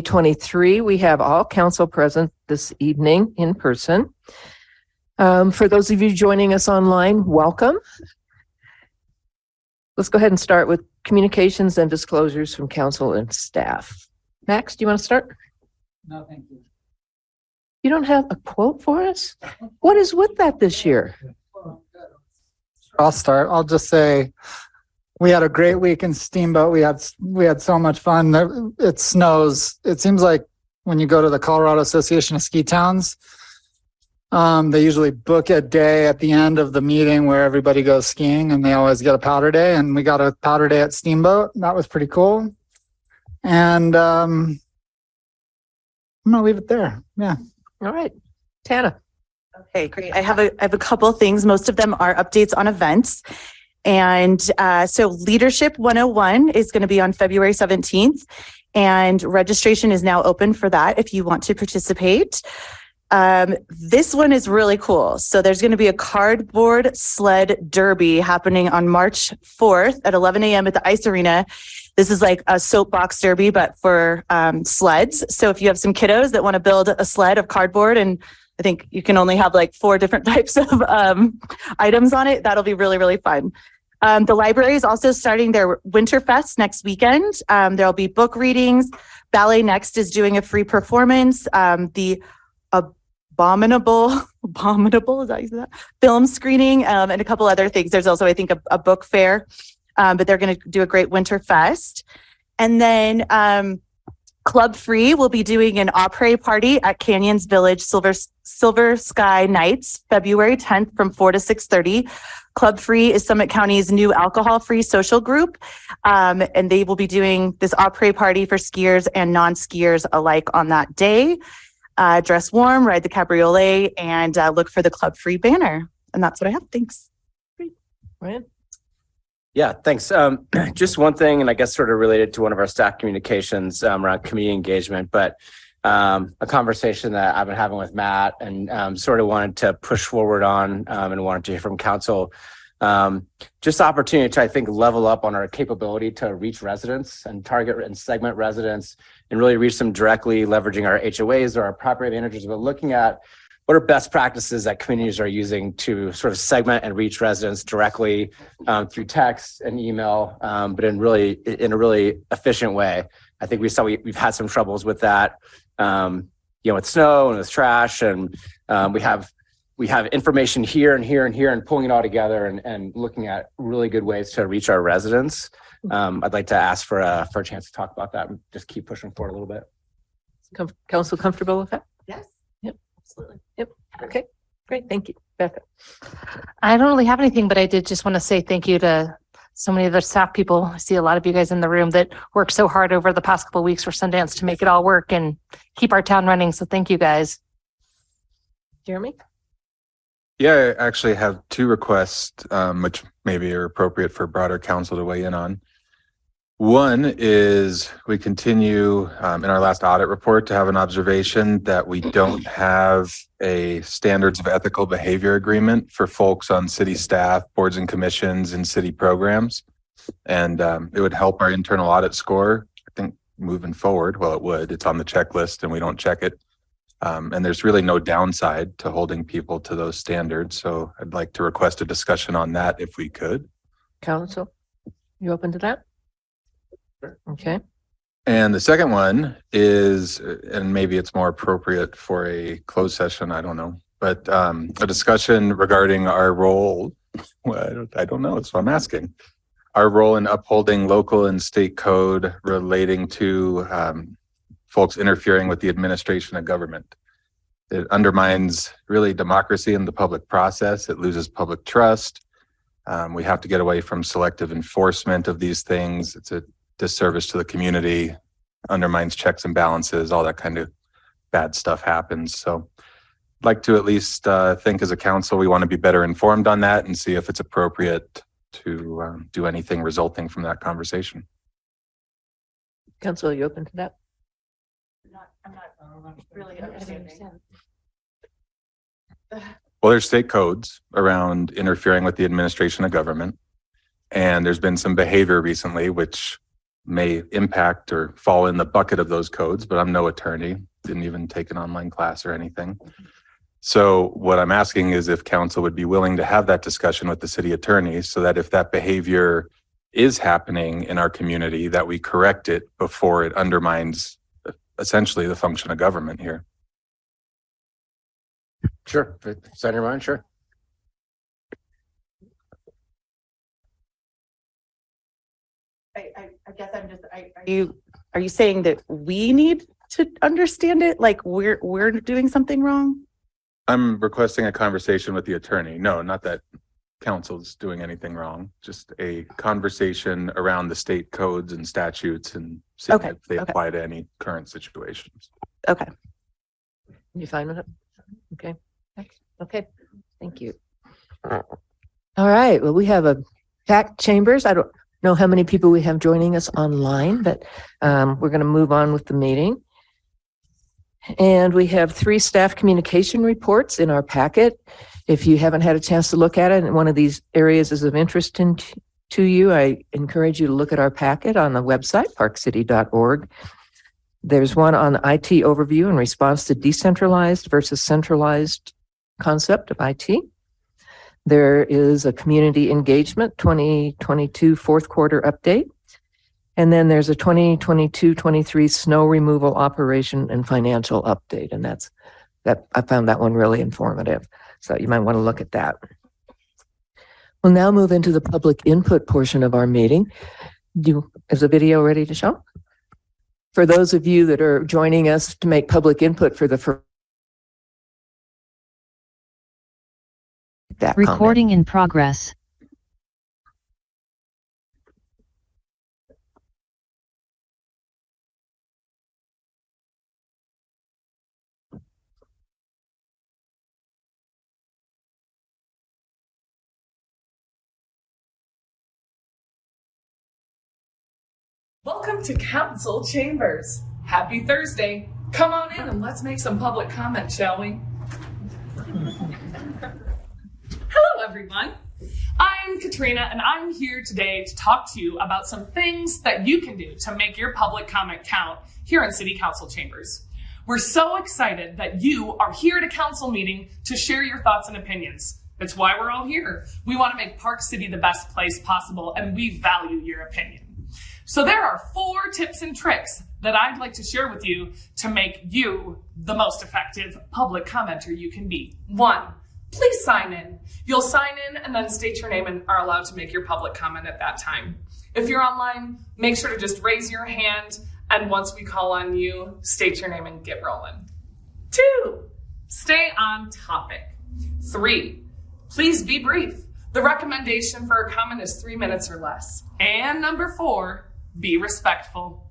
2023. We have all council present this evening in person. For those of you joining us online, welcome. Let's go ahead and start with communications and disclosures from council and staff. Max, do you want to start? No, thank you. You don't have a quote for us? What is with that this year? I'll start. I'll just say we had a great week in Steamboat. We had so much fun. It snows. It seems like when you go to the Colorado Association of Ski Towns, they usually book a day at the end of the meeting where everybody goes skiing, and they always get a powder day. And we got a powder day at Steamboat. That was pretty cool. And I'm gonna leave it there. Yeah. All right, Tana. Okay, great. I have a couple of things. Most of them are updates on events. And so Leadership 101 is going to be on February 17th, and registration is now open for that if you want to participate. This one is really cool. So there's going to be a cardboard sled derby happening on March 4th at 11 a.m. at the Ice Arena. This is like a soapbox derby, but for sleds. So if you have some kiddos that want to build a sled of cardboard, and I think you can only have like 4 different types of items on it, that'll be really, really fun. The library is also starting their Winterfest next weekend. There'll be book readings. Ballet Next is doing a free performance. The Abominable, is that how you say that? Film screening, and a couple other things. There's also, I think, a book fair, but they're going to do a great Winterfest. And then Club Free will be doing an après party at Canyons Village Silver Sky Nights, February 10th from 4 to 6:30. Club Free is Summit County's new alcohol-free social group, and they will be doing this après party for skiers and non-skiers alike on that day. Dress warm, ride the cabriolet, and look for the Club Free banner. And that's what I have. Thanks. Ryan? Yeah, thanks. Just one thing, and I guess sort of related to one of our staff communications around community engagement, but a conversation that I've been having with Matt and sort of wanted to push forward on and wanted to hear from council. Just opportunity to, I think, level up on our capability to reach residents and target and segment residents and really reach them directly, leveraging our HOAs or our property managers, but looking at what are best practices that communities are using to sort of segment and reach residents directly through text and email, but in a really efficient way. I think we've had some troubles with that, with snow and with trash, and we have information here and here and here, and pulling it all together and looking at really good ways to reach our residents. I'd like to ask for a chance to talk about that and just keep pushing forward a little bit. Council comfortable with that? Yes. Yep. Absolutely. Yep. Okay, great. Thank you. Becca. I don't really have anything, but I did just want to say thank you to so many of the staff people. I see a lot of you guys in the room that worked so hard over the past couple of weeks for Sundance to make it all work and keep our town running. So thank you guys. Jeremy? Yeah, I actually have 2 requests, which maybe are appropriate for broader council to weigh in on. One is we continue in our last audit report to have an observation that we don't have a standards of ethical behavior agreement for folks on city staff, boards and commissions, and city programs. And it would help our internal audit score, I think, moving forward. Well, it would. It's on the checklist and we don't check it. And there's really no downside to holding people to those standards. So I'd like to request a discussion on that if we could. Council, you open to that? Okay. And the second one is, and maybe it's more appropriate for a closed session, I don't know, but a discussion regarding our role. Well, I don't know, that's what I'm asking. Our role in upholding local and state code relating to folks interfering with the administration of government. It undermines really democracy in the public process. It loses public trust. We have to get away from selective enforcement of these things. It's a disservice to the community, undermines checks and balances, all that kind of bad stuff happens. So I'd like to at least think as a council, we want to be better informed on that and see if it's appropriate to do anything resulting from that conversation. Council, are you open to that? I'm not really understanding. Well, there's state codes around interfering with the administration of government. And there's been some behavior recently, which may impact or fall in the bucket of those codes, but I'm no attorney, didn't even take an online class or anything. So what I'm asking is if council would be willing to have that discussion with the city attorney so that if that behavior is happening in our community, that we correct it before it undermines essentially the function of government here. Sure. If it's on your mind, sure. I guess I'm just, are you saying that we need to understand it? Like we're doing something wrong? I'm requesting a conversation with the attorney. No, not that council's doing anything wrong, just a conversation around the state codes and statutes and seeing Okay, if they okay. apply to any current situations. Okay. You fine with it? Okay. Okay. Thank you. All right. Well, we have a packed chambers. I don't know how many people we have joining us online, but we're going to move on with the meeting. And we have 3 staff communication reports in our packet. If you haven't had a chance to look at it and one of these areas is of interest to you, I encourage you to look at our packet on the website, parkcity.org. There's one on IT overview in response to decentralized versus centralized concept of IT. There is a community engagement 2022 fourth quarter update. And then there's a 2022-23 snow removal operation and financial update. And I found that one really informative. So you might want to look at that. We'll now move into the public input portion of our meeting. Is the video ready to show? For those of you that are joining us to make public input for the first Recording in progress. Welcome to Council Chambers. Happy Thursday. Come on in and let's make some public comment, shall we? Hello, everyone. I'm Katrina, and I'm here today to talk to you about some things that you can do to make your public comment count here in City Council Chambers. We're so excited that you are here at a council meeting to share your thoughts and opinions. That's why we're all here. We want to make Park City the best place possible, and we value your opinion. So there are 4 tips and tricks that I'd like to share with you to make you the most effective public commenter you can be. 1, please sign in. You'll sign in and then state your name and are allowed to make your public comment at that time. If you're online, make sure to just raise your hand, and once we call on you, state your name and get rolling. 2, stay on topic. 3, please be brief. The recommendation for a comment is 3 minutes or less. And number 4, be respectful.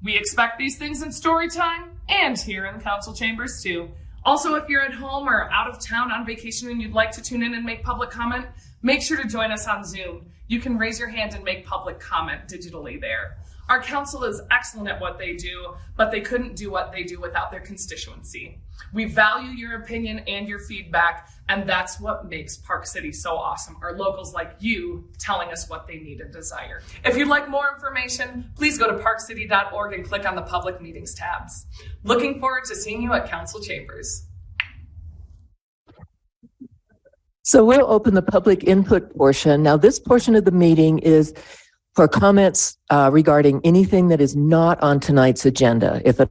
We expect these things in story time and here in the council chambers too. Also, if you're at home or out of town on vacation and you'd like to tune in and make public comment, make sure to join us on Zoom. You can raise your hand and make public comment digitally there. Our council is excellent at what they do, but they couldn't do what they do without their constituency. We value your opinion and your feedback, and that's what makes Park City so awesome, are locals like you telling us what they need and desire. If you'd like more information, please go to parkcity.org and click on the public meetings tabs. Looking forward to seeing you at Council Chambers. So we'll open the public input portion. Now, this portion of the meeting is for comments regarding anything that is not on tonight's agenda. If a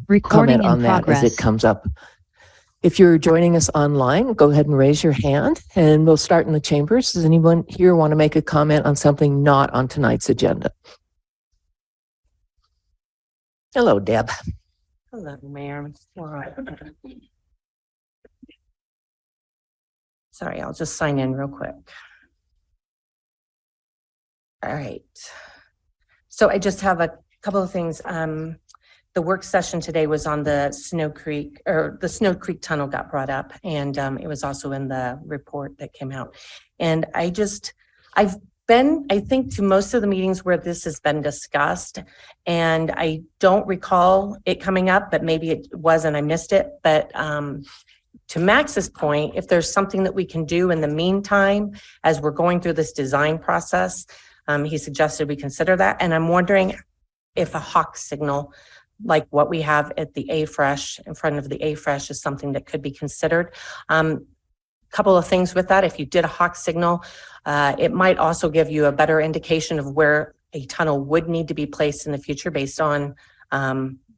Recording comment on in that as progress. it comes up. If you're joining us online, go ahead and raise your hand and we'll start in the chambers. Does anyone here want to make a comment on something not on tonight's agenda? Hello, Deb. Hello, Mayor. All right. Sorry, I'll just sign in real quick. All right. So I just have a couple of things. The work session today was on the Snow Creek, or the Snow Creek Tunnel got brought up, and it was also in the report that came out. And I've been, I think, to most of the meetings where this has been discussed, and I don't recall it coming up, but maybe it was and I missed it. But to to Max's point, if there's something that we can do in the meantime, as we're going through this design process, he suggested we consider that. And I'm wondering if a hawk signal, like what we have at the A-Fresh, in front of the A-Fresh, is something that could be considered. Couple of things with that. If you did a hawk signal, it might also give you a better indication of where a tunnel would need to be placed in the future based on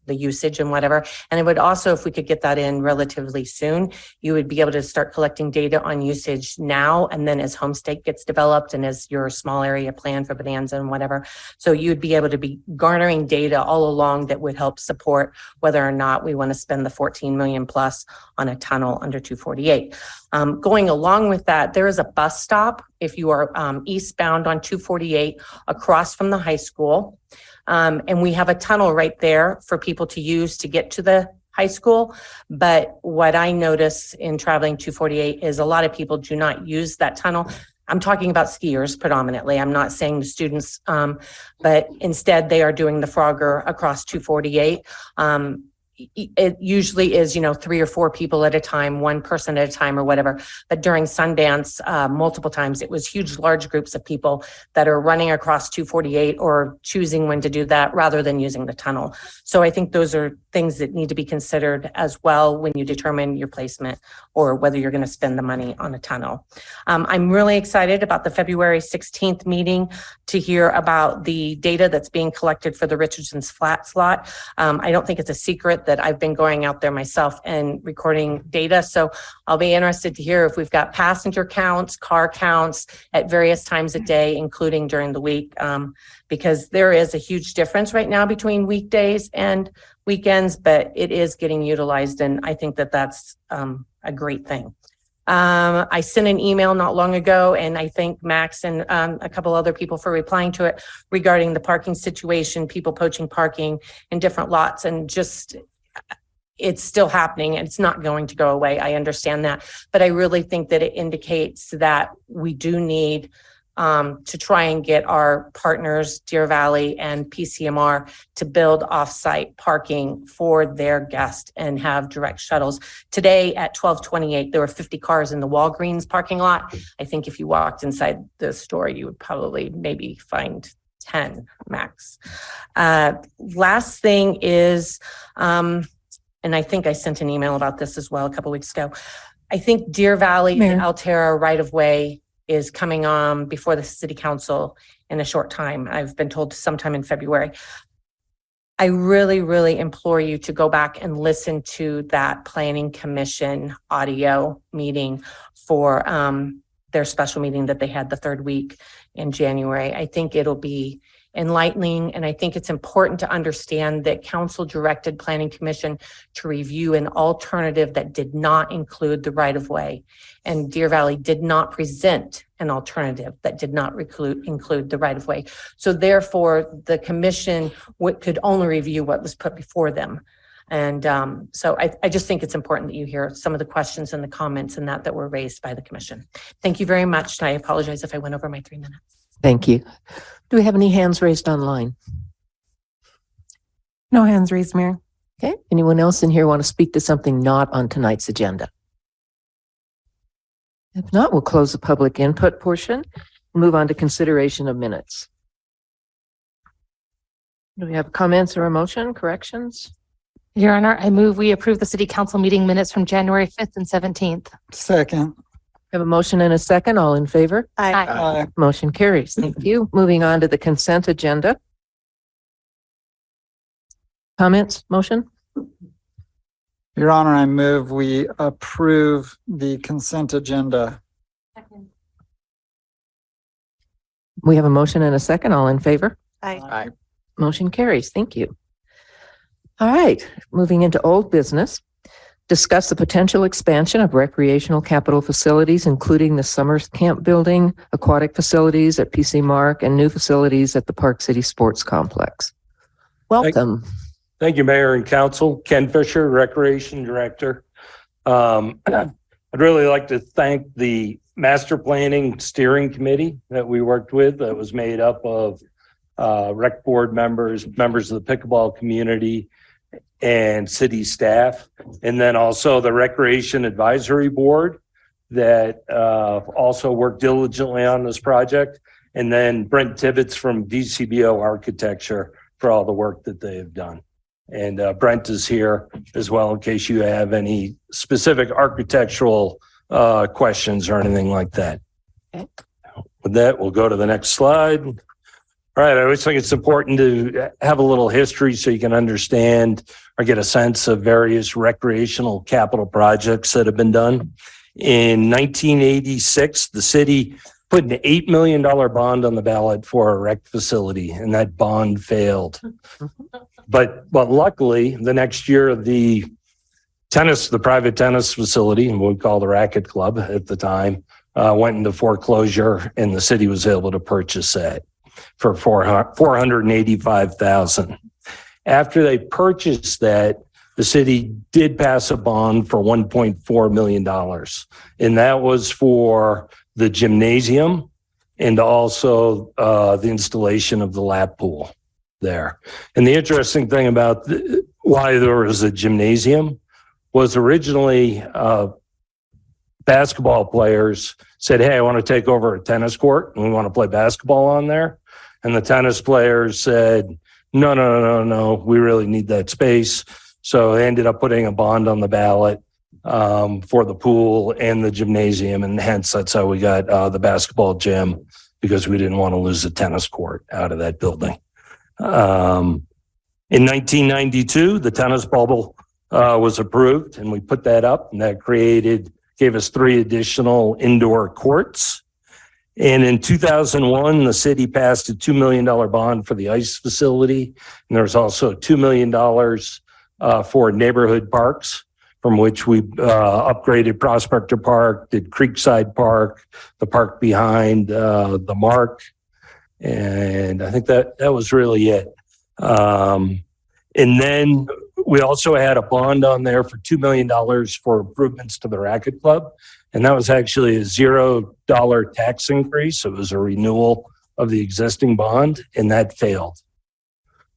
the usage and whatever. And it would also, if we could get that in relatively soon, you would be able to start collecting data on usage now. And then as Homestake gets developed and as your small area plan for Bonanza and whatever. So you'd be able to be garnering data all along that would help support whether or not we want to spend the 14 million plus on a tunnel under 248. Going along with that, there is a bus stop if you are eastbound on 248 across from the high school. And we have a tunnel right there for people to use to get to the high school. But what I notice in traveling 248 is a lot of people do not use that tunnel. I'm talking about skiers predominantly. I'm not saying the students, but instead they are doing the Frogger across 248. It usually is, 3 or 4 people at a time, one person at a time or whatever. But during Sundance, multiple times, it was huge, large groups of people that are running across 248 or choosing when to do that rather than using the tunnel. So I think those are things that need to be considered as well when you determine your placement or whether you're going to spend the money on a tunnel. I'm really excited about the February 16th meeting to hear about the data that's being collected for the Richardson's Flat slot. I don't think it's a secret that I've been going out there myself and recording data. So I'll be interested to hear if we've got passenger counts, car counts at various times a day, including during the week, because there is a huge difference right now between weekdays and weekends, but it is getting utilized. And I think that that's a great thing. I sent an email not long ago, and I thank Max and a couple other people for replying to it regarding the parking situation, people poaching parking in different lots, and just it's still happening and it's not going to go away. I understand that, but I really think that it indicates that we do need to try and get our partners, Deer Valley and PCMR, to build off-site parking for their guests and have direct shuttles. Today at 1228, there were 50 cars in the Walgreens parking lot. I think if you walked inside the store, you would probably maybe find 10 max. Last thing is, and I think I sent an email about this as well a couple weeks ago. I think Deer Valley and Altera right-of-way is coming on before the city council in a short time. I've been told sometime in February. I really, really implore you to go back and listen to that planning commission audio meeting for their special meeting that they had the third week in January. I think it'll be enlightening, and I think it's important to understand that council directed planning commission to review an alternative that did not include the right-of-way, and Deer Valley did not present an alternative that did not include the right-of-way. So therefore, the commission could only review what was put before them. And so I just think it's important that you hear some of the questions and the comments and that were raised by the commission. Thank you very much. And I apologize if I went over my 3 minutes. Thank you. Do we have any hands raised online? No hands raised, Mayor. Okay. Anyone else in here want to speak to something not on tonight's agenda? If not, we'll close the public input portion, move on to consideration of minutes. Do we have comments or a motion, corrections? Your Honor, I move we approve the city council meeting minutes from January 5th and 17th. Second. Have a motion and a second. All in favor? Aye. Motion carries. Thank you. Moving on to the consent agenda. Comments, motion? Your Honor, I move we approve the consent agenda. We have a motion and a second. All in favor? Aye. Motion carries. Thank you. All right, moving into old business. Discuss the potential expansion of recreational capital facilities, including the summer camp building, aquatic facilities at PC Mark, and new facilities at the Park City Sports Complex. Welcome. Thank you, Mayor and Council. Ken Fisher, Recreation Director. I'd really like to thank the Master Planning Steering Committee that we worked with. That was made up of rec board members, members of the pickleball community, and city staff. And then also the Recreation Advisory Board that also worked diligently on this project. And then Brent Tibbetts from DCBO Architecture for all the work that they have done. And Brent is here as well in case you have any specific architectural questions or anything like that. Okay. With that, we'll go to the next slide. All right, I always think it's important to have a little history so you can understand or get a sense of various recreational capital projects that have been done. In 1986, the city put an $8 million bond on the ballot for a rec facility, and that bond failed. But luckily, the next year, the private tennis facility, and what we call the Racket Club at the time, went into foreclosure, and the city was able to purchase that for $485,000. After they purchased that, the city did pass a bond for $1.4 million, and that was for the gymnasium and also the installation of the lap pool there. And the interesting thing about why there was a gymnasium was originally basketball players said, hey, I want to take over a tennis court and we want to play basketball on there. And the tennis players said, no, we really need that space. So they ended up putting a bond on the ballot for the pool and the gymnasium. And hence, that's how we got the basketball gym, because we didn't want to lose the tennis court out of that building. In 1992, the tennis bubble was approved, and we put that up, and that gave us 3 additional indoor courts. And in 2001, the city passed a $2 million bond for the ice facility. And there's also $2 million for neighborhood parks, from which we upgraded Prospector Park, did Creekside Park, the park behind the Mark. And I think that was really it. And then we also had a bond on there for $2 million for improvements to the Racket Club. And that was actually a $0 tax increase. It was a renewal of the existing bond, and that failed.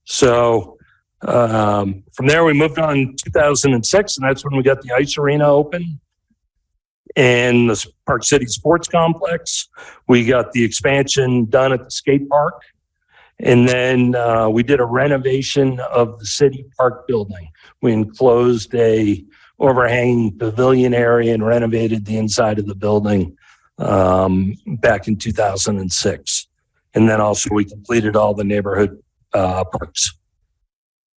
So from there, we moved on in 2006, and that's when we got the ice arena open and the Park City Sports Complex. We got the expansion done at the skate park. And then we did a renovation of the city park building. We enclosed a overhanging pavilion area and renovated the inside of the building back in 2006. And then also we completed all the neighborhood parks.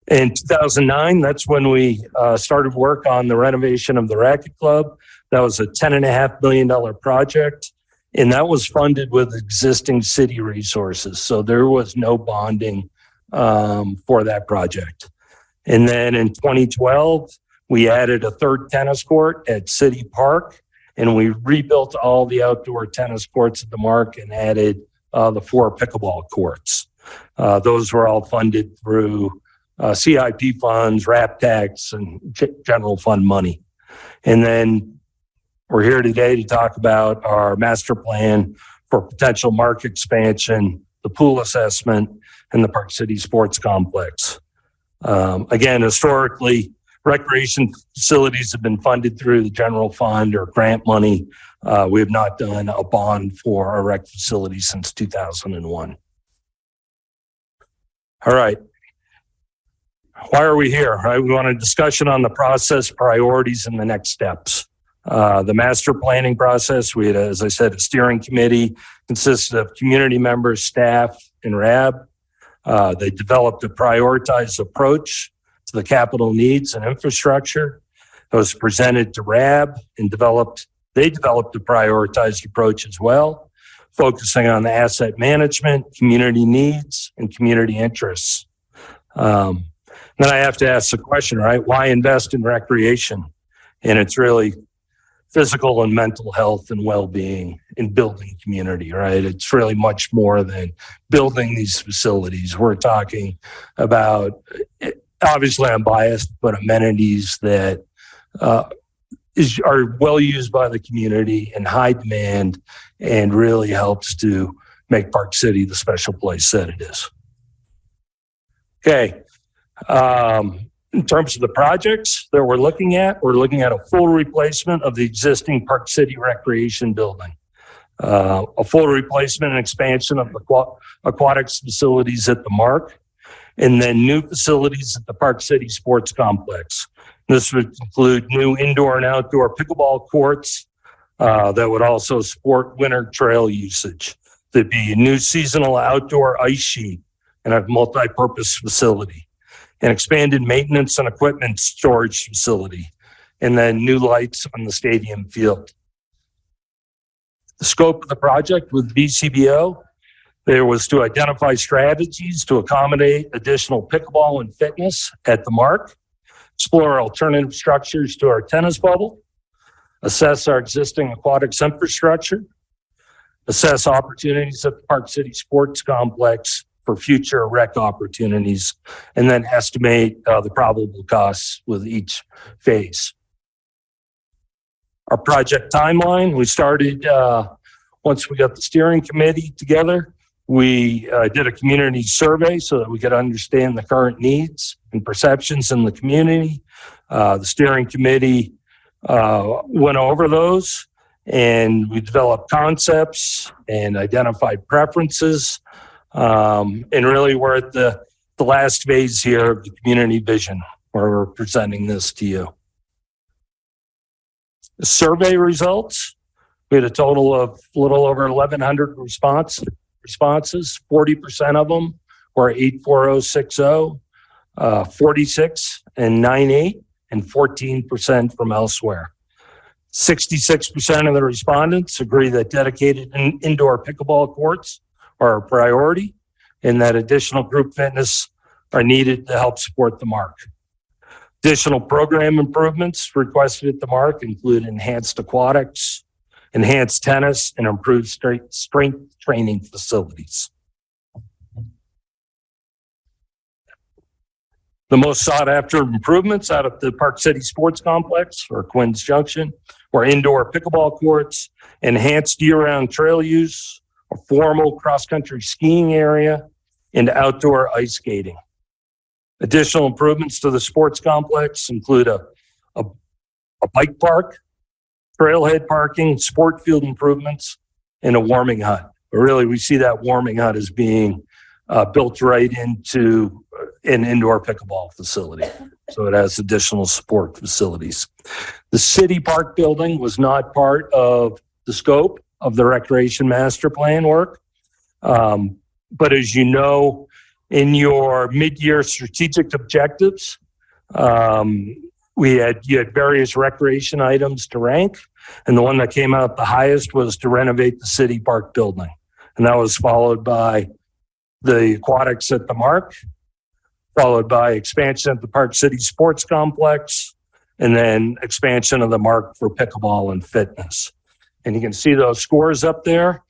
In 2009, that's when we started work on the renovation of the Racket Club. That was a $10.5 million project. And that was funded with existing city resources. So there was no bonding for that project. And then in 2012, we added a 3rd tennis court at City Park, and we rebuilt all the outdoor tennis courts at the Mark and added the 4 pickleball courts. Those were all funded through CIP funds, RAP tax, and general fund money. And then we're here today to talk about our master plan for potential market expansion, the pool assessment, and the Park City Sports Complex. Again, historically, recreation facilities have been funded through the general fund or grant money. We have not done a bond for a rec facility since 2001. All right. Why are we here? Right? We want a discussion on the process, priorities, and the next steps. The master planning process, we had, as I said, a steering committee consisted of community members, staff, and RAB. They developed a prioritized approach to the capital needs and infrastructure. It was presented to RAB and they developed a prioritized approach as well, focusing on the asset management, community needs, and community interests. Then I have to ask the question, right? Why invest in recreation? And it's really physical and mental health and well-being in building community, right? It's really much more than building these facilities. We're talking about, obviously I'm biased, but amenities that are well used by the community in high demand and really helps to make Park City the special place that it is. Okay. In terms of the projects that we're looking at a full replacement of the existing Park City Recreation Building. A full replacement and expansion of the aquatics facilities at the Mark, and then new facilities at the Park City Sports Complex. This would include new indoor and outdoor pickleball courts that would also support winter trail usage. There'd be a new seasonal outdoor ice sheet and a multi-purpose facility, an expanded maintenance and equipment storage facility, and then new lights on the stadium field. The scope of the project with VCBO, there was to identify strategies to accommodate additional pickleball and fitness at the Mark, explore alternative structures to our tennis bubble, assess our existing aquatics infrastructure, assess opportunities at the Park City Sports Complex for future rec opportunities, and then estimate the probable costs with each phase. Our project timeline, we started once we got the steering committee together. We did a community survey so that we could understand the current needs and perceptions in the community. The steering committee went over those, and we developed concepts and identified preferences. And really we're at the last phase here of the community vision where we're presenting this to you. The survey results, we had a total of a little over 1,100 responses. 40% of them were 84060, 46 and 98, and 14% from elsewhere. 66% of the respondents agree that dedicated indoor pickleball courts are a priority and that additional group fitness are needed to help support the Mark. Additional program improvements requested at the Mark include enhanced aquatics, enhanced tennis, and improved strength training facilities. The most sought after improvements out of the Park City Sports Complex or Quinn's Junction were indoor pickleball courts, enhanced year-round trail use, a formal cross-country skiing area, and outdoor ice skating. Additional improvements to the sports complex include a bike park, trailhead parking, sport field improvements, and a warming hut. But really, we see that warming hut as being built right into an indoor pickleball facility. So it has additional support facilities. The city park building was not part of the scope of the recreation master plan work. But as you know, in your mid-year strategic objectives, you had various recreation items to rank. And the one that came out the highest was to renovate the city park building. And that was followed by the aquatics at the Mark, followed by expansion at the Park City Sports Complex, and then expansion of the Mark for pickleball and fitness. And you can see those scores up there.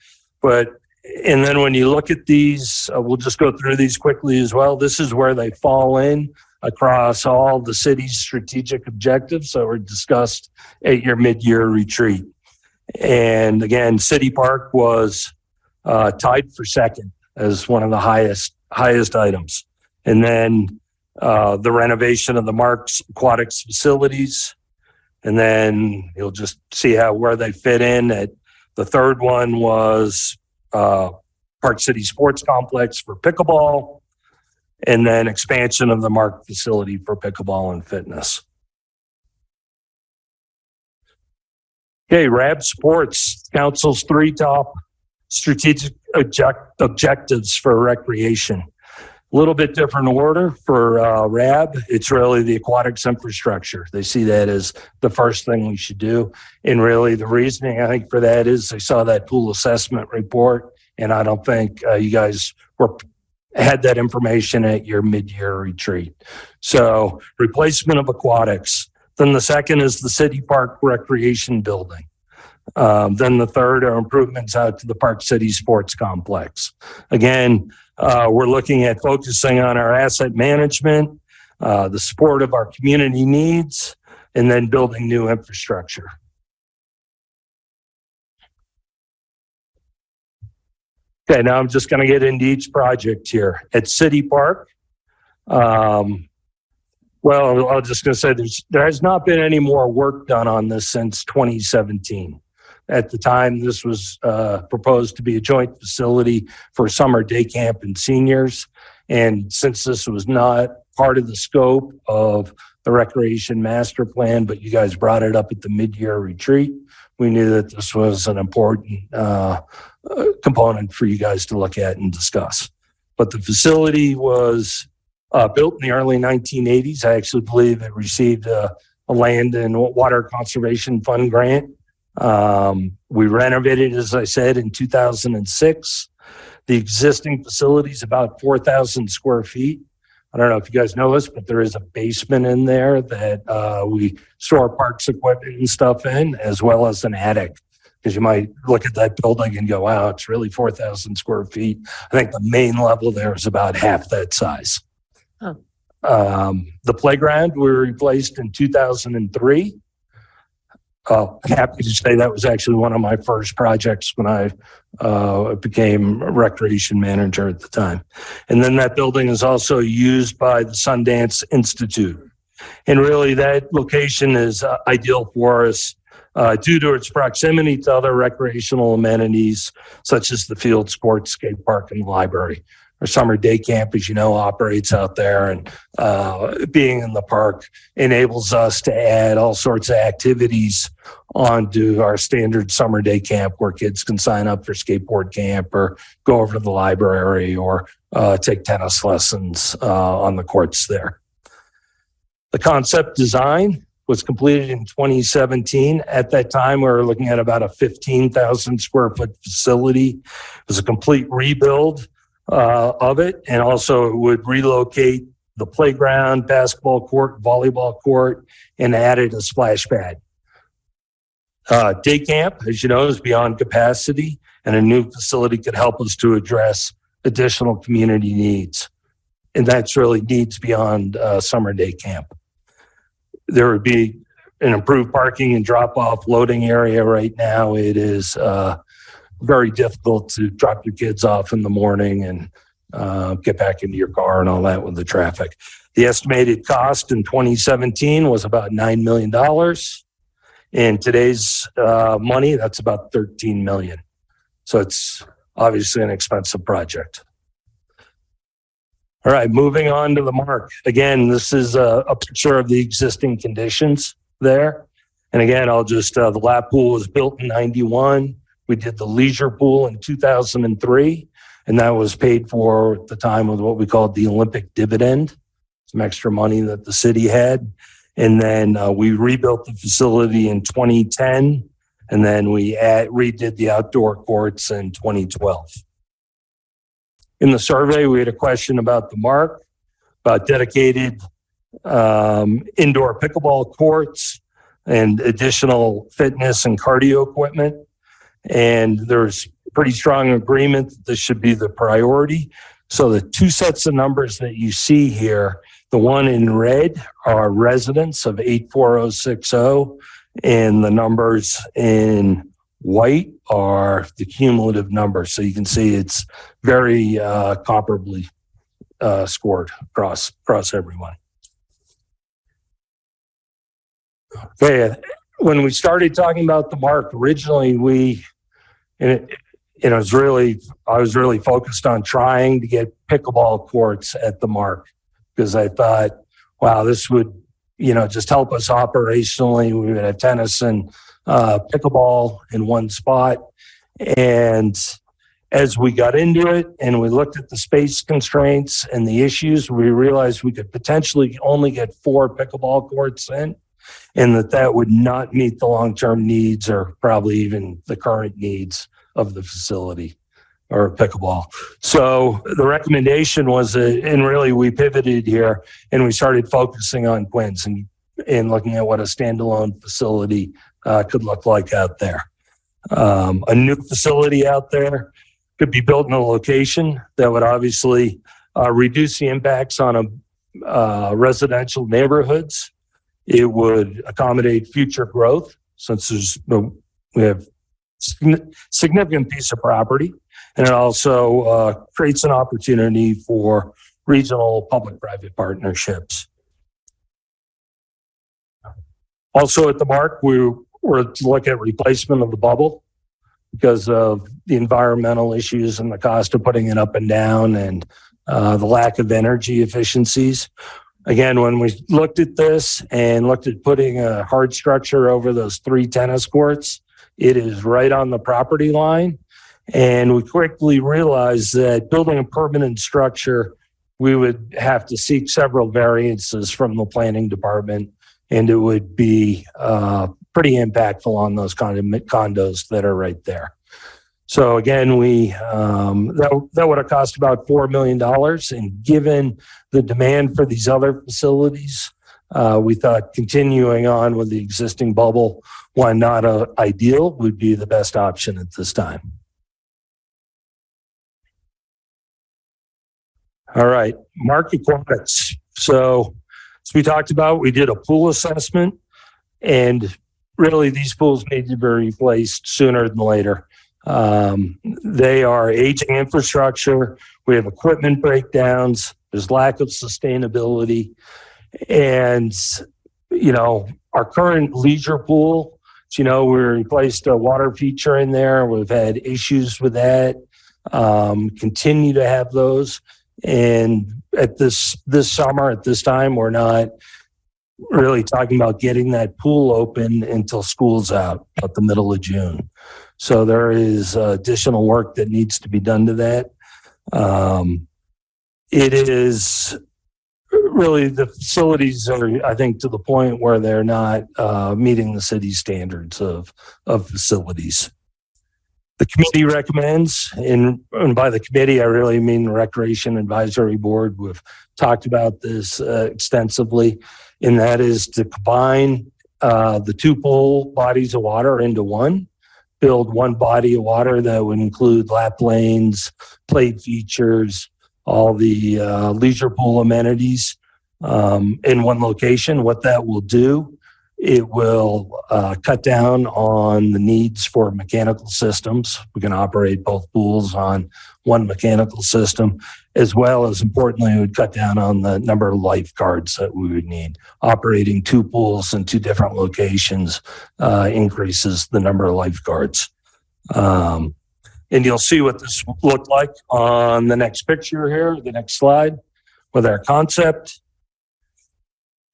And then when you look at these, we'll just go through these quickly as well. This is where they fall in across all the city's strategic objectives that were discussed at your mid-year retreat. And again, City Park was tied for second as one of the highest items. And then the renovation of the Mark's aquatics facilities. And then you'll just see where they fit in. The third one was Park City Sports Complex for pickleball, and then expansion of the Mark facility for pickleball and fitness. Okay, RAB supports Council's 3 top strategic objectives for recreation. A little bit different order for RAB. It's really the aquatics infrastructure. They see that as the first thing we should do. And really the reasoning I think for that is they saw that pool assessment report, and I don't think you guys had that information at your mid-year retreat. So replacement of aquatics. Then the second is the City Park Recreation Building. Then the third are improvements out to the Park City Sports Complex. Again, we're looking at focusing on our asset management, the support of our community needs, and then building new infrastructure. Okay, now I'm just going to get into each project here. At City Park, Well, I was just going to say there has not been any more work done on this since 2017. At the time, this was proposed to be a joint facility for summer day camp and seniors. And since this was not part of the scope of the recreation master plan, but you guys brought it up at the mid-year retreat, we knew that this was an important component for you guys to look at and discuss. But the facility was built in the early 1980s. I actually believe it received a land and water conservation fund grant. We renovated, as I said, in 2006. The existing facility is about 4,000 square feet. I don't know if you guys know this, but there is a basement in there that we store parks equipment and stuff in, as well as an attic. Because you might look at that building and go, wow, it's really 4,000 square feet. I think the main level there is about half that size. Oh. The playground we replaced in 2003. Happy to say that was actually one of my first projects when I became a recreation manager at the time. And then that building is also used by the Sundance Institute. And really that location is ideal for us due to its proximity to other recreational amenities, such as the field sports, skate park, and the library. Our summer day camp, as you know, operates out there, and being in the park enables us to add all sorts of activities onto our standard summer day camp where kids can sign up for skateboard camp or go over to the library or take tennis lessons on the courts there. The concept design was completed in 2017. At that time, we were looking at about a 15,000 square foot facility. It was a complete rebuild of it, and also it would relocate the playground, basketball court, volleyball court, and added a splash pad. Day camp, as you know, is beyond capacity, and a new facility could help us to address additional community needs. And that's really needs beyond summer day camp. There would be an improved parking and drop-off loading area. Right now, it is very difficult to drop your kids off in the morning and get back into your car and all that with the traffic. The estimated cost in 2017 was about $9 million. In today's money, that's about $13 million. So it's obviously an expensive project. All right, moving on to the mark. Again, this is a picture of the existing conditions there. And again, I'll just, the lap pool was built in 91. We did the leisure pool in 2003, and that was paid for at the time with what we called the Olympic dividend, some extra money that the city had. And then we rebuilt the facility in 2010, and then we redid the outdoor courts in 2012. In the survey, we had a question about the mark, about dedicated indoor pickleball courts and additional fitness and cardio equipment. And there's pretty strong agreement that this should be the priority. So the two sets of numbers that you see here, the one in red are residents of 84060, and the numbers in white are the cumulative numbers. So you can see it's very comparably scored across everyone. Okay, when we started talking about the mark, originally I was really focused on trying to get pickleball courts at the mark, because I thought, wow, this would, just help us operationally. We would have tennis and pickleball in one spot. And as we got into it and we looked at the space constraints and the issues, we realized we could potentially only get 4 pickleball courts in, and that would not meet the long-term needs or probably even the current needs of the facility or pickleball. So the recommendation was that, and really we pivoted here and we started focusing on Quinn's and looking at what a standalone facility could look like out there. A new facility out there could be built in a location that would obviously reduce the impacts on residential neighborhoods. It would accommodate future growth, since we have significant piece of property, and it also creates an opportunity for regional public-private partnerships. Also at the Mark, we're to look at replacement of the bubble because of the environmental issues and the cost of putting it up and down and the lack of energy efficiencies. Again, when we looked at this and looked at putting a hard structure over those 3 tennis courts, it is right on the property line. And we quickly realized that building a permanent structure, we would have to seek several variances from the planning department, and it would be pretty impactful on those condos that are right there. So again, that would have cost about $4 million. And given the demand for these other facilities, we thought continuing on with the existing bubble, while not ideal, would be the best option at this time. All right, Mark Aquatics. So as we talked about, we did a pool assessment, and really these pools need to be replaced sooner than later. They are aging infrastructure. We have equipment breakdowns. There's lack of sustainability. And, you know, our current leisure pool, we replaced a water feature in there. We've had issues with that, continue to have those. And at this summer, at this time, we're not really talking about getting that pool open until school's out at the middle of June. So there is additional work that needs to be done to that. It is really, the facilities are, I think, to the point where they're not meeting the city's standards of facilities. The committee recommends, and by the committee, I really mean the Recreation Advisory Board. We've talked about this extensively, and that is to combine the 2 pool bodies of water into one, build one body of water that would include lap lanes, play features, all the leisure pool amenities in one location. What that will do, it will cut down on the needs for mechanical systems. We can operate both pools on one mechanical system, as well as, importantly, it would cut down on the number of lifeguards that we would need. Operating 2 pools in 2 different locations increases the number of lifeguards. And you'll see what this looked like on the next picture here, the next slide, with our concept.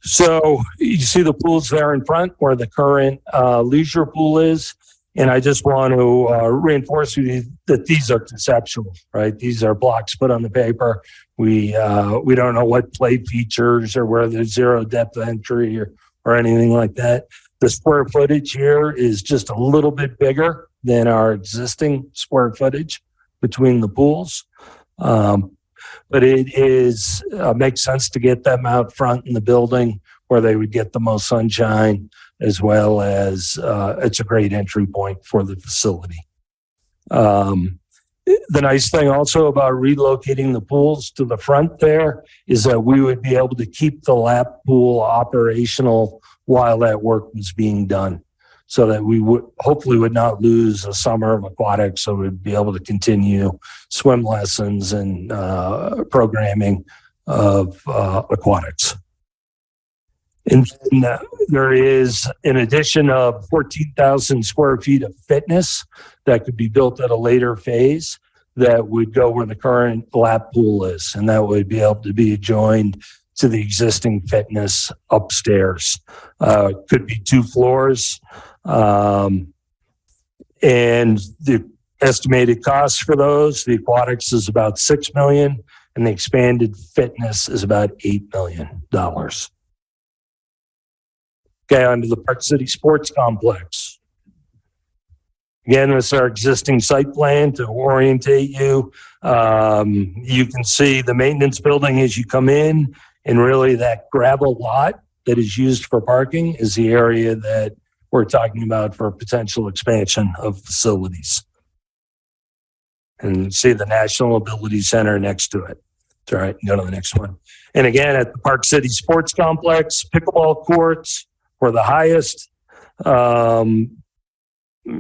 So you see the pools there in front where the current leisure pool is. And I just want to reinforce with you that these are conceptual, right? These are blocks put on the paper. We don't know what play features or where there's 0 depth entry or anything like that. The square footage here is just a little bit bigger than our existing square footage between the pools. But it is makes sense to get them out front in the building where they would get the most sunshine, as well as it's a great entry point for the facility. The nice thing also about relocating the pools to the front there is that we would be able to keep the lap pool operational while that work was being done, so that we would hopefully would not lose a summer of aquatics, so we'd be able to continue swim lessons and programming of aquatics. And then, there is an addition of 14,000 square feet of fitness that could be built at a later phase that would go where the current lap pool is, and that would be able to be adjoined to the existing fitness upstairs. Could be 2 floors. And the estimated cost for those, the aquatics is about $6 million, and the expanded fitness is about $8 million. Okay, on to the Park City Sports Complex. Again, this is our existing site plan to orientate you. You can see the maintenance building as you come in, and really that gravel lot that is used for parking is the area that we're talking about for potential expansion of facilities. And see the National Ability Center next to it. That's all right, go to the next one. And again, at the Park City Sports Complex, pickleball courts were the highest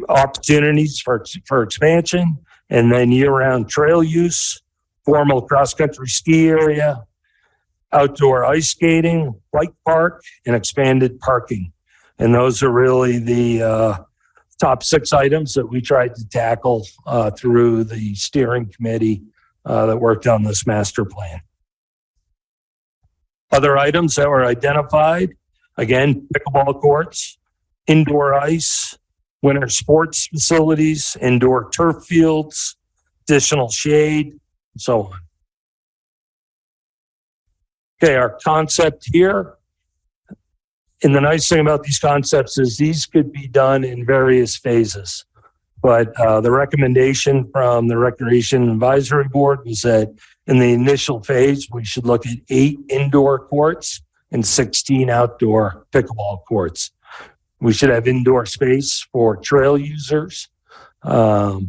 opportunities for expansion, and then year-round trail use, formal cross-country ski area, outdoor ice skating, bike park, and expanded parking. And those are really the top 6 items that we tried to tackle through the steering committee that worked on this master plan. Other items that were identified, again, pickleball courts, indoor ice, winter sports facilities, indoor turf fields, additional shade, and so on. Okay, our concept here. And the nice thing about these concepts is these could be done in various phases. But the recommendation from the Recreation Advisory Board was that in the initial phase, we should look at 8 indoor courts and 16 outdoor pickleball courts. We should have indoor space for trail users. There'd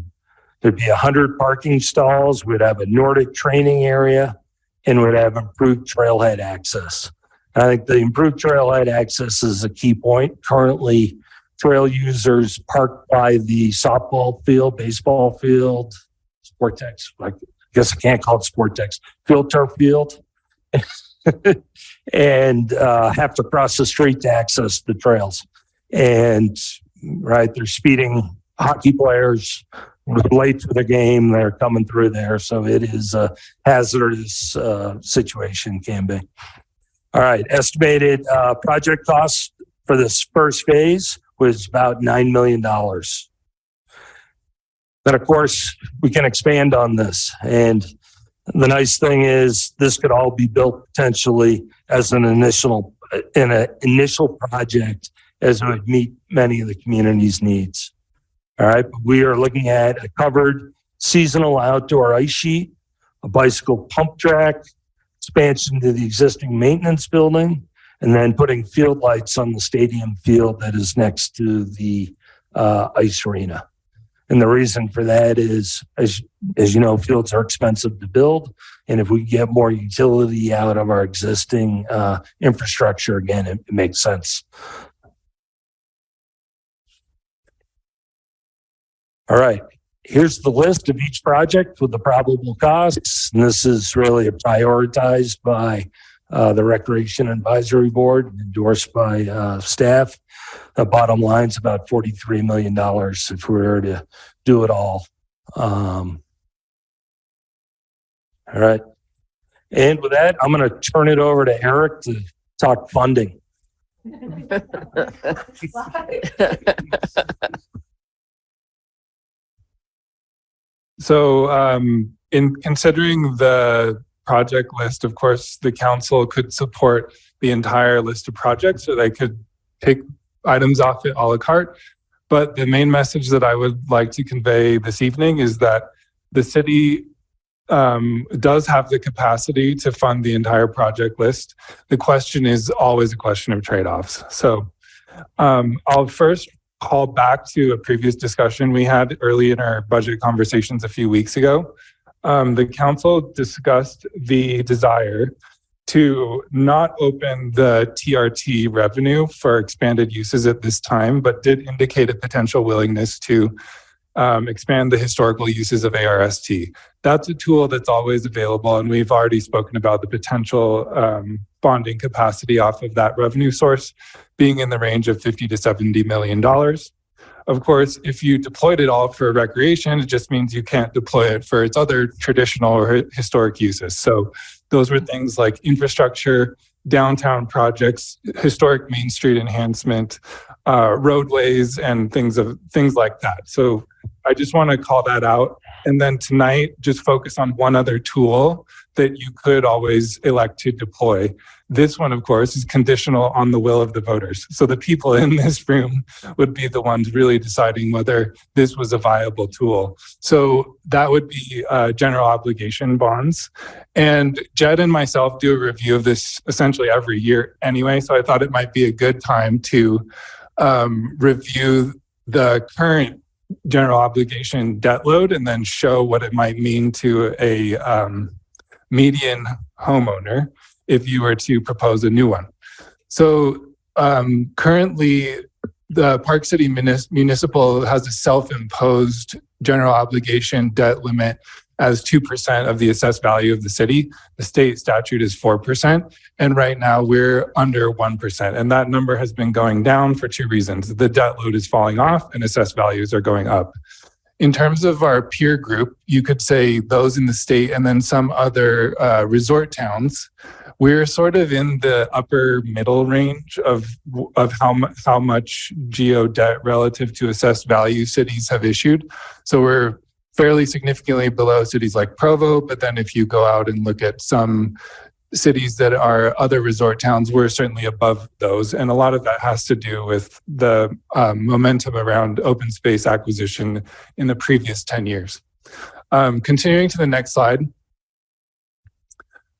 be 100 parking stalls. We'd have a Nordic training area, and we'd have improved trailhead access. I think the improved trailhead access is a key point. Currently, trail users park by the softball field, baseball field, Sportex. I guess I can't call it Sportex. Field turf field. And have to cross the street to access the trails. And right, they're speeding hockey players late to the game. They're coming through there. So it is a hazardous situation, can be. All right, estimated project cost for this first phase was about $9 million. Then, of course, we can expand on this. And the nice thing is this could all be built potentially as an initial project as it would meet many of the community's needs. All right, but we are looking at a covered seasonal outdoor ice sheet, a bicycle pump track, expansion to the existing maintenance building, and then putting field lights on the stadium field that is next to the ice arena. And the reason for that is, as you know, fields are expensive to build. And if we get more utility out of our existing infrastructure, again, it makes sense. All right. Here's the list of each project with the probable costs. And this is really prioritized by the Recreation Advisory Board, endorsed by staff. The bottom line's about $43 million if we were to do it all. All right. And with that, I'm going to turn it over to Eric to talk funding. So in considering the project list, of course, the council could support the entire list of projects, or they could pick items off it a la carte. But the main message that I would like to convey this evening is that the city does have the capacity to fund the entire project list. The question is always a question of trade-offs. So I'll first call back to a previous discussion we had early in our budget conversations a few weeks ago. The council discussed the desire to not open the TRT revenue for expanded uses at this time, but did indicate a potential willingness to expand the historical uses of ARST. That's a tool that's always available, and we've already spoken about the potential bonding capacity off of that revenue source being in the range of $50 to $70 million. Of course, if you deployed it all for recreation, it just means you can't deploy it for its other traditional or historic uses. So those were things like infrastructure, downtown projects, historic Main Street enhancement, roadways, and things like that. So I just want to call that out. And then tonight, just focus on one other tool that you could always elect to deploy. This one, of course, is conditional on the will of the voters. So the people in this room would be the ones really deciding whether this was a viable tool. So that would be general obligation bonds. And Jed and myself do a review of this essentially every year anyway. So I thought it might be a good time to review the current general obligation debt load and then show what it might mean to a median homeowner if you were to propose a new one. So currently, the Park City Municipal has a self-imposed general obligation debt limit as 2% of the assessed value of the city. The state statute is 4%. And right now we're under 1%. And that number has been going down for two reasons. The debt load is falling off and assessed values are going up. In terms of our peer group, you could say those in the state and then some other resort towns. We're sort of in the upper middle range of how much geo debt relative to assessed value cities have issued. So we're fairly significantly below cities like Provo, but then if you go out and look at some cities that are other resort towns, we're certainly above those. And a lot of that has to do with the momentum around open space acquisition in the previous 10 years. Continuing to the next slide.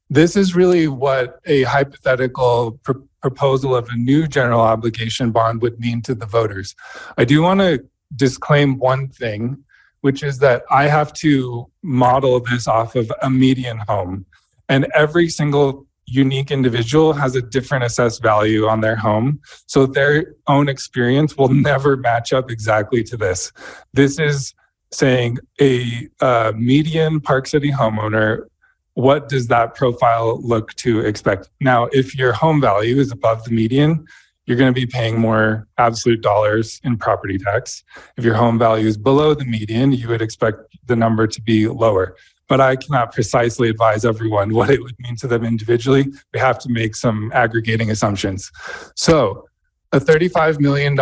This is really what a hypothetical proposal of a new general obligation bond would mean to the voters. I do want to disclaim one thing, which is that I have to model this off of a median home. And every single unique individual has a different assessed value on their home. So their own experience will never match up exactly to this. This is saying a median Park City homeowner, what does that profile look to expect? Now, if your home value is above the median, you're going to be paying more absolute dollars in property tax. If your home value is below the median, you would expect the number to be lower. But I cannot precisely advise everyone what it would mean to them individually. We have to make some aggregating assumptions. So a $35 million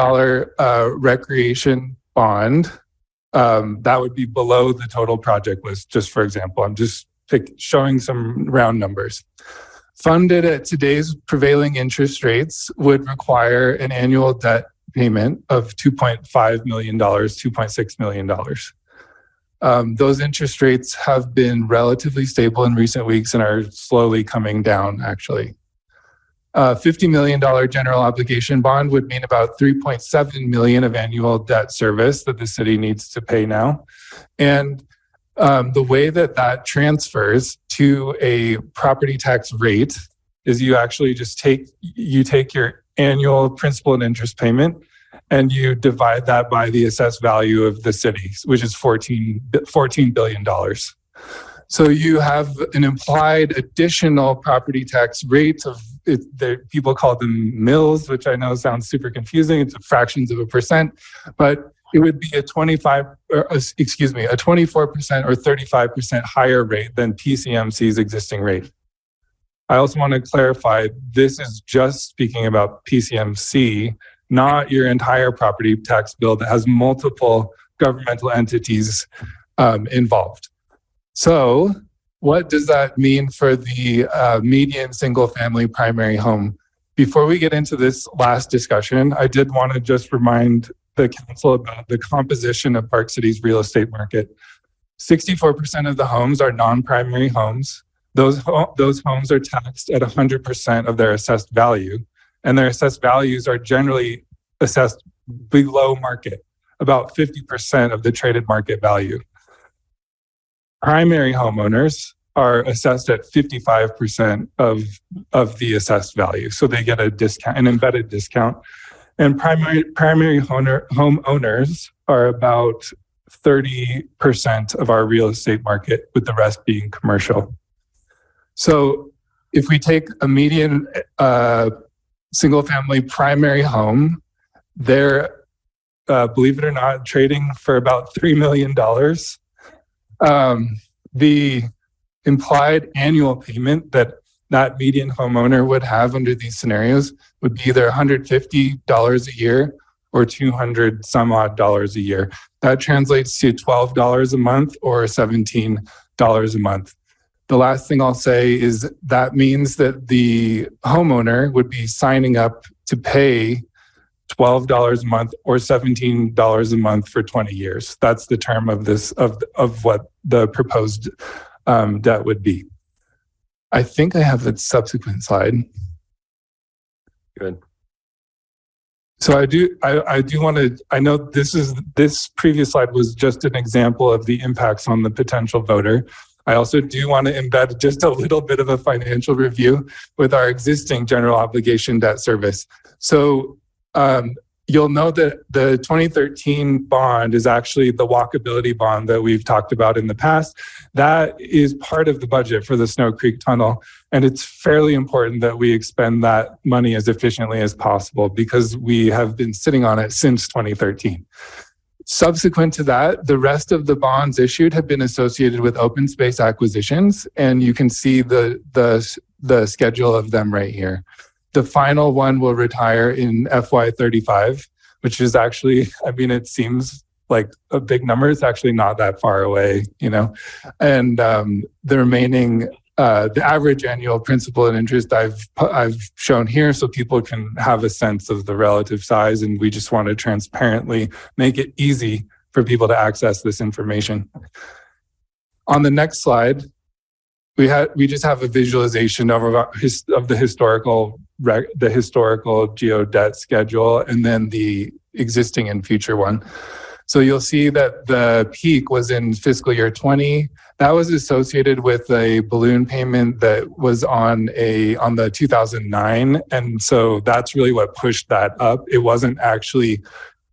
recreation bond, that would be below the total project list, just for example. I'm just showing some round numbers. Funded at today's prevailing interest rates would require an annual debt payment of $2.5 million, $2.6 million. Those interest rates have been relatively stable in recent weeks and are slowly coming down, actually. $50 million general obligation bond would mean about $3.7 million of annual debt service that the city needs to pay now. And the way that that transfers to a property tax rate is you actually just take your annual principal and interest payment and you divide that by the assessed value of the city, which is $14 billion. So you have an implied additional property tax rate of people call them mills, which I know sounds super confusing. It's fractions of a percent, but it would be a 24% or 35% higher rate than PCMC's existing rate. I also want to clarify, this is just speaking about PCMC, not your entire property tax bill that has multiple governmental entities involved. So what does that mean for the median single family primary home? Before we get into this last discussion, I did want to just remind the council about the composition of Park City's real estate market. 64% of the homes are non-primary homes. Those homes are taxed at 100% of their assessed value, and their assessed values are generally assessed below market, about 50% of the traded market value. Primary homeowners are assessed at 55% of the assessed value, so they get a discount, an embedded discount. And primary homeowners are about 30% of our real estate market, with the rest being commercial. So if we take a median single family primary home, they're, believe it or not, trading for about $3 million. The implied annual payment that median homeowner would have under these scenarios would be either $150 a year or $200 some odd dollars a year. That translates to $12 a month or $17 a month. The last thing I'll say is that means that the homeowner would be signing up to pay $12 a month or $17 a month for 20 years. That's the term of this, of what the proposed debt would be. I think I have a subsequent slide. Good. So I do want to, I know this previous slide was just an example of the impacts on the potential voter. I also do want to embed just a little bit of a financial review with our existing general obligation debt service. So you'll know that the 2013 bond is actually the walkability bond that we've talked about in the past. That is part of the budget for the Snow Creek Tunnel. And it's fairly important that we expend that money as efficiently as possible because we have been sitting on it since 2013. Subsequent to that, the rest of the bonds issued have been associated with open space acquisitions, and you can see the schedule of them right here. The final one will retire in FY35, which is actually, I mean, it seems like a big number. It's actually not that far away, you know. And the remaining, the average annual principal and interest I've shown here so people can have a sense of the relative size, and we just want to transparently make it easy for people to access this information. On the next slide, we just have a visualization of the historical geo debt schedule and then the existing and future one. So you'll see that the peak was in fiscal year 20. That was associated with a balloon payment that was on the 2009. And so that's really what pushed that up. It wasn't actually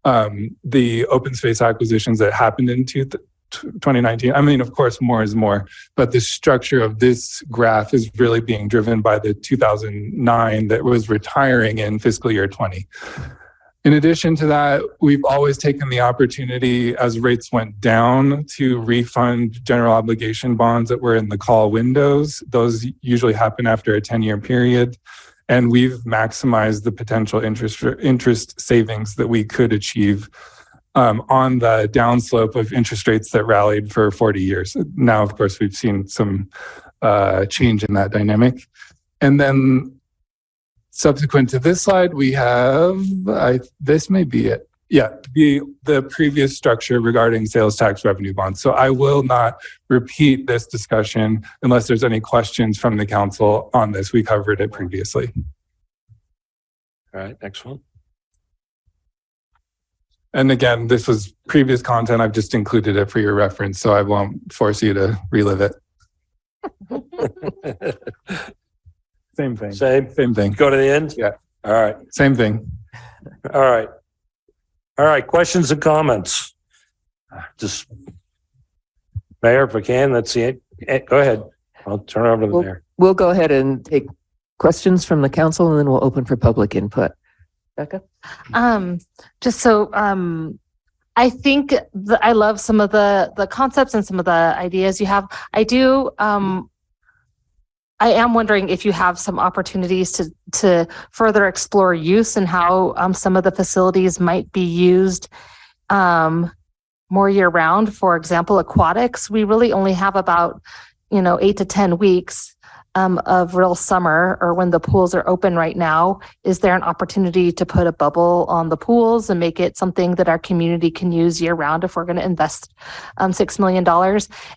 the open space acquisitions that happened in 2019. I mean, of course, more is more, but the structure of this graph is really being driven by the 2009 that was retiring in fiscal year 20. In addition to that, we've always taken the opportunity as rates went down to refund general obligation bonds that were in the call windows. Those usually happen after a 10-year period. And we've maximized the potential interest savings that we could achieve on the downslope of interest rates that rallied for 40 years. Now, of course, we've seen some change in that dynamic. And then subsequent to this slide, we have, this may be it. Yeah, the previous structure regarding sales tax revenue bonds. So I will not repeat this discussion unless there's any questions from the council on this. We covered it previously. All right, next one. And again, this was previous content. I've just included it for your reference, so I won't force you to relive it. Same thing. Same thing. Go to the end? Yeah. All right. Same thing. All right. All right. Questions and comments? Just Mayor, if I can, that's it. Go ahead. I'll turn it over to the mayor. We'll go ahead and take questions from the council and then we'll open for public input. Becca? Just so, I think I love some of the concepts and some of the ideas you have. I am wondering if you have some opportunities to further explore use and how some of the facilities might be used more year round. For example, aquatics, we really only have about 8 to 10 weeks of real summer or when the pools are open right now. Is there an opportunity to put a bubble on the pools and make it something that our community can use year round if we're going to invest $6 million?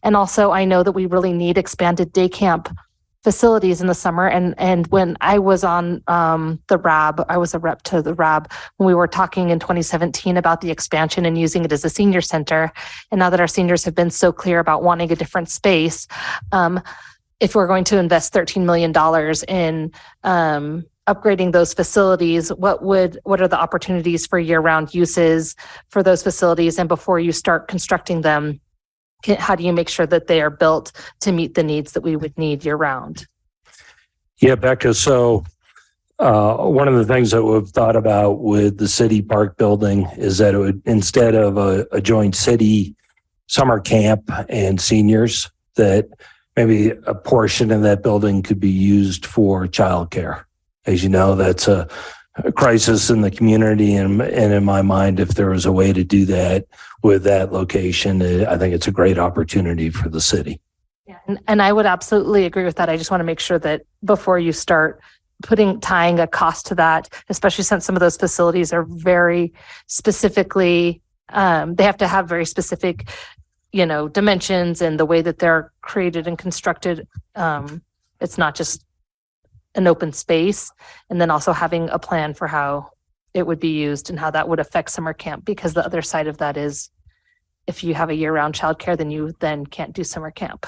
And also, I know that we really need expanded day camp facilities in the summer. And when I was on the RAB, I was a rep to the RAB when we were talking in 2017 about the expansion and using it as a senior center. And now that our seniors have been so clear about wanting a different space, if we're going to invest $13 million in upgrading those facilities, what are the opportunities for year-round uses for those facilities? And before you start constructing them, how do you make sure that they are built to meet the needs that we would need year round? Yeah, Becca. So one of the things that we've thought about with the city park building is that it would, instead of a joint city summer camp and seniors, that maybe a portion of that building could be used for childcare. As you know, that's a crisis in the community. And in my mind, if there was a way to do that with that location, I think it's a great opportunity for the city. Yeah, and I would absolutely agree with that. I just want to make sure that before you start tying a cost to that, especially since some of those facilities are very specifically, they have to have very specific, dimensions and the way that they're created and constructed. It's not just an open space, and then also having a plan for how it would be used and how that would affect summer camp, because the other side of that is if you have a year-round childcare, then you can't do summer camp.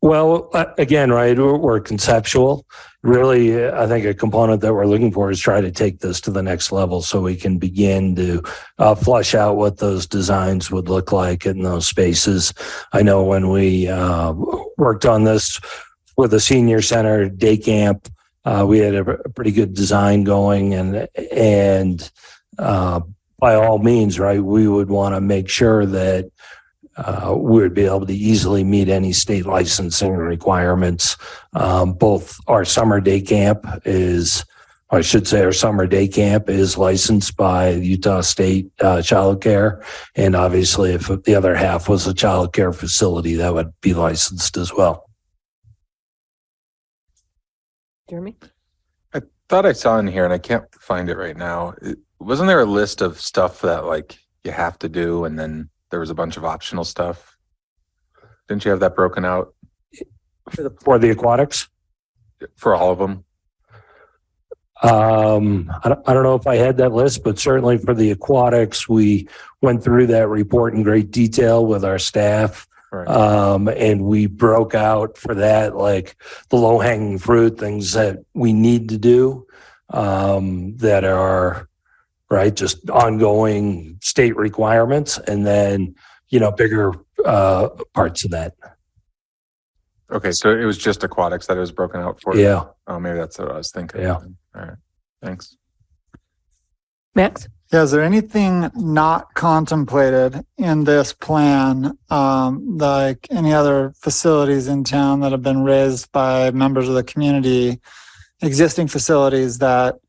Well, again, right, we're conceptual. Really, I think a component that we're looking for is try to take this to the next level so we can begin to flush out what those designs would look like in those spaces. I know when we worked on this with the senior center day camp, we had a pretty good design going, and by all means, right, we would want to make sure that we would be able to easily meet any state licensing requirements. Both our summer day camp is, I should say, our summer day camp is licensed by Utah State Child Care. And obviously, if the other half was a child care facility, that would be licensed as well. Jeremy? I thought I saw in here, and I can't find it right now. Wasn't there a list of stuff that like you have to do, and then there was a bunch of optional stuff? Didn't you have that broken out For the aquatics? for all of them? I don't know if I had that list, but certainly for the aquatics, we went through that report in great detail with our staff. Right. And we broke out for that, like the low hanging fruit, things that we need to do, that are right, just ongoing state requirements, and then, bigger, parts of that. Okay, so it was just aquatics that it was broken out for? Yeah. Oh, maybe that's what I was thinking. Yeah. All right, thanks. Max? Yeah, is there anything not contemplated in this plan, like any other facilities in town that have been raised by members of the community, existing facilities that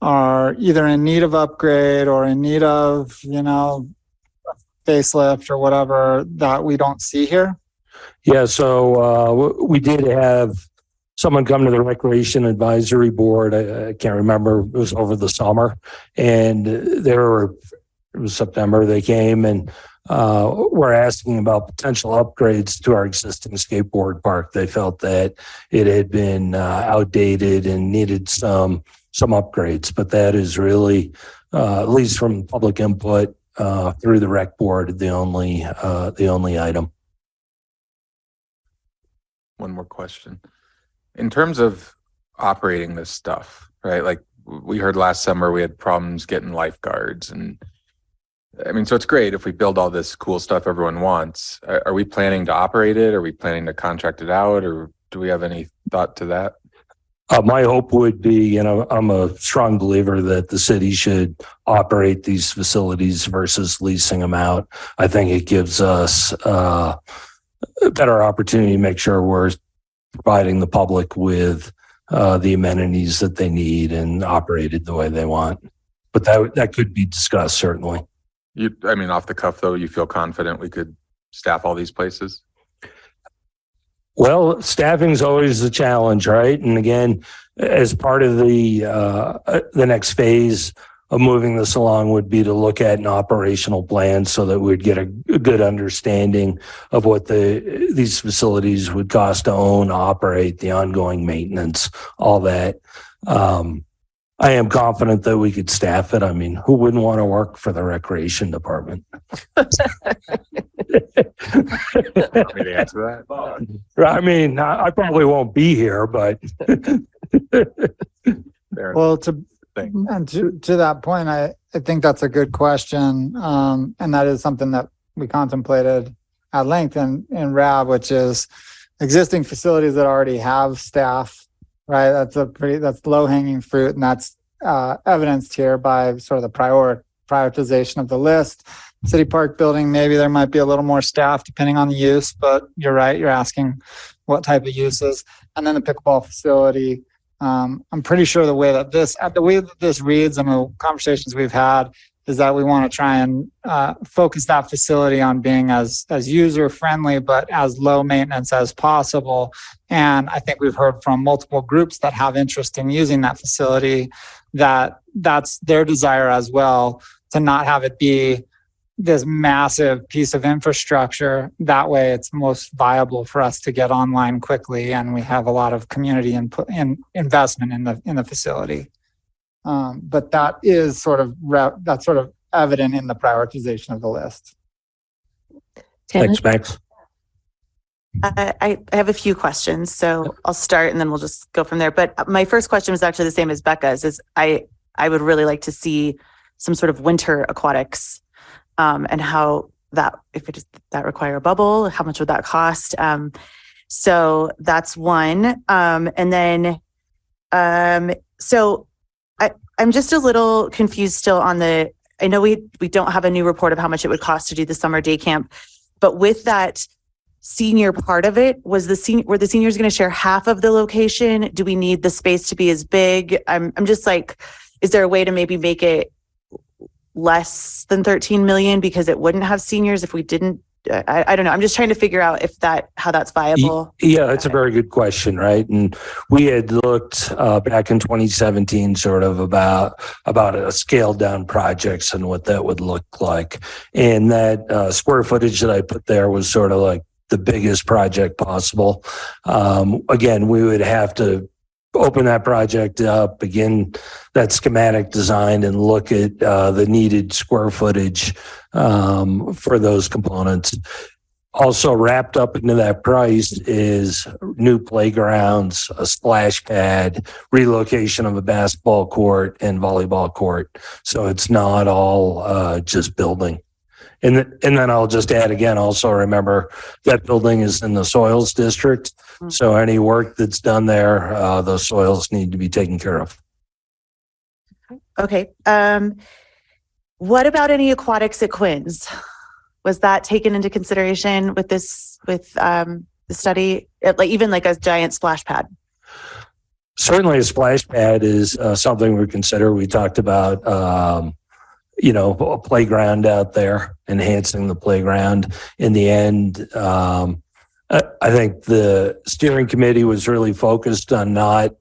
are either in need of upgrade or in need of, facelift or whatever that we don't see here? Yeah, so we did have someone come to the Recreation Advisory Board. I can't remember, it was over the summer, and it was September, they came and were asking about potential upgrades to our existing skateboard park. They felt that it had been outdated and needed some upgrades, but that is really, at least from public input through the rec board, the only item. One more question. In terms of operating this stuff, right? Like we heard last summer, we had problems getting lifeguards, and I mean, so it's great if we build all this cool stuff everyone wants. Are we planning to operate it? Are we planning to contract it out, or do we have any thought to that? My hope would be, I'm a strong believer that the city should operate these facilities versus leasing them out. I think it gives us a better opportunity to make sure we're providing the public with the amenities that they need and operated the way they want. But that could be discussed, certainly. I mean, off the cuff though, you feel confident we could staff all these places? Well, staffing's always a challenge, right? And again, as part of the next phase of moving this along would be to look at an operational plan so that we'd get a good understanding of what these facilities would cost to own, operate, the ongoing maintenance, all that. I am confident that we could staff it. I mean, who wouldn't want to work for the recreation department? Want me to answer that? I mean, I probably won't be here, but Well, to that point, I think that's a good question. And that is something that we contemplated at length in RAB, which is existing facilities that already have staff, right? That's low hanging fruit. And that's evidenced here by sort of the prioritization of the list. City Park building, maybe there might be a little more staff depending on the use, but you're right. You're asking what type of uses. And then the pickleball facility. I'm pretty sure the way that this reads and the conversations we've had is that we want to try and focus that facility on being as user friendly, but as low maintenance as possible. And I think we've heard from multiple groups that have interest in using that facility that that's their desire as well, to not have it be this massive piece of infrastructure. That way it's most viable for us to get online quickly, and we have a lot of community input and investment in the facility. But that is sort of evident in the prioritization of the list. Tammy? thanks, Max. I have a few questions, so I'll start and then we'll just go from there. But my first question was actually the same as Becca's, is I would really like to see some sort of winter aquatics, and how that, if it does that require a bubble, how much would that cost? So that's one. And then, so I'm just a little confused still on I know we don't have a new report of how much it would cost to do the summer day camp, but with that senior part of it, were the seniors going to share half of the location? Do we need the space to be as big? I'm just like, is there a way to maybe make it less than 13 million because it wouldn't have seniors if we didn't? I don't know. I'm just trying to figure out how that's viable. Yeah, that's a very good question, right? And we had looked back in 2017 sort of about a scaled down projects and what that would look like. And that square footage that I put there was sort of like the biggest project possible. Again, we would have to open that project up, begin that schematic design, and look at the needed square footage for those components. Also wrapped up into that price is new playgrounds, a splash pad, relocation of a basketball court and volleyball court. So it's not all just building. And then I'll just add again, also remember that building is in the soils district. So any work that's done there, those soils need to be taken care of. Okay. What about any aquatics at Quinn's? Was that taken into consideration with the study? Even like a giant splash pad? Certainly a splash pad is something we consider. We talked about, a playground out there, enhancing the playground. In the end, I think the steering committee was really focused on not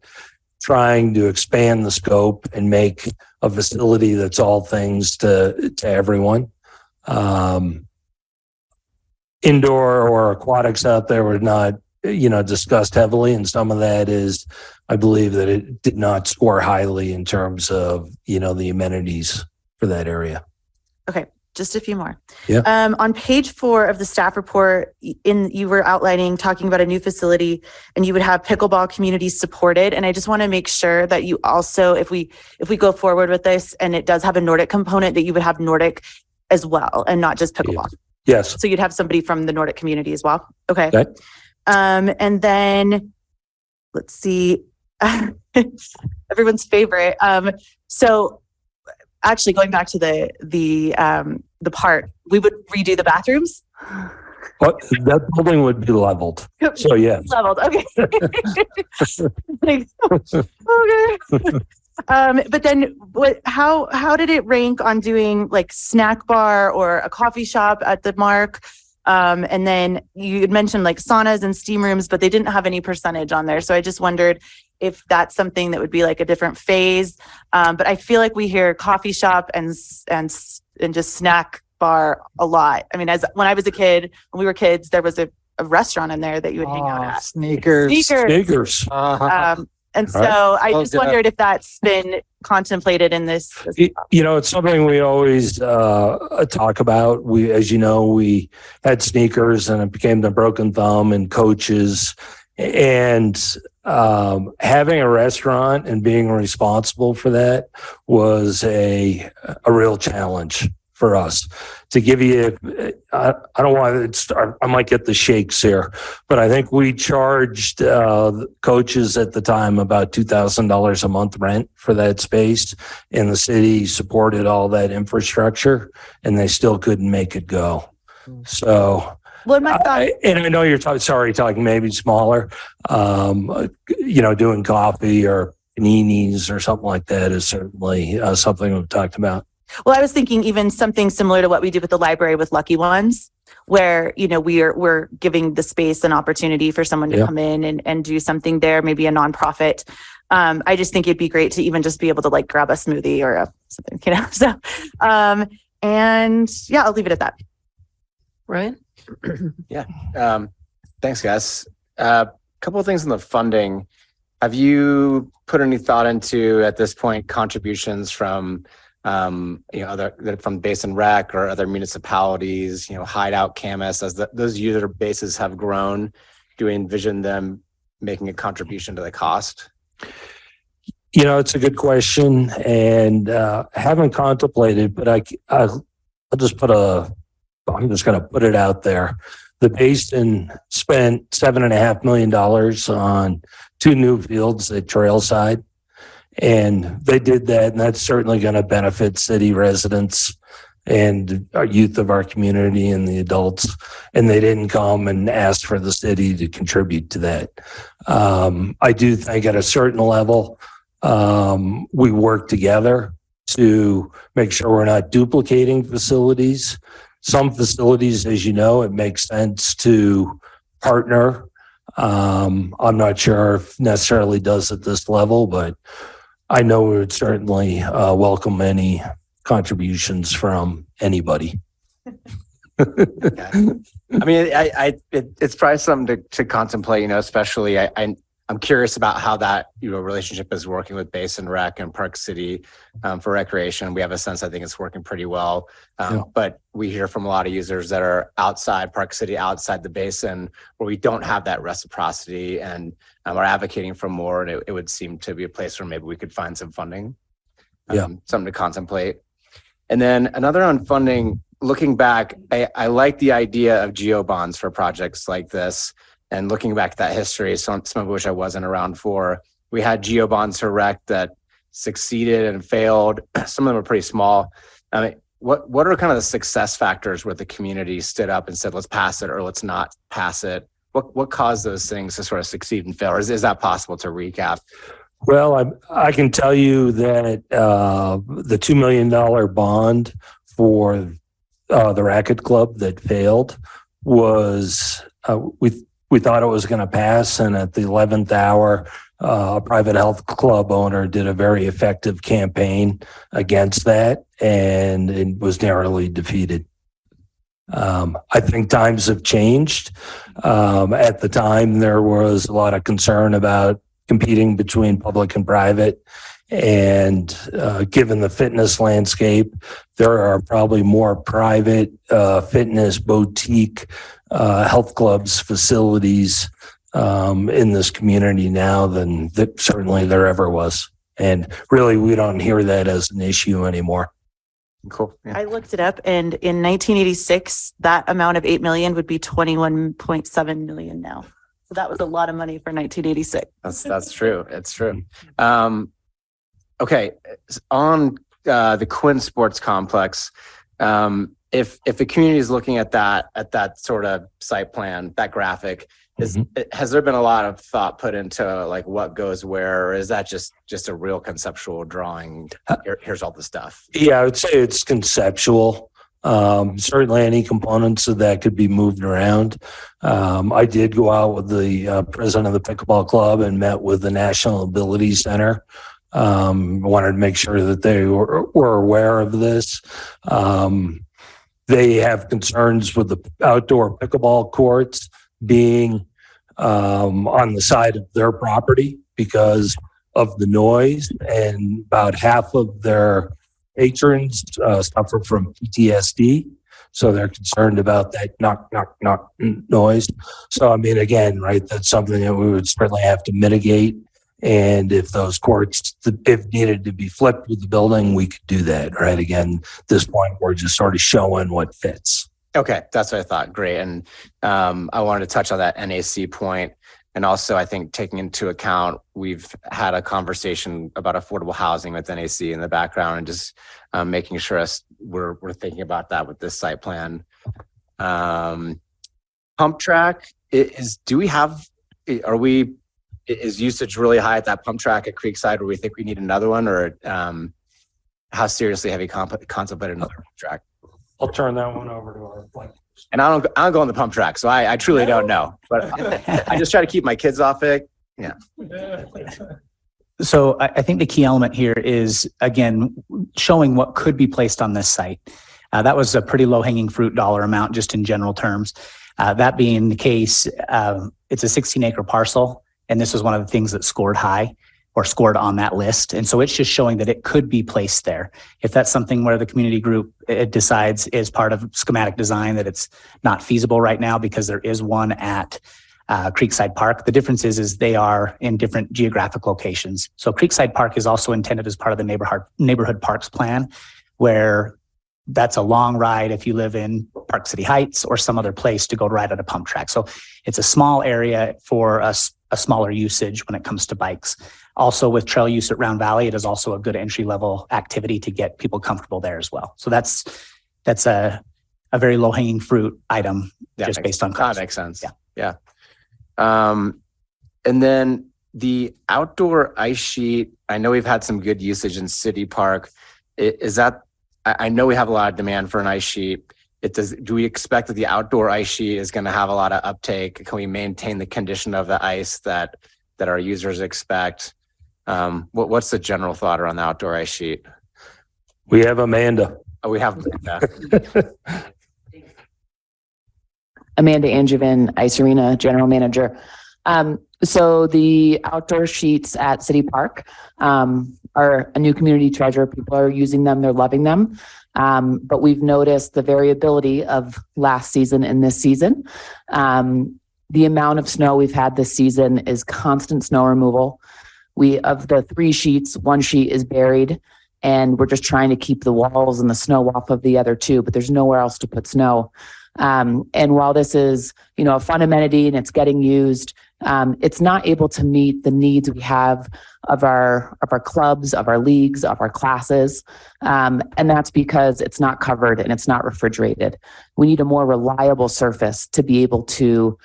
trying to expand the scope and make a facility that's all things to everyone. Indoor or aquatics out there were not, discussed heavily. And some of that is, I believe that it did not score highly in terms of, the amenities for that area. Okay. Just a few more. Yeah. On page 4 of the staff report, you were talking about a new facility, and you would have pickleball communities supported. And I just want to make sure that you also, if we go forward with this and it does have a Nordic component, that you would have Nordic as well and not just pickleball. Yes. So you'd have somebody from the Nordic community as well. Okay. Okay. And then let's see, everyone's favorite. So actually going back to the part, we would redo the bathrooms. Well, that building would be leveled. So yeah. Leveled. Okay. Okay. But then how did it rank on doing like snack bar or a coffee shop at the Mark? And then you had mentioned like saunas and steam rooms, but they didn't have any percentage on there. So I just wondered if that's something that would be like a different phase. But I feel like we hear coffee shop and just snack bar a lot. I mean, when I was a kid, when we were kids, there was a restaurant in there that you would hang out at. Sneakers. Sneakers. And so I just wondered if that's been contemplated in this. It's something we always talk about. As you know, we had sneakers and it became the broken thumb and coaches. And having a restaurant and being responsible for that was a real challenge for us. To give you, I don't want to start, I might get the shakes here, but I think we charged coaches at the time about $2,000 a month rent for that space, and the city supported all that infrastructure, and they still couldn't make it go. So, well, I know you're talking maybe smaller, doing coffee or paninis or something like that is certainly something we've talked about. Well, I was thinking even something similar to what we did with the library with Lucky Ones, where, we're giving the space an opportunity for someone to come in and do something there, maybe a nonprofit. I just think it'd be great to even just be able to like grab a smoothie or something, so, and yeah, I'll leave it at that. Ryan? Yeah. Thanks, guys. Couple of things on the funding. Have you put any thought into, at this point, contributions from other that from Basin Rec or other municipalities, Hideout, Camas, as those user bases have grown, do we envision them making a contribution to the cost? It's a good question and haven't contemplated, but I'll just I'm just going to put it out there. The Basin spent $7.5 million on 2 new fields at Trailside. And they did that, and that's certainly going to benefit city residents and our youth of our community and the adults. And they didn't come and ask for the city to contribute to that. I do think at a certain level, we work together to make sure we're not duplicating facilities. Some facilities, as you know, it makes sense to partner. I'm not sure if necessarily does at this level, but I know we would certainly welcome any contributions from anybody. I mean, it's probably something to contemplate, especially I'm curious about how that, relationship is working with Basin Rec and Park City for recreation. We have a sense, I think it's working pretty well. But we hear from a lot of users that are outside Park City, outside the Basin, where we don't have that reciprocity and are advocating for more. And it would seem to be a place where maybe we could find some funding, something to contemplate. And then another on funding, looking back, I like the idea of geo bonds for projects like this. And looking back at that history, some of which I wasn't around for, we had geo bonds for rec that succeeded and failed. Some of them are pretty small. I mean, what are kind of the success factors where the community stood up and said, let's pass it or let's not pass it? What caused those things to sort of succeed and fail? Or is that possible to recap? Well, I can tell you that the $2 million bond for the racket club that failed was we thought it was going to pass, and at the 11th hour, a private health club owner did a very effective campaign against that, and it was narrowly defeated. I think times have changed. At the time, there was a lot of concern about competing between public and private. And given the fitness landscape, there are probably more private fitness boutique health clubs, facilities in this community now than certainly there ever was. And really, we don't hear that as an issue anymore. Cool. Yeah. I looked it up, and in 1986, that amount of 8 million would be 21.7 million now. So that was a lot of money for 1986. That's true. It's true. Okay, on the Quinn Sports Complex, if the community is looking at that sort of site plan, that graphic, has there been a lot of thought put into like what goes where, or is that just a real conceptual drawing? Here's all the stuff. Yeah, I would say it's conceptual. Certainly any components of that could be moved around. I did go out with the president of the pickleball club and met with the National Ability Center. Wanted to make sure that they were aware of this. They have concerns with the outdoor pickleball courts being on the side of their property because of the noise, and about half of their patrons suffer from PTSD. So they're concerned about that knock, knock, knock noise. So, I mean, again, right, that's something that we would certainly have to mitigate. And if those courts, if needed to be flipped with the building, we could do that, right? Again, at this point, we're just sort of showing what fits. Okay, that's what I thought. Great. And I wanted to touch on that NAC point. And also, I think taking into account, we've had a conversation about affordable housing with NAC in the background, and just making sure we're thinking about that with this site plan. Pump track is usage really high at that pump track at Creekside, where we think we need another one, or how seriously have you contemplated another pump track? I'll turn that one over to our plan. And I don't go on the pump track, so I truly don't know, but I just try to keep my kids off it. Yeah. So I think the key element here is, again, showing what could be placed on this site. That was a pretty low hanging fruit dollar amount, just in general terms. That being the case, it's a 16-acre parcel, and this was one of the things that scored high, or scored on that list. And so it's just showing that it could be placed there. If that's something where the community group decides is part of schematic design that it's not feasible right now because there is one at Creekside Park. The difference is they are in different geographic locations. So Creekside Park is also intended as part of the neighborhood parks plan, where that's a long ride if you live in Park City Heights or some other place to go ride at a pump track. So it's a small area for a smaller usage when it comes to bikes. Also with trail use at Round Valley, it is also a good entry level activity to get people comfortable there as well. So that's a very low hanging fruit item just based on cost. That makes sense. Yeah. Yeah. And then the outdoor ice sheet, I know we've had some good usage in City Park. Is that, I know we have a lot of demand for an ice sheet. Do we expect that the outdoor ice sheet is going to have a lot of uptake? Can we maintain the condition of the ice that our users expect? What's the general thought around the outdoor ice sheet? We have Amanda. Oh, we have Amanda. Amanda Angevin, Ice Arena General Manager. So the outdoor sheets at City Park are a new community treasure. People are using them. They're loving them. But we've noticed the variability of last season and this season. The amount of snow we've had this season is constant snow removal. Of the 3 sheets, 1 sheet is buried, and we're just trying to keep the walls and the snow off of the other 2, but there's nowhere else to put snow. And while this is, a fun amenity and it's getting used, it's not able to meet the needs we have of our clubs, of our leagues, of our classes. And that's because it's not covered and it's not refrigerated. We need a more reliable surface to be able to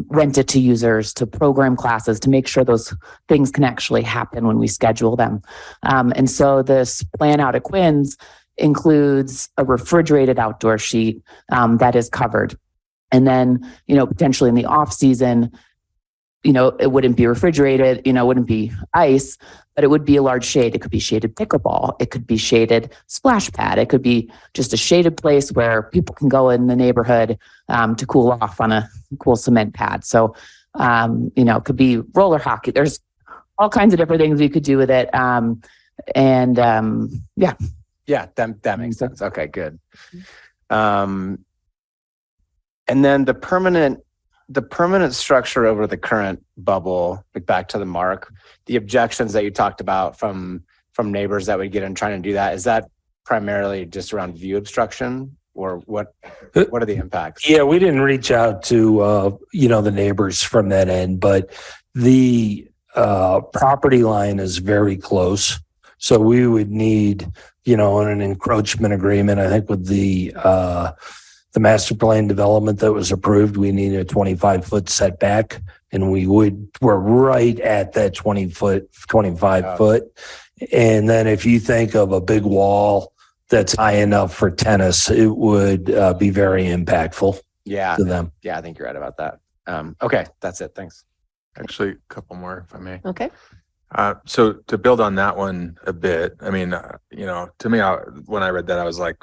rent it to users, to program classes, to make sure those things can actually happen when we schedule them. And so this plan out at Quinn's includes a refrigerated outdoor sheet that is covered. And then, potentially in the off season, it wouldn't be refrigerated, it wouldn't be ice, but it would be a large shade. It could be shaded pickleball. It could be shaded splash pad. It could be just a shaded place where people can go in the neighborhood to cool off on a cool cement pad. So, it could be roller hockey. There's all kinds of different things we could do with it. Yeah. Yeah, that makes sense. Okay, good. And then the permanent structure over the current bubble, like back to the mark, the objections that you talked about from neighbors that would get in trying to do that, is that primarily just around view obstruction, or what are the impacts? Yeah, we didn't reach out to the neighbors from that end, but the property line is very close. So we would need, an encroachment agreement, I think with the master plan development that was approved, we need a 25-foot setback, and we're right at that 25 foot. And then if you think of a big wall that's high enough for tennis, it would be very impactful to them. Yeah, I think you're right about that. Okay, that's it. Thanks. Actually, a couple more, if I may. Okay. So to build on that one a bit, I mean, to me, when I read that, I was like,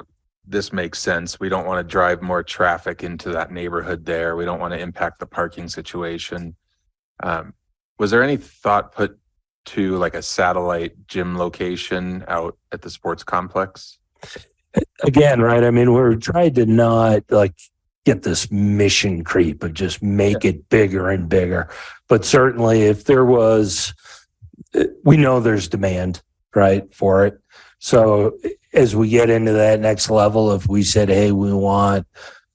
this makes sense. We don't want to drive more traffic into that neighborhood there. We don't want to impact the parking situation. Was there any thought put to like a satellite gym location out at the sports complex? Again, right? I mean, we're trying to not get this mission creep of just make it bigger and bigger. But certainly if there was, we know there's demand, right, for it. So as we get into that next level, if we said, hey, we want,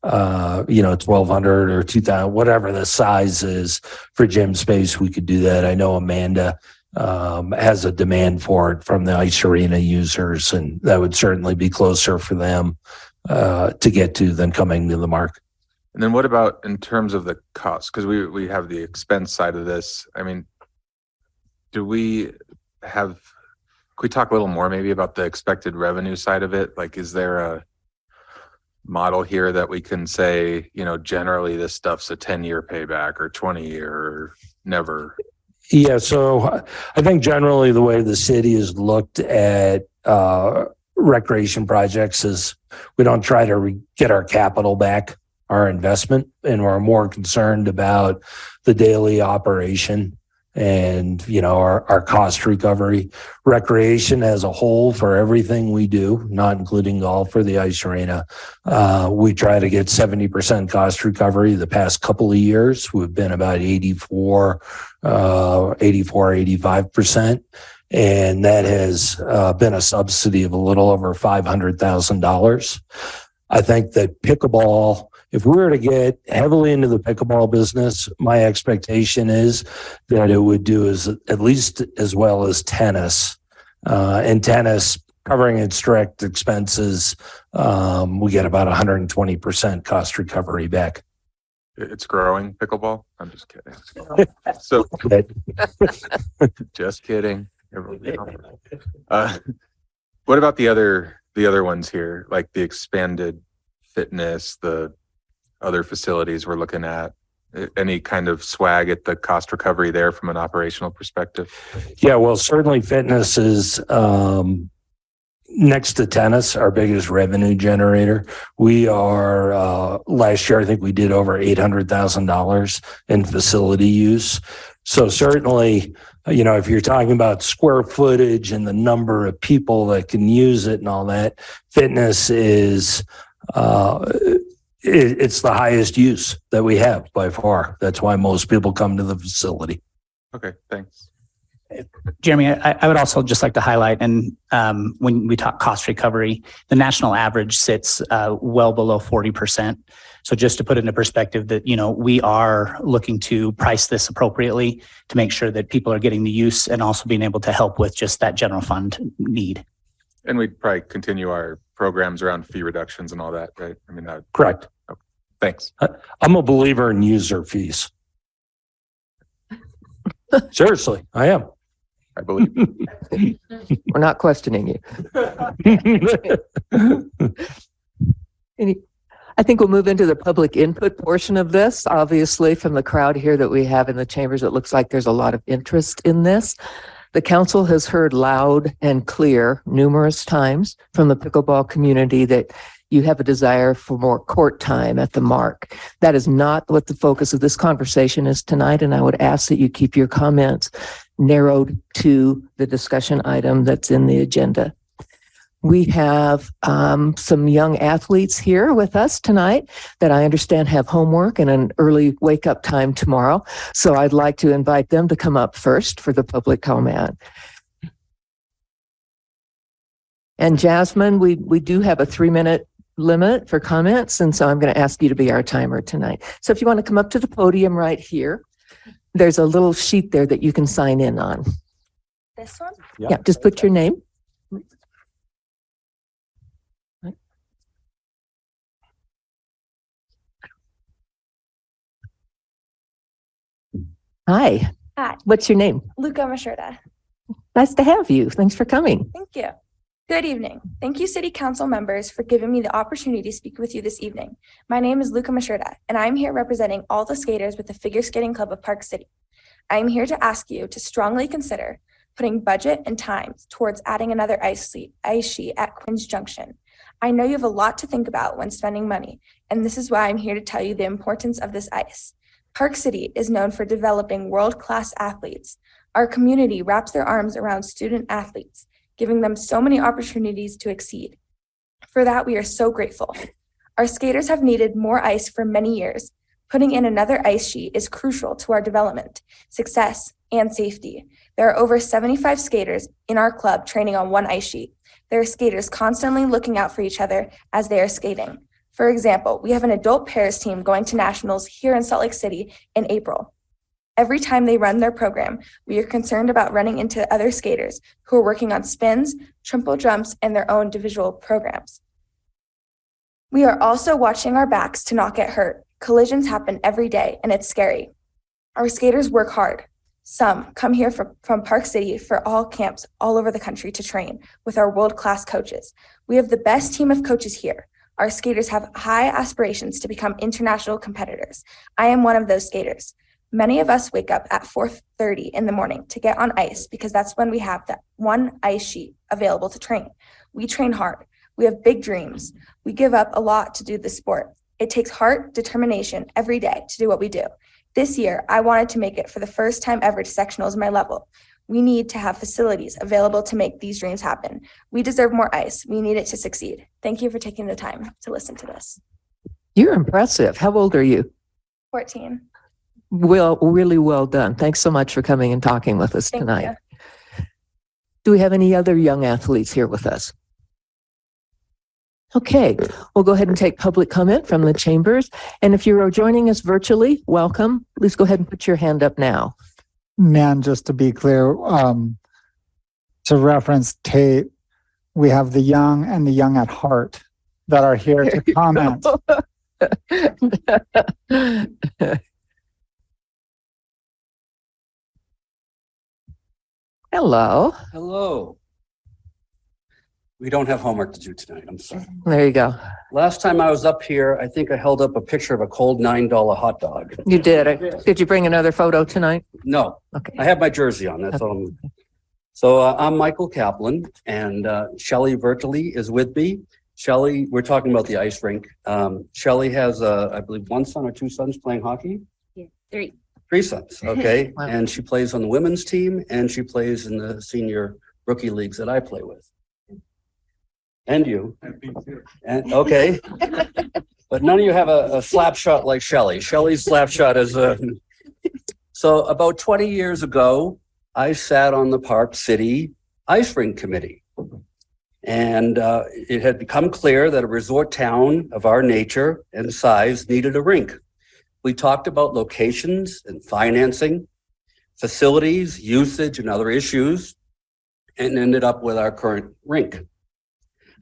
1,200 or 2,000, whatever the size is for gym space, we could do that. I know Amanda has a demand for it from the Ice Arena users, and that would certainly be closer for them to get to than coming to the mark. And then what about in terms of the cost? Because we have the expense side of this. I mean, could we talk a little more maybe about the expected revenue side of it? Like, is there a model here that we can say, generally this stuff's a 10-year payback or 20-year or never? Yeah, so I think generally the way the city has looked at recreation projects is we don't try to get our capital back, our investment, and we're more concerned about the daily operation and, you know, our cost recovery. Recreation as a whole for everything we do, not including golf or the ice arena. We try to get 70% cost recovery. The past couple of years, we've been about 85%. And that has been a subsidy of a little over $500,000. I think that pickleball, if we were to get heavily into the pickleball business, my expectation is that it would do at least as well as tennis. And tennis, covering its direct expenses, we get about 120% cost recovery back. It's growing, pickleball? I'm just kidding. So, just kidding. What about the other ones here, like the expanded fitness, the other facilities we're looking at? Any kind of swag at the cost recovery there from an operational perspective? Yeah, well, certainly fitness is next to tennis, our biggest revenue generator. We are last year, I think we did over $800,000 in facility use. So certainly, you know, if you're talking about square footage and the number of people that can use it and all that, fitness is it's the highest use that we have by far. That's why most people come to the facility. Okay, thanks. Jeremy, I would also just like to highlight, and when we talk cost recovery, the national average sits well below 40%. So just to put it into perspective that, you know, we are looking to price this appropriately to make sure that people are getting the use and also being able to help with just that general fund need. And we'd probably continue our programs around fee reductions and all that, right? I mean, Correct. Okay. Thanks. I'm a believer in user fees. Seriously, I am. I believe. We're not questioning you. I think we'll move into the public input portion of this. Obviously, from the crowd here that we have in the chambers, it looks like there's a lot of interest in this. The council has heard loud and clear numerous times from the pickleball community that you have a desire for more court time at the Mark. That is not what the focus of this conversation is tonight, and I would ask that you keep your comments narrowed to the discussion item that's in the agenda. We have some young athletes here with us tonight that I understand have homework and an early wake-up time tomorrow. So I'd like to invite them to come up first for the public comment. And Jasmine, we do have a 3-minute limit for comments, and so I'm going to ask you to be our timer tonight. So if you want to come up to the podium right here, there's a little sheet there that you can sign in on. This one? Yeah, just put your name. Hi. Hi. What's your name? Luca Machurda. Nice to have you. Thanks for coming. Thank you. Good evening. Thank you, City Council members, for giving me the opportunity to speak with you this evening. My name is Luca Machurda, and I'm here representing all the skaters with the Figure Skating Club of Park City. I am here to ask you to strongly consider putting budget and time towards adding another ice sheet at Quinns Junction. I know you have a lot to think about when spending money, and this is why I'm here to tell you the importance of this ice. Park City is known for developing world-class athletes. Our community wraps their arms around student athletes, giving them so many opportunities to exceed. For that, we are so grateful. Our skaters have needed more ice for many years. Putting in another ice sheet is crucial to our development, success, and safety. There are over 75 skaters in our club training on one ice sheet. There are skaters constantly looking out for each other as they are skating. For example, we have an adult pairs team going to nationals here in Salt Lake City in April. Every time they run their program, we are concerned about running into other skaters who are working on spins, triple jumps, and their own individual programs. We are also watching our backs to not get hurt. Collisions happen every day, and it's scary. Our skaters work hard. Some come here from Park City for all camps all over the country to train with our world-class coaches. We have the best team of coaches here. Our skaters have high aspirations to become international competitors. I am one of those skaters. Many of us wake up at 4:30 in the morning to get on ice because that's when we have that one ice sheet available to train. We train hard. We have big dreams. We give up a lot to do this sport. It takes heart, determination every day to do what we do. This year, I wanted to make it for the first time ever to sectionals my level. We need to have facilities available to make these dreams happen. We deserve more ice. We need it to succeed. Thank you for taking the time to listen to this. You're impressive. How old are you? 14. Well, really well done. Thanks so much for coming and talking with us Thank tonight. you. Do we have any other young athletes here with us? Okay, we'll go ahead and take public comment from the chambers. And if you're joining us virtually, welcome. Please go ahead and put your hand up now. Man, just to be clear, to reference Tate, we have the young and the young at heart that are here to comment. Hello. Hello. We don't have homework to do tonight. I'm sorry. There you go. Last time I was up here, I think I held up a picture of a cold $9 hot dog. You did. Did you bring another photo tonight? No, Okay. I have my jersey on. That's all. So I'm Michael Kaplan, and Shelley virtually is with me. Shelley, we're talking about the ice rink. Shelley has, I believe, one son or two sons playing hockey. Three. Three sons, okay. Wow. And she plays on the women's team, and she plays in the senior rookie leagues that I play with. And you. And okay. But none of you have a slap shot like Shelley. Shelley's slap shot is so about 20 years ago, I sat on the Park City Ice Rink Committee. And it had become clear that a resort town of our nature and size needed a rink. We talked about locations and financing, facilities, usage, and other issues, and ended up with our current rink.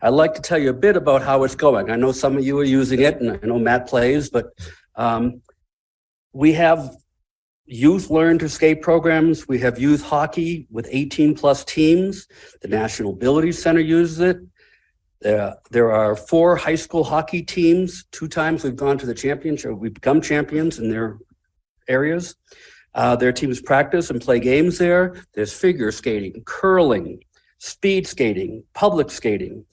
I'd like to tell you a bit about how it's going. I know some of you are using it, and I know Matt plays, but we have youth learn to skate programs. We have youth hockey with 18 plus teams. The National Ability Center uses it. There are 4 high school hockey teams. 2 times we've gone to the championship. We've become champions in their areas. Their teams practice and play games there. There's figure skating, curling, speed skating, public skating,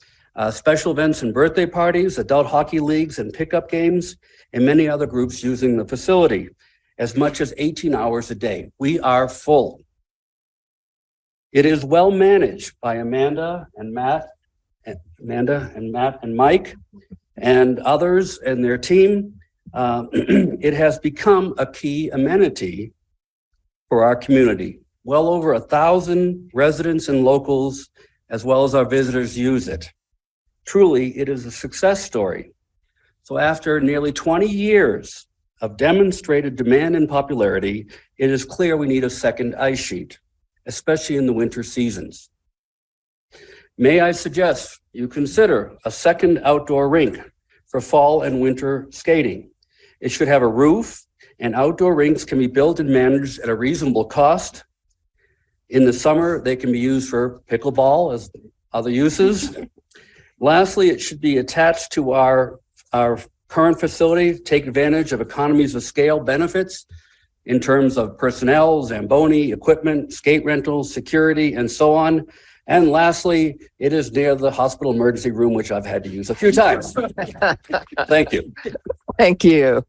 special events and birthday parties, adult hockey leagues and pickup games, and many other groups using the facility as much as 18 hours a day. We are full. It is well managed by Amanda and Matt and Mike and others and their team. It has become a key amenity for our community. Well over 1,000 residents and locals, as well as our visitors, use it. Truly, it is a success story. So after nearly 20 years of demonstrated demand and popularity, it is clear we need a second ice sheet, especially in the winter seasons. May I suggest you consider a second outdoor rink for fall and winter skating. It should have a roof, and outdoor rinks can be built and managed at a reasonable cost. In the summer, they can be used for pickleball as other uses. Lastly, it should be attached to our current facility, take advantage of economies of scale benefits in terms of personnel, Zamboni, equipment, skate rentals, security, and so on. And lastly, it is near the hospital emergency room, which I've had to use a few times. Thank you. Thank you.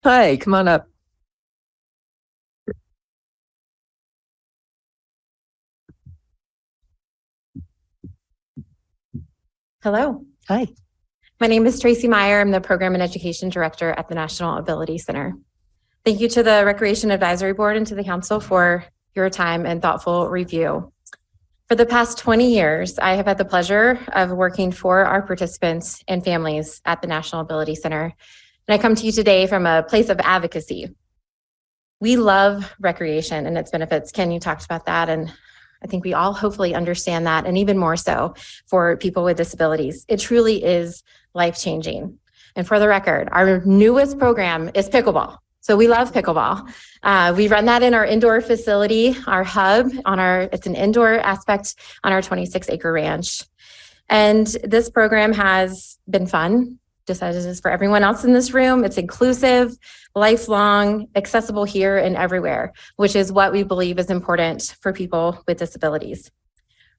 Hi, come on up. Hello. Hi. My name is Tracy Meyer. I'm the Program and Education Director at the National Ability Center. Thank you to the Recreation Advisory Board and to the Council for your time and thoughtful review. For the past 20 years, I have had the pleasure of working for our participants and families at the National Ability Center. And I come to you today from a place of advocacy. We love recreation and its benefits. Ken, you talked about that, and I think we all hopefully understand that, and even more so for people with disabilities. It truly is life-changing. And for the record, our newest program is pickleball. So we love pickleball. We run that in our indoor facility, our hub it's an indoor aspect on our 26-acre ranch. And this program has been fun, just as it is for everyone else in this room. It's inclusive, lifelong, accessible here and everywhere, which is what we believe is important for people with disabilities.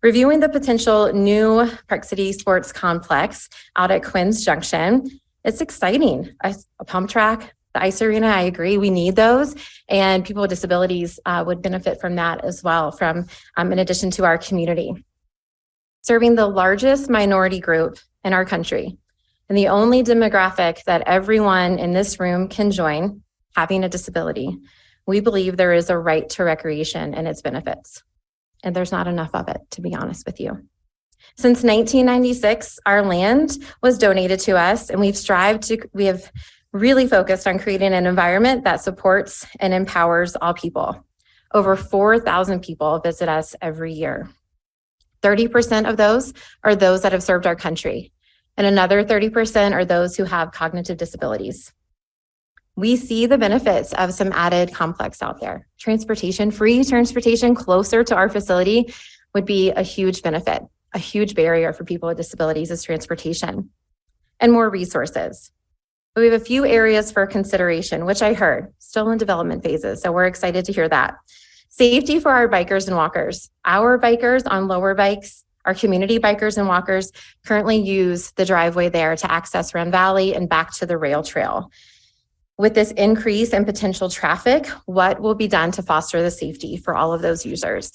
Reviewing the potential new Park City Sports Complex out at Quinn's Junction It's exciting. A pump track, the ice arena, I agree. We need those, and people with disabilities would benefit from that as well, from in addition to our community. Serving the largest minority group in our country and the only demographic that everyone in this room can join, having a disability, we believe there is a right to recreation and its benefits. And there's not enough of it, to be honest with you. Since 1996, our land was donated to us, and we have really focused on creating an environment that supports and empowers all people. Over 4,000 people visit us every year. 30% of those are those that have served our country, and another 30% are those who have cognitive disabilities. We see the benefits of some added complex out there. Free transportation closer to our facility would be a huge benefit. A huge barrier for people with disabilities is transportation and more resources. But we have a few areas for consideration, which I heard still in development phases. So we're excited to hear that. Safety for our bikers and walkers. Our bikers on lower bikes, our community bikers and walkers currently use the driveway there to access Rand Valley and back to the rail trail. With this increase in potential traffic, what will be done to foster the safety for all of those users?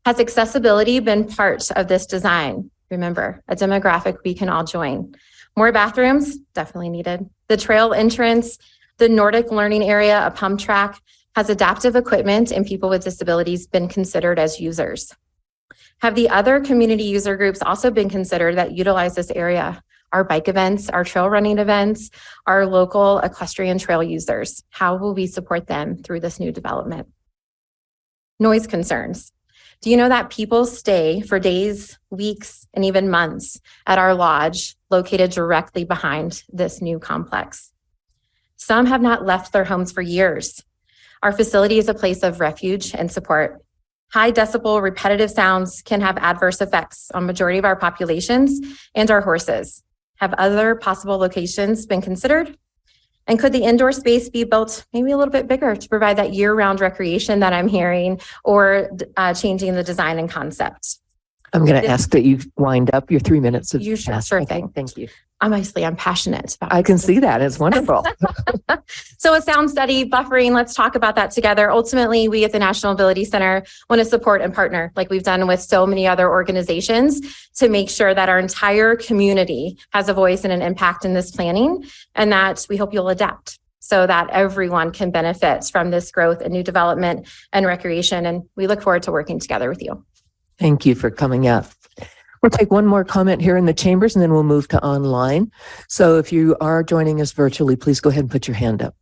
Has accessibility been part of this design? Remember, a demographic we can all join. More bathrooms, definitely needed. The trail entrance, the Nordic learning area, a pump track, has adaptive equipment and people with disabilities been considered as users? Have the other community user groups also been considered that utilize this area? Our bike events, our trail running events, our local equestrian trail users. How will we support them through this new development? Noise concerns. Do you know that people stay for days, weeks, and even months at our lodge located directly behind this new complex? Some have not left their homes for years. Our facility is a place of refuge and support. High decibel repetitive sounds can have adverse effects on majority of our populations and our horses. Have other possible locations been considered? And could the indoor space be built maybe a little bit bigger to provide that year-round recreation that I'm hearing, or changing the design and concept? I'm going to ask that you wind up your 3 minutes. Of Sure thing. Thank you. I'm passionate about I can see that. It's wonderful. So a sound study, buffering, let's talk about that together. Ultimately, we at the National Ability Center want to support and partner like we've done with so many other organizations to make sure that our entire community has a voice and an impact in this planning, and that we hope you'll adapt so that everyone can benefit from this growth and new development and recreation. And we look forward to working together with you. Thank you for coming up. We'll take one more comment here in the chambers and then we'll move to online. So if you are joining us virtually, please go ahead and put your hand up.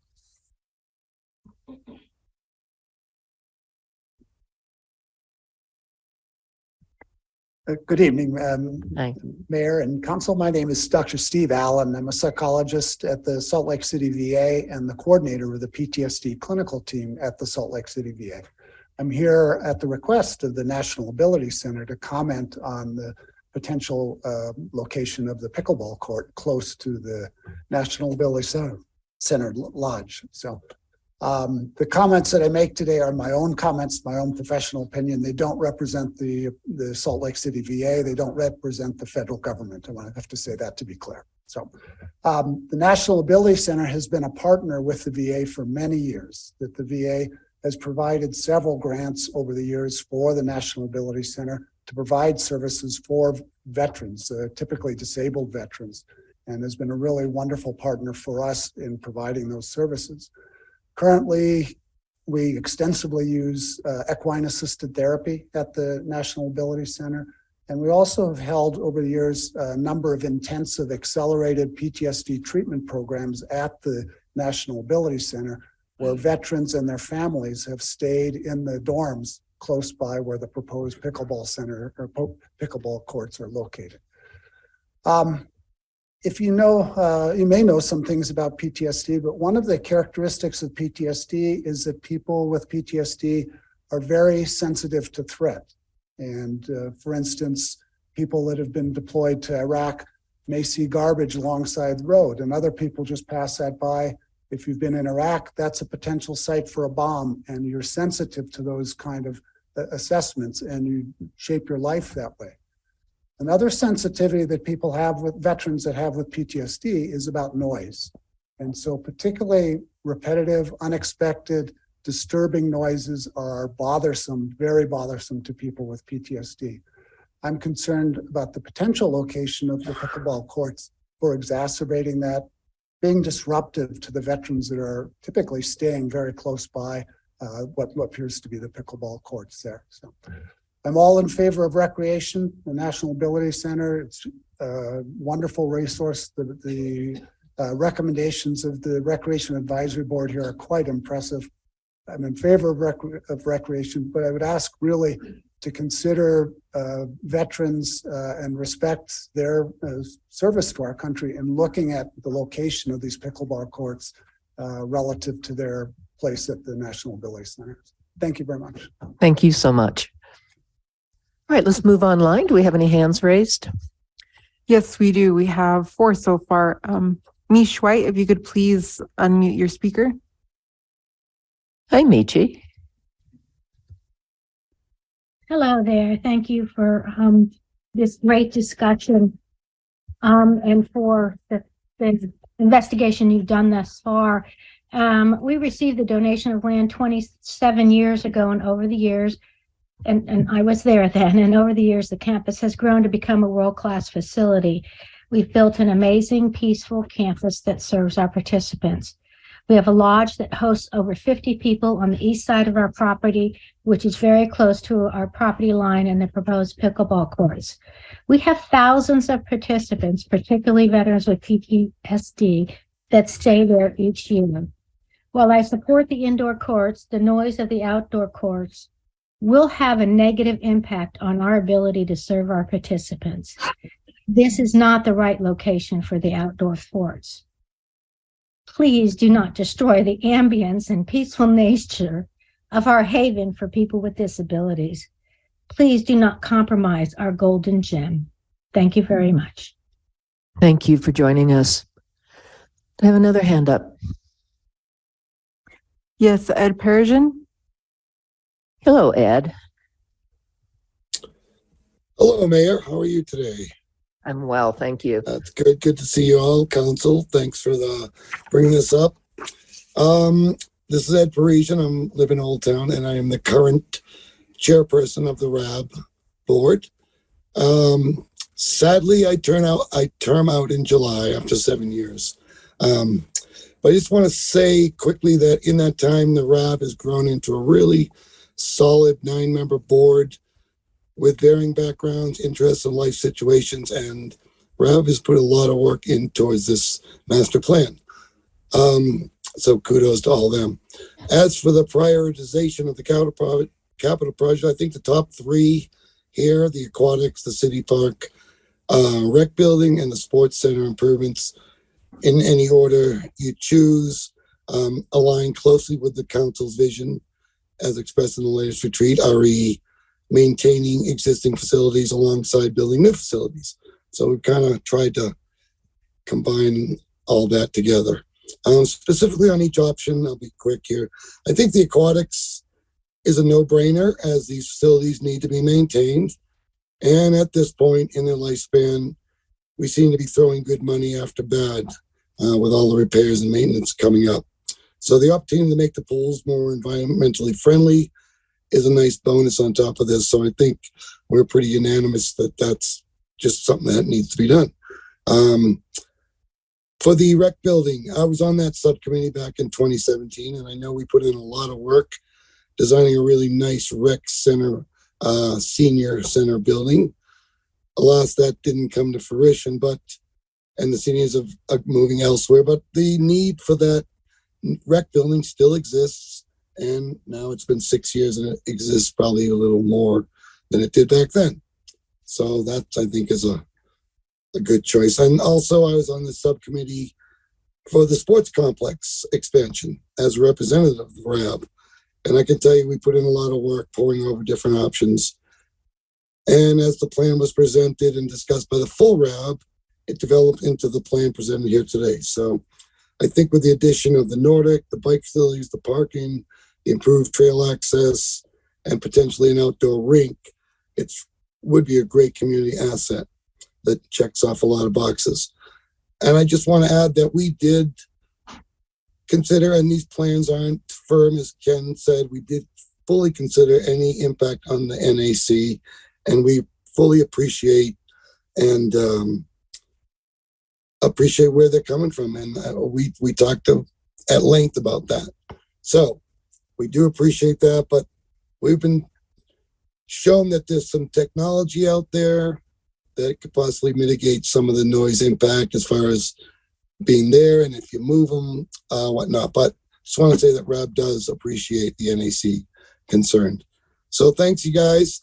Good evening, Mayor and Council. My name is Dr. Steve Allen. I'm a psychologist at the Salt Lake City VA and the coordinator of the PTSD clinical team at the Salt Lake City VA. I'm here at the request of the National Ability Center to comment on the potential location of the pickleball court close to the National Ability Center Lodge. So the comments that I make today are my own comments, my own professional opinion. They don't represent the Salt Lake City VA. They don't represent the federal government. I want to have to say that to be clear. So the National Ability Center has been a partner with the VA for many years. That the VA has provided several grants over the years for the National Ability Center to provide services for veterans, typically disabled veterans, and has been a really wonderful partner for us in providing those services. Currently, we extensively use equine-assisted therapy at the National Ability Center, and we also have held over the years a number of intensive accelerated PTSD treatment programs at the National Ability Center, where veterans and their families have stayed in the dorms close by where the proposed pickleball center or pickleball courts are located. If you know, you may know some things about PTSD, but one of the characteristics of PTSD is that people with PTSD are very sensitive to threat. And for instance, people that have been deployed to Iraq may see garbage alongside the road, and other people just pass that by. If you've been in Iraq, that's a potential site for a bomb, and you're sensitive to those kind of assessments, and you shape your life that way. Another sensitivity that people have with veterans that have with PTSD is about noise. And so particularly repetitive, unexpected, disturbing noises are bothersome, very bothersome to people with PTSD. I'm concerned about the potential location of the pickleball courts for exacerbating that, being disruptive to the veterans that are typically staying very close by what appears to be the pickleball courts there. So I'm all in favor of recreation, the National Ability Center. It's a wonderful resource. The recommendations of the Recreation Advisory Board here are quite impressive. I'm in favor of recreation, but I would ask really to consider veterans and respect their service to our country in looking at the location of these pickleball courts relative to their place at the National Ability Center. Thank you very much. Thank you so much. All right, let's move online. Do we have any hands raised? Yes, we do. We have 4 so far. Mish White, if you could please unmute your speaker. Hi, Michi. Hello there. Thank you for this great discussion and for the investigation you've done thus far. We received the donation of land 27 years ago, and over the years, and I was there then, and over the years, the campus has grown to become a world-class facility. We've built an amazing, peaceful campus that serves our participants. We have a lodge that hosts over 50 people on the east side of our property, which is very close to our property line and the proposed pickleball courts. We have thousands of participants, particularly veterans with PTSD, that stay there each year. While I support the indoor courts, the noise of the outdoor courts will have a negative impact on our ability to serve our participants. This is not the right location for the outdoor courts. Please do not destroy the ambience and peaceful nature of our haven for people with disabilities. Please do not compromise our golden gem. Thank you very much. Thank you for joining us. I have another hand up. Yes, Ed Persian. Hello, Ed. Hello, Mayor. How are you today? I'm well, thank you. That's good. Good to see you all, Council. Thanks for bringing this up. This is Ed Parisian. I live in Old Town, and I am the current chairperson of the RAB board. Sadly, I term out in July after 7 years. But I just want to say quickly that in that time, the RAB has grown into a really solid 9-member board with varying backgrounds, interests, and life situations, and RAB has put a lot of work in towards this master plan. So kudos to all of them. As for the prioritization of the capital project, I think the top 3 here, the aquatics, the city park, rec building, and the sports center improvements, in any order you choose, align closely with the council's vision as expressed in the latest retreat, re maintaining existing facilities alongside building new facilities. So we've kind of tried to combine all that together. Specifically on each option, I'll be quick here. I think the aquatics is a no-brainer as these facilities need to be maintained. And at this point in their lifespan, we seem to be throwing good money after bad with all the repairs and maintenance coming up. So the opportunity to make the pools more environmentally friendly is a nice bonus on top of this. So I think we're pretty unanimous that that's just something that needs to be done. For the rec building, I was on that subcommittee back in 2017, and I know we put in a lot of work designing a really nice rec center, senior center building. Alas, that didn't come to fruition, and the seniors are moving elsewhere, but the need for that rec building still exists. And now it's been 6 years and it exists probably a little more than it did back then. So that, I think, is a good choice. And also I was on the subcommittee for the sports complex expansion as a representative of the RAB. And I can tell you, we put in a lot of work pouring over different options. And as the plan was presented and discussed by the full RAB, it developed into the plan presented here today. So I think with the addition of the Nordic, the bike facilities, the parking, the improved trail access, and potentially an outdoor rink, it's would be a great community asset that checks off a lot of boxes. And I just want to add that we did consider, and these plans aren't firm, as Ken said, we did fully consider any impact on the NAC, and we fully appreciate and appreciate where they're coming from. And we talked at length about that. So we do appreciate that, but we've been shown that there's some technology out there that could possibly mitigate some of the noise impact as far as being there and if you move them, whatnot. But just want to say that Rob does appreciate the NAC concern. So thanks, you guys.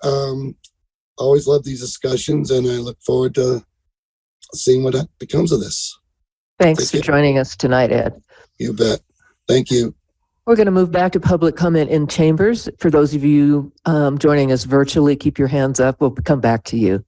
Always love these discussions, and I look forward to seeing what becomes of this. Thanks for joining us tonight, Ed. You bet. Thank you. We're going to move back to public comment in chambers. For those of you joining us virtually, keep your hands up. We'll come back to you.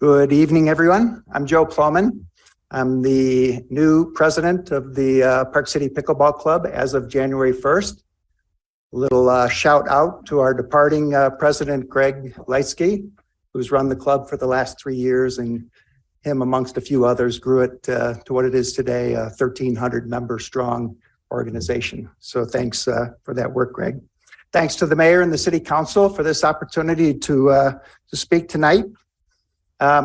Good evening, everyone. I'm Joe Plowman. I'm the new president of the Park City Pickleball Club as of January 1st. A little shout out to our departing president, Greg Leitsky, who's run the club for the last 3 years, and him amongst a few others grew it to what it is today, a 1,300 member strong organization. So thanks for that work, Greg. Thanks to the mayor and the city council for this opportunity to speak tonight.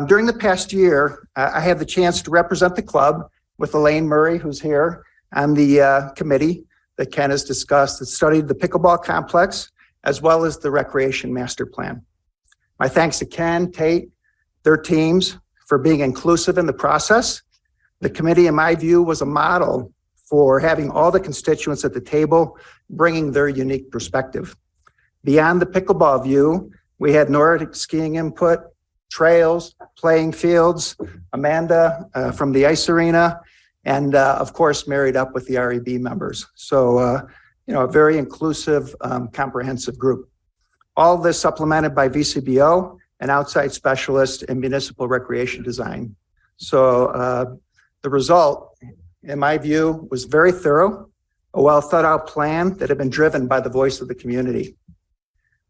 During the past year, I had the chance to represent the club with Elaine Murray, who's here, on the committee that Ken has discussed, that studied the pickleball complex as well as the recreation master plan. My thanks to Ken, Tate, their teams for being inclusive in the process. The committee, in my view, was a model for having all the constituents at the table, bringing their unique perspective. Beyond the pickleball view, we had Nordic skiing input, trails, playing fields, Amanda from the ice arena, and of course, married up with the REB members. So, a very inclusive, comprehensive group. All of this supplemented by VCBO, an outside specialist in municipal recreation design. So the result, in my view, was very thorough, a well thought out plan that had been driven by the voice of the community.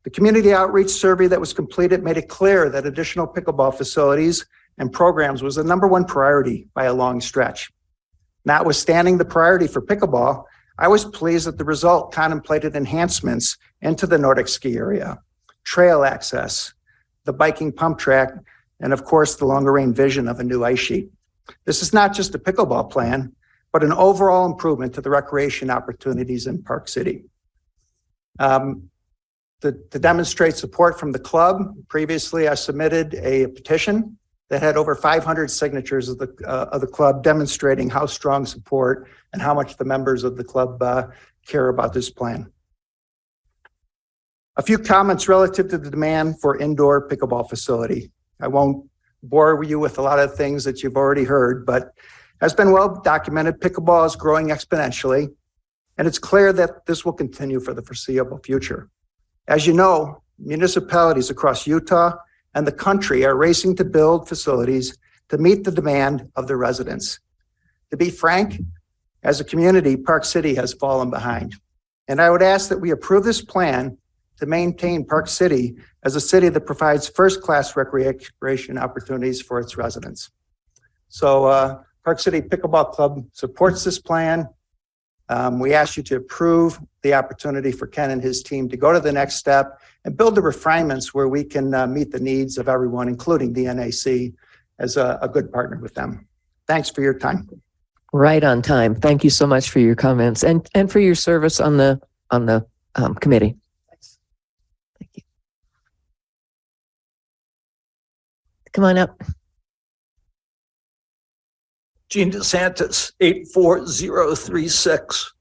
The community outreach survey that was completed made it clear that additional pickleball facilities and programs was the #1 priority by a long stretch. Notwithstanding the priority for pickleball, I was pleased that the result contemplated enhancements into the Nordic ski area, trail access, the biking pump track, and of course, the longer range vision of a new ice sheet. This is not just a pickleball plan, but an overall improvement to the recreation opportunities in Park City. To demonstrate support from the club, previously I submitted a petition that had over 500 signatures of the club demonstrating how strong support and how much the members of the club care about this plan. A few comments relative to the demand for indoor pickleball facility. I won't bore you with a lot of things that you've already heard, but has been well documented, pickleball is growing exponentially, and it's clear that this will continue for the foreseeable future. As you know, municipalities across Utah and the country are racing to build facilities to meet the demand of their residents. To be frank, as a community, Park City has fallen behind. And I would ask that we approve this plan to maintain Park City as a city that provides first-class recreation opportunities for its residents. So Park City Pickleball Club supports this plan. We ask you to approve the opportunity for Ken and his team to go to the next step and build the refinements where we can meet the needs of everyone, including the NAC, as a good partner with them. Thanks for your time. Right on time. Thank you so much for your comments and for your service on the committee. Thank you. Come on up. Gene DeSantis, 84036.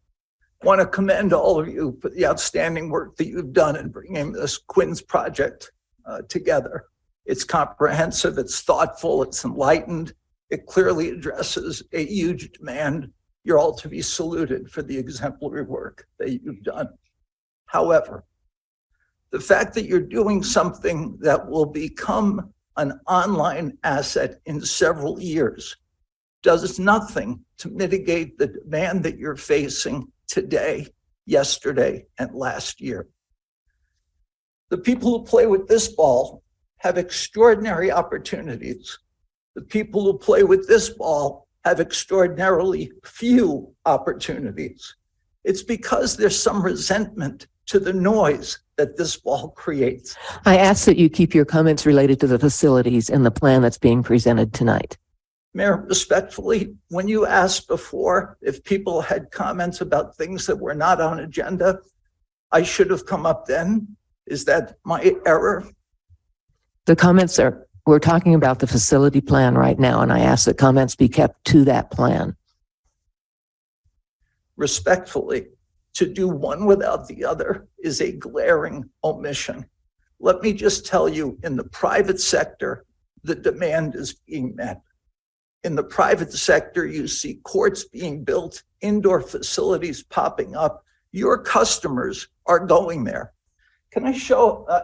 Want to commend all of you for the outstanding work that you've done in bringing this Quinn's project together. It's comprehensive, it's thoughtful, it's enlightened. It clearly addresses a huge demand. You're all to be saluted for the exemplary work that you've done. However, the fact that you're doing something that will become an online asset in several years does nothing to mitigate the demand that you're facing today, yesterday, and last year. The people who play with this ball have extraordinary opportunities. The people who play with this ball have extraordinarily few opportunities. It's because there's some resentment to the noise that this ball creates. I ask that you keep your comments related to the facilities and the plan that's being presented tonight. Mayor, respectfully, when you asked before if people had comments about things that were not on agenda, I should have come up then. Is that my error? The comments we're talking about the facility plan right now, and I ask that comments be kept to that plan. Respectfully, to do one without the other is a glaring omission. Let me just tell you, in the private sector, the demand is being met. In the private sector, you see courts being built, indoor facilities popping up. Your customers are going there. Can I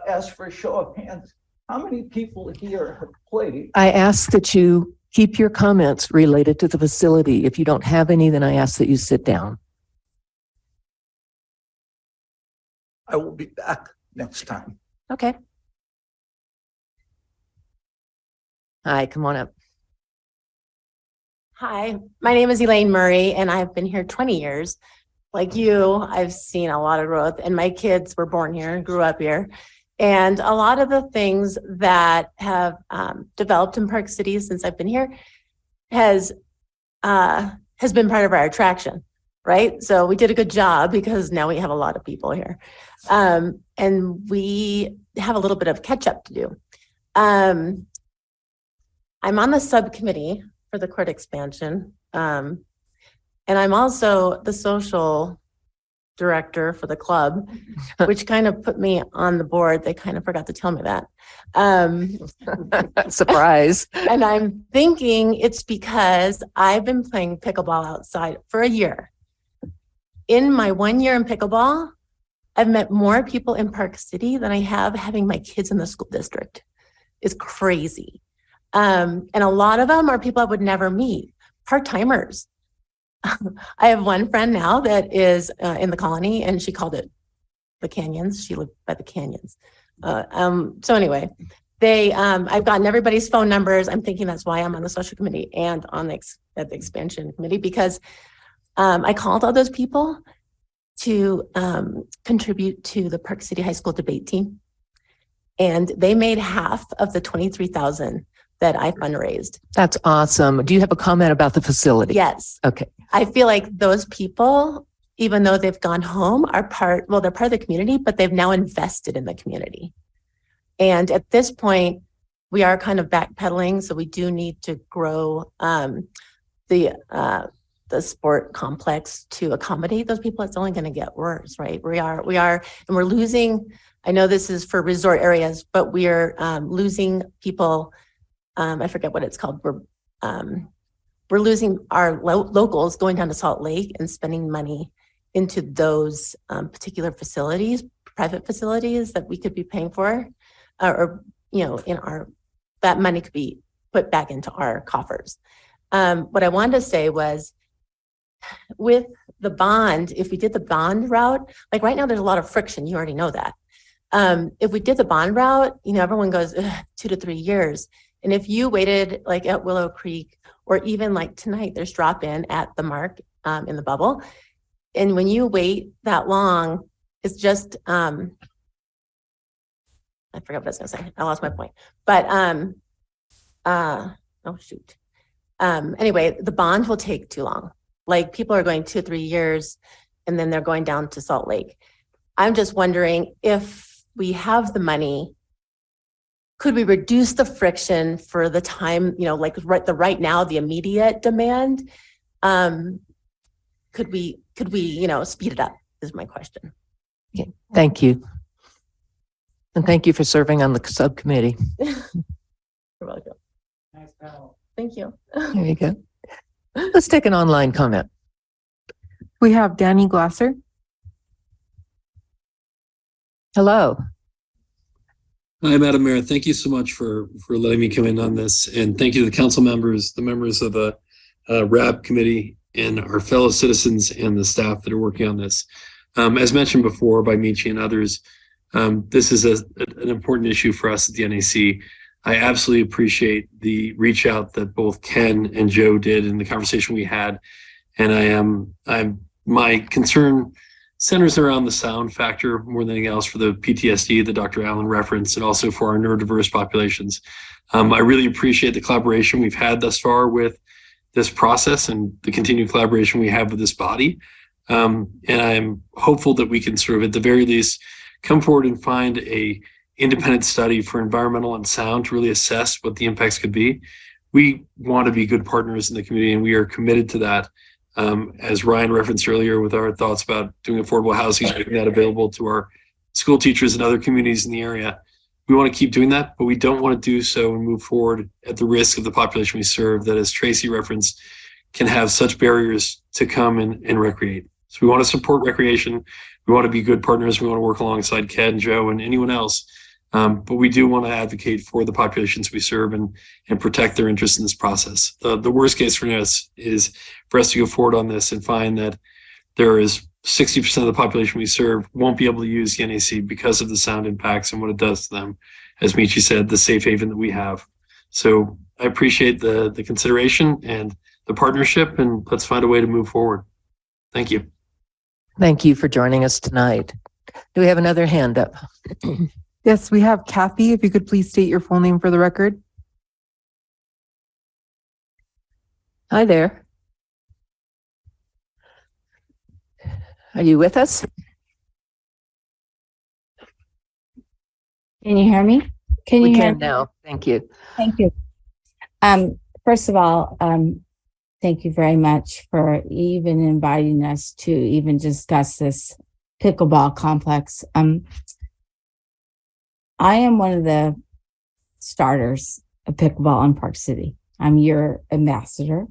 ask for a show of hands? How many people here have played? I ask that you keep your comments related to the facility. If you don't have any, then I ask that you sit down. I will be back next time. Okay. Hi, come on up. Hi, my name is Elaine Murray, and I've been here 20 years. Like you, I've seen a lot of growth, and my kids were born here and grew up here. And a lot of the things that have developed in Park City since I've been here has been part of our attraction, right? So we did a good job because now we have a lot of people here. And we have a little bit of catch up to do. I'm on the subcommittee for the court expansion. And I'm also the social director for the club, which kind of put me on the board. They kind of forgot to tell me that. Surprise. And I'm thinking it's because I've been playing pickleball outside for a year. In my 1 year in pickleball, I've met more people in Park City than I have having my kids in the school district. It's crazy. And a lot of them are people I would never meet, part-timers. I have one friend now that is in the colony, and she called it the canyons. She lived by the canyons. So anyway, I've gotten everybody's phone numbers. I'm thinking that's why I'm on the social committee and on the expansion committee, because I called all those people to contribute to the Park City High School debate team. And they made half of the $23,000 that I fundraised. That's awesome. Do you have a comment about the facility? Yes. Okay. I feel like those people, even though they've gone home, they're part of the community, but they've now invested in the community. And at this point, we are kind of backpedaling, so we do need to grow the sport complex to accommodate those people. It's only going to get worse, right? We are, and we're losing. I know this is for resort areas, but we are losing people. I forget what it's called. We're losing our locals going down to Salt Lake and spending money into those particular facilities, private facilities that we could be paying for, or that money could be put back into our coffers. What I wanted to say was, with the bond, if we did the bond route, like right now, there's a lot of friction. You already know that. If we did the bond route, everyone goes 2 to 3 years. And if you waited like at Willow Creek, or even like tonight, there's drop-in at the Mark in the bubble. And when you wait that long, it's just, I forgot what I was gonna say. I lost my point. But, oh shoot. Anyway, the bond will take too long. Like people are going 2 or 3 years, and then they're going down to Salt Lake. I'm just wondering if we have the money, could we reduce the friction for the time, right now, the immediate demand? Could we, speed it up is my question. Okay. Thank you. And thank you for serving on the subcommittee. You're welcome. Nice panel. Thank you. There you go. Let's take an online comment. We have Danny Glasser. Hello. Hi, Madam Mayor. Thank you so much for letting me come in on this. And thank you to the council members, the members of the RAB committee and our fellow citizens and the staff that are working on this. As mentioned before by Michi and others, this is an important issue for us at the NAC. I absolutely appreciate the reach out that both Ken and Joe did in the conversation we had. And my concern centers around the sound factor more than anything else for the PTSD that Dr. Allen referenced, and also for our neurodiverse populations. I really appreciate the collaboration we've had thus far with this process and the continued collaboration we have with this body. And I'm hopeful that we can sort of, at the very least, come forward and find a independent study for environmental and sound to really assess what the impacts could be. We want to be good partners in the community, and we are committed to that. As Ryan referenced earlier with our thoughts about doing affordable housing, making that available to our school teachers and other communities in the area. We want to keep doing that, but we don't want to do so and move forward at the risk of the population we serve that, as Tracy referenced, can have such barriers to come and recreate. So we want to support recreation. We want to be good partners. We want to work alongside Ken, Joe, and anyone else. But we do want to advocate for the populations we serve and protect their interests in this process. The worst case for us is for us to go forward on this and find that there is 60% of the population we serve won't be able to use the NAC because of the sound impacts and what it does to them. As Michi said, the safe haven that we have. So I appreciate the consideration and the partnership, and let's find a way to move forward. Thank you. Thank you for joining us tonight. Do we have another hand up? Yes, we have Kathy. If you could please state your full name for the record. Hi there. Are you with us? Can you hear me? Can you We hear can me? now. Thank you. Thank you. First of all, thank you very much for even inviting us to even discuss this pickleball complex. I am one of the starters of pickleball in Park City. I'm your ambassador.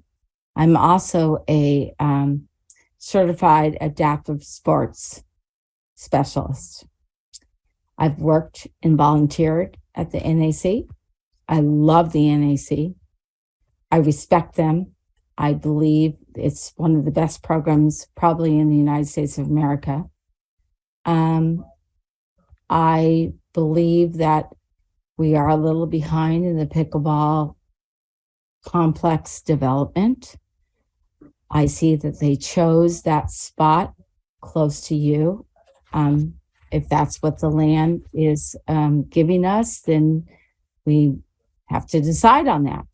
I'm also a certified adaptive sports specialist. I've worked and volunteered at the NAC. I love the NAC. I respect them. I believe it's one of the best programs probably in the United States of America. I believe that we are a little behind in the pickleball complex development. I see that they chose that spot close to you. If that's what the land is giving us, then we have to decide on that.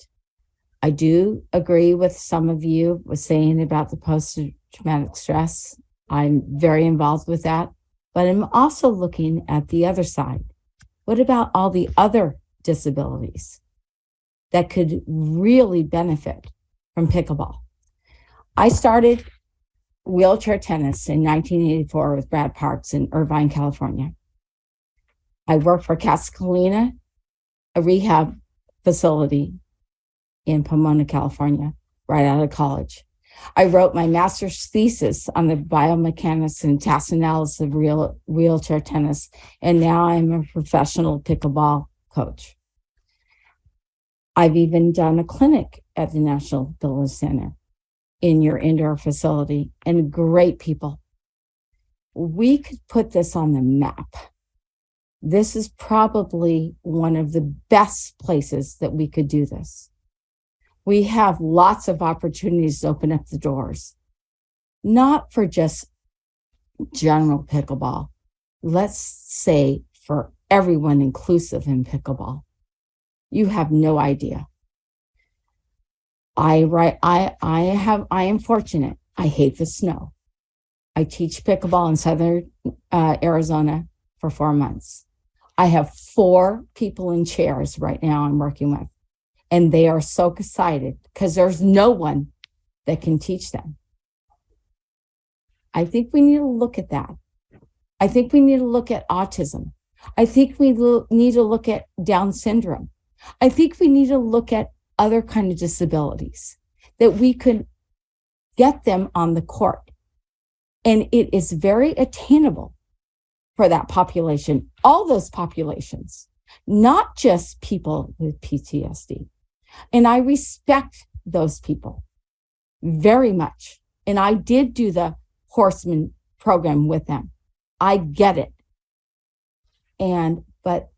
I do agree with some of you was saying about the post-traumatic stress. I'm very involved with that, but I'm also looking at the other side. What about all the other disabilities that could really benefit from pickleball? I started wheelchair tennis in 1984 with Brad Parks in Irvine, California. I worked for Cascalina, a rehab facility in Pomona, California, right out of college. I wrote my master's thesis on the biomechanics and task analysis of wheelchair tennis, and now I'm a professional pickleball coach. I've even done a clinic at the National Ability Center in your indoor facility, and great people. We could put this on the map. This is probably one of the best places that we could do this. We have lots of opportunities to open up the doors, not for just general pickleball. Let's say for everyone inclusive in pickleball. You have no idea. I am fortunate. I hate the snow. I teach pickleball in Southern Arizona for 4 months. I have 4 people in chairs right now I'm working with, and they are so excited because there's no one that can teach them. I think we need to look at that. I think we need to look at autism. I think we need to look at Down syndrome. I think we need to look at other kind of disabilities that we could get them on the court. And it is very attainable for that population, all those populations, not just people with PTSD. And I respect those people. very much. And I did do the horseman program with them. I get it. But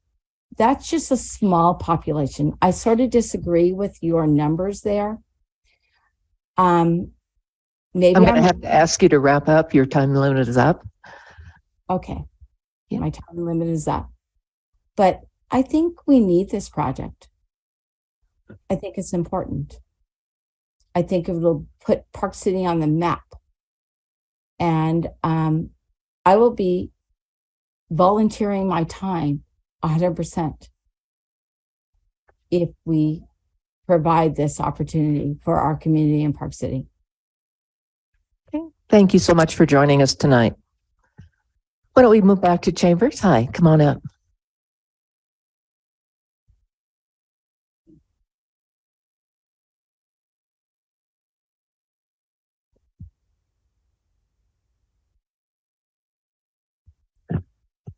that's just a small population. I sort of disagree with your numbers there. Maybe I'm going to have to ask you to wrap up. Your time limit is up. Okay. My time limit is up. But I think we need this project. I think it's important. I think it'll put Park City on the map. And I will be volunteering my time 100% if we provide this opportunity for our community in Park City. Okay. Thank you so much for joining us tonight. Why don't we move back to Chambers? Hi, come on up.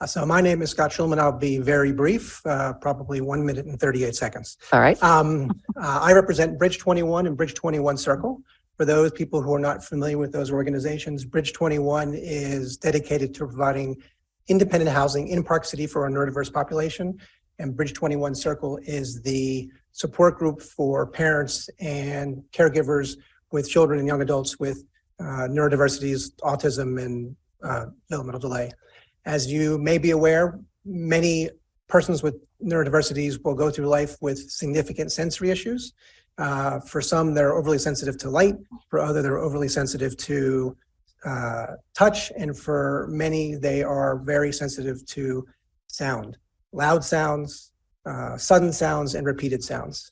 So my name is Scott Schulman. I'll be very brief, probably 1 minute and 38 seconds. All right. I represent Bridge 21 and Bridge 21 Circle. For those people who are not familiar with those organizations, Bridge 21 is dedicated to providing independent housing in Park City for our neurodiverse population. And Bridge 21 Circle is the support group for parents and caregivers with children and young adults with neurodiversities, autism, and developmental delay. As you may be aware, many persons with neurodiversities will go through life with significant sensory issues. For some, they're overly sensitive to light. For others, they're overly sensitive to touch. And for many, they are very sensitive to sound, loud sounds, sudden sounds, and repeated sounds.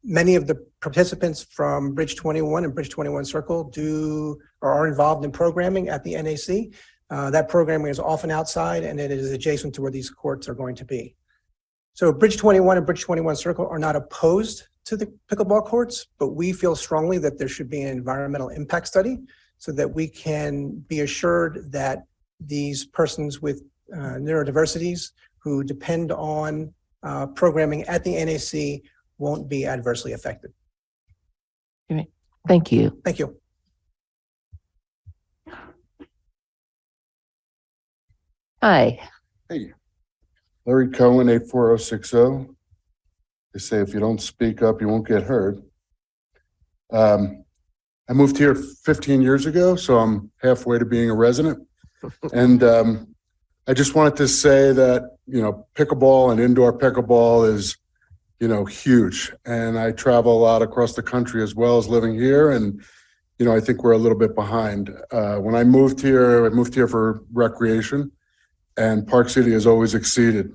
Many of the participants from Bridge 21 and Bridge 21 Circle are involved in programming at the NAC. That programming is often outside, and it is adjacent to where these courts are going to be. So Bridge 21 and Bridge 21 Circle are not opposed to the pickleball courts, but we feel strongly that there should be an environmental impact study so that we can be assured that these persons with neurodiversities who depend on programming at the NAC won't be adversely affected. Great. Thank you. Thank you. Hi. Hey, Larry Cohen, 84060. They say if you don't speak up, you won't get heard. I moved here 15 years ago, so I'm halfway to being a resident. And I just wanted to say that, pickleball and indoor pickleball is, huge. And I travel a lot across the country as well as living here. And, I think we're a little bit behind. When I moved here for recreation. And Park City has always exceeded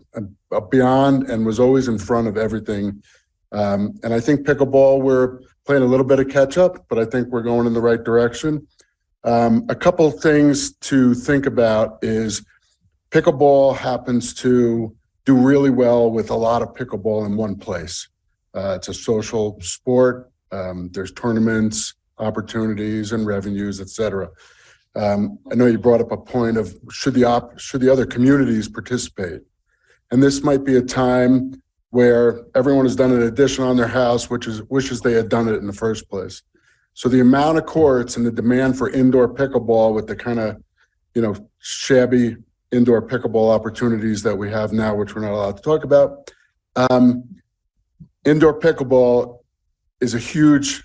beyond and was always in front of everything. And I think pickleball, we're playing a little bit of catch up, but I think we're going in the right direction. A couple things to think about is pickleball happens to do really well with a lot of pickleball in one place. It's a social sport. There's tournaments, opportunities, and revenues, et cetera. I know you brought up a point of should the other communities participate? And this might be a time where everyone has done an addition on their house, wishes they had done it in the first place. So the amount of courts and the demand for indoor pickleball with the kind of, shabby indoor pickleball opportunities that we have now, which we're not allowed to talk about. Indoor pickleball is a huge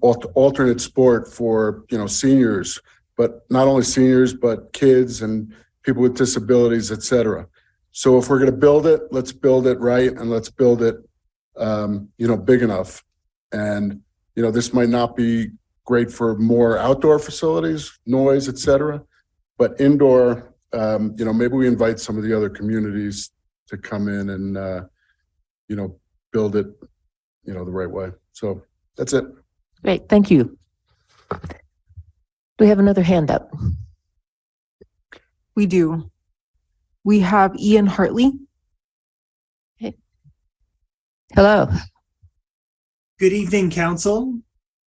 alternate sport for seniors, but not only seniors, but kids and people with disabilities, et cetera. So if we're going to build it, let's build it right, and let's build it big enough. And this might not be great for more outdoor facilities, noise, et cetera, but indoor, maybe we invite some of the other communities to come in and build it the right way. So that's it. Great, thank you. Do we have another hand up? We do. We have Ian Hartley. Okay. Hello. Good evening, Council.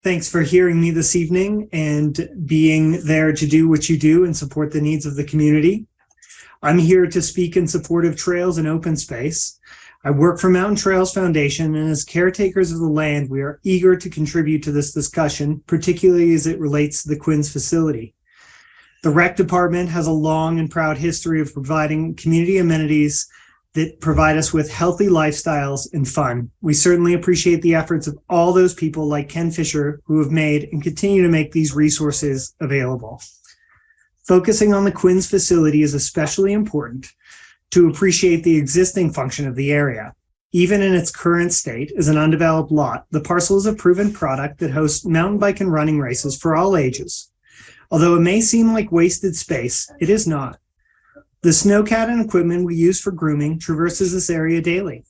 Thanks for hearing me this evening and being there to do what you do and support the needs of the community. I'm here to speak in support of trails and open space. I work for Mountain Trails Foundation, and as caretakers of the land, we are eager to contribute to this discussion, particularly as it relates to the Quinns facility. The rec department has a long and proud history of providing community amenities that provide us with healthy lifestyles and fun. We certainly appreciate the efforts of all those people like Ken Fisher who have made and continue to make these resources available. Focusing on the Quinns facility is especially important to appreciate the existing function of the area. Even in its current state as an undeveloped lot, the parcel is a proven product that hosts mountain bike and running races for all ages. Although it may seem like wasted space, it is not. The snowcat and equipment we use for grooming traverses this area daily.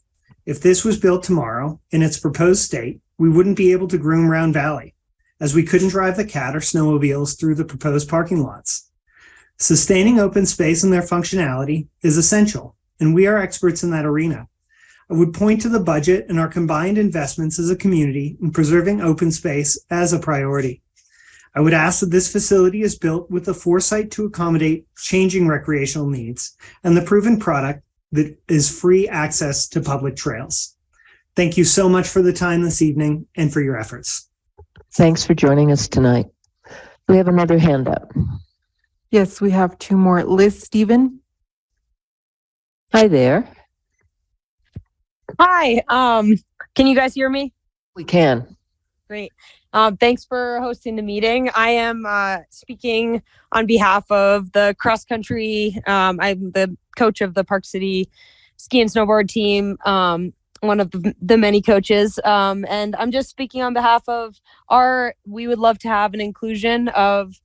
If this was built tomorrow in its proposed state, we wouldn't be able to groom Round Valley, as we couldn't drive the cat or snowmobiles through the proposed parking lots. Sustaining open space and their functionality is essential, and we are experts in that arena. I would point to the budget and our combined investments as a community in preserving open space as a priority. I would ask that this facility is built with the foresight to accommodate changing recreational needs and the proven product that is free access to public trails. Thank you so much for the time this evening and for your efforts. Thanks for joining us tonight. We have another hand up. Yes, we have two more. Liz Steven. Hi there. Hi, can you guys hear me? We can. Great. Thanks for hosting the meeting. I am speaking on behalf of the cross country. I'm the coach of the Park City ski and snowboard team, one of the many coaches. And I'm just speaking on behalf of we would love to have an inclusion of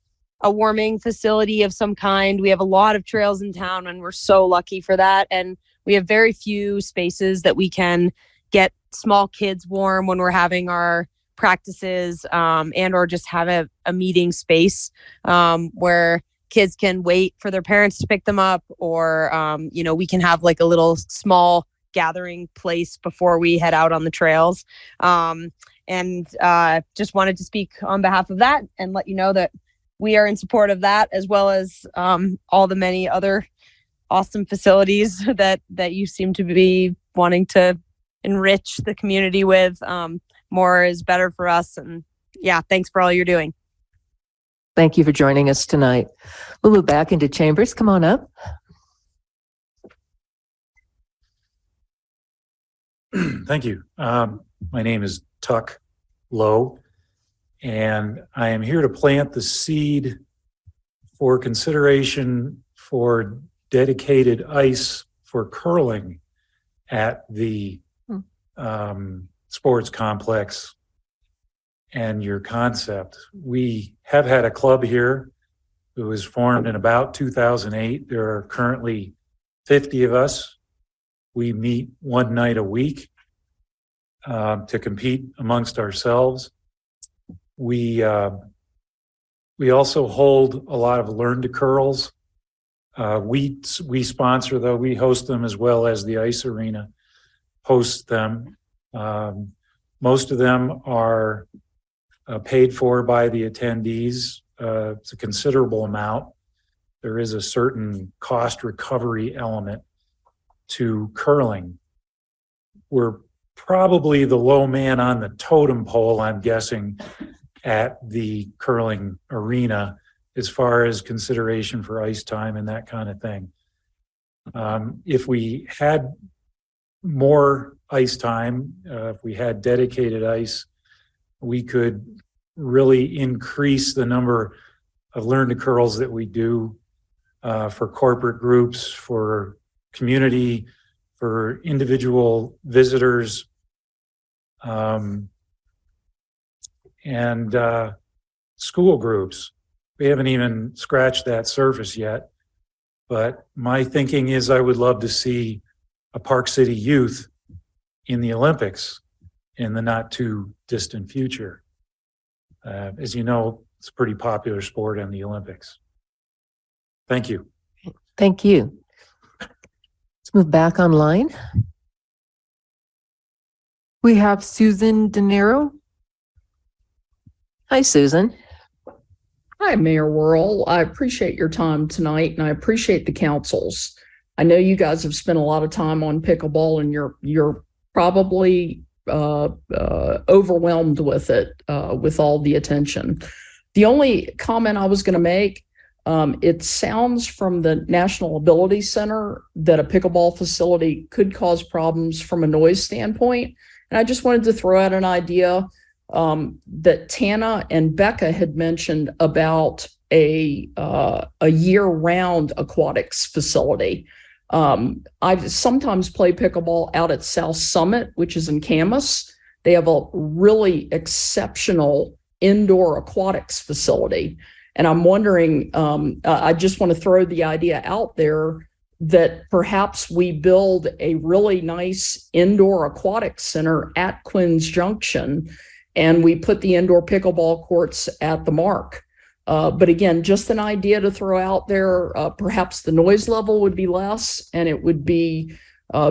a warming facility of some kind. We have a lot of trails in town and we're so lucky for that. And we have very few spaces that we can get small kids warm when we're having our practices and or just have a meeting space where kids can wait for their parents to pick them up, or we can have like a little small gathering place before we head out on the trails. And just wanted to speak on behalf of that and let you know that we are in support of that, as well as all the many other awesome facilities that you seem to be wanting to enrich the community with. More is better for us. And yeah, thanks for all you're doing. Thank you for joining us tonight. We'll move back into chambers. Come on up. Thank you. My name is Tuck Lowe, and I am here to plant the seed for consideration for dedicated ice for curling at the sports complex and your concept. We have had a club here. It was formed in about 2008. There are currently 50 of us. We meet one night a week to compete amongst ourselves. We also hold a lot of Learn to Curls. We sponsor, though, we host them as well as the ice arena hosts them. Most of them are paid for by the attendees. It's a considerable amount. There is a certain cost recovery element to curling. We're probably the low man on the totem pole, I'm guessing, at the curling arena as far as consideration for ice time and that kind of thing. If we had more ice time, if we had dedicated ice, we could really increase the number of Learn to Curls that we do for corporate groups, for community, for individual visitors, and school groups. We haven't even scratched that surface yet, but my thinking is I would love to see a Park City youth in the Olympics in the not too distant future. As you know, it's a pretty popular sport in the Olympics. Thank you. Thank you. Let's move back online. We have Susan De Niro. Hi, Susan. Hi, Mayor Worrell. I appreciate your time tonight, and I appreciate the council's. I know you guys have spent a lot of time on pickleball and you're probably overwhelmed with it, with all the attention. The only comment I was going to make, it sounds from the National Ability Center that a pickleball facility could cause problems from a noise standpoint. And I just wanted to throw out an idea that Tana and Becca had mentioned about a year-round aquatics facility. I sometimes play pickleball out at South Summit, which is in Camas. They have a really exceptional indoor aquatics facility. And I'm wondering, I just want to throw the idea out there that perhaps we build a really nice indoor aquatics center at Quinn's Junction, and we put the indoor pickleball courts at the Mark. But again, just an idea to throw out there. Perhaps the noise level would be less, and it would be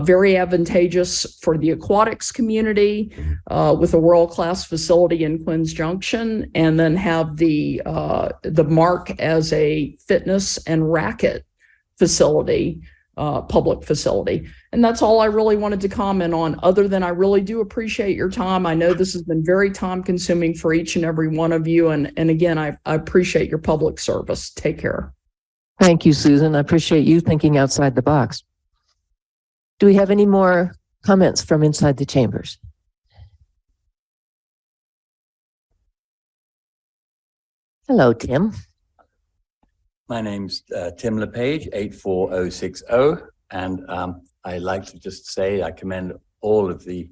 very advantageous for the aquatics community with a world-class facility in Quinn's Junction, and then have the Mark as a fitness and racket facility, public facility. And that's all I really wanted to comment on, other than I really do appreciate your time. I know this has been very time consuming for each and every one of you. And again, I appreciate your public service. Take care. Thank you, Susan. I appreciate you thinking outside the box. Do we have any more comments from inside the chambers? Hello, Tim. My name's Tim LePage, 84060. And I'd like to just say I commend all of the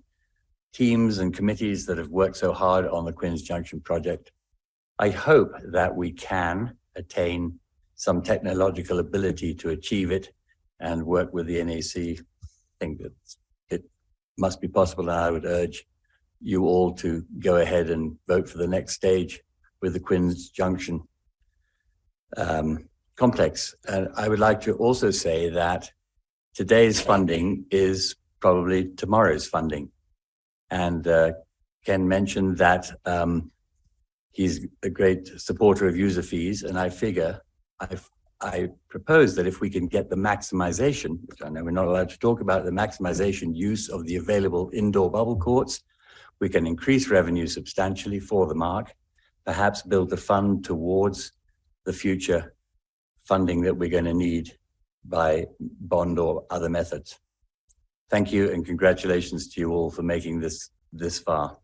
teams and committees that have worked so hard on the Quinn's Junction project. I hope that we can attain some technological ability to achieve it and work with the NAC. I think that it must be possible, and I would urge you all to go ahead and vote for the next stage with the Quinn's Junction complex. And I would like to also say that today's funding is probably tomorrow's funding. And Ken mentioned that he's a great supporter of user fees, and I figure I propose that if we can get the maximization, which I know we're not allowed to talk about, the maximization use of the available indoor bubble courts, we can increase revenue substantially for the Mark, perhaps build a fund towards the future funding that we're going to need by bond or other methods. Thank you, and congratulations to you all for making this far.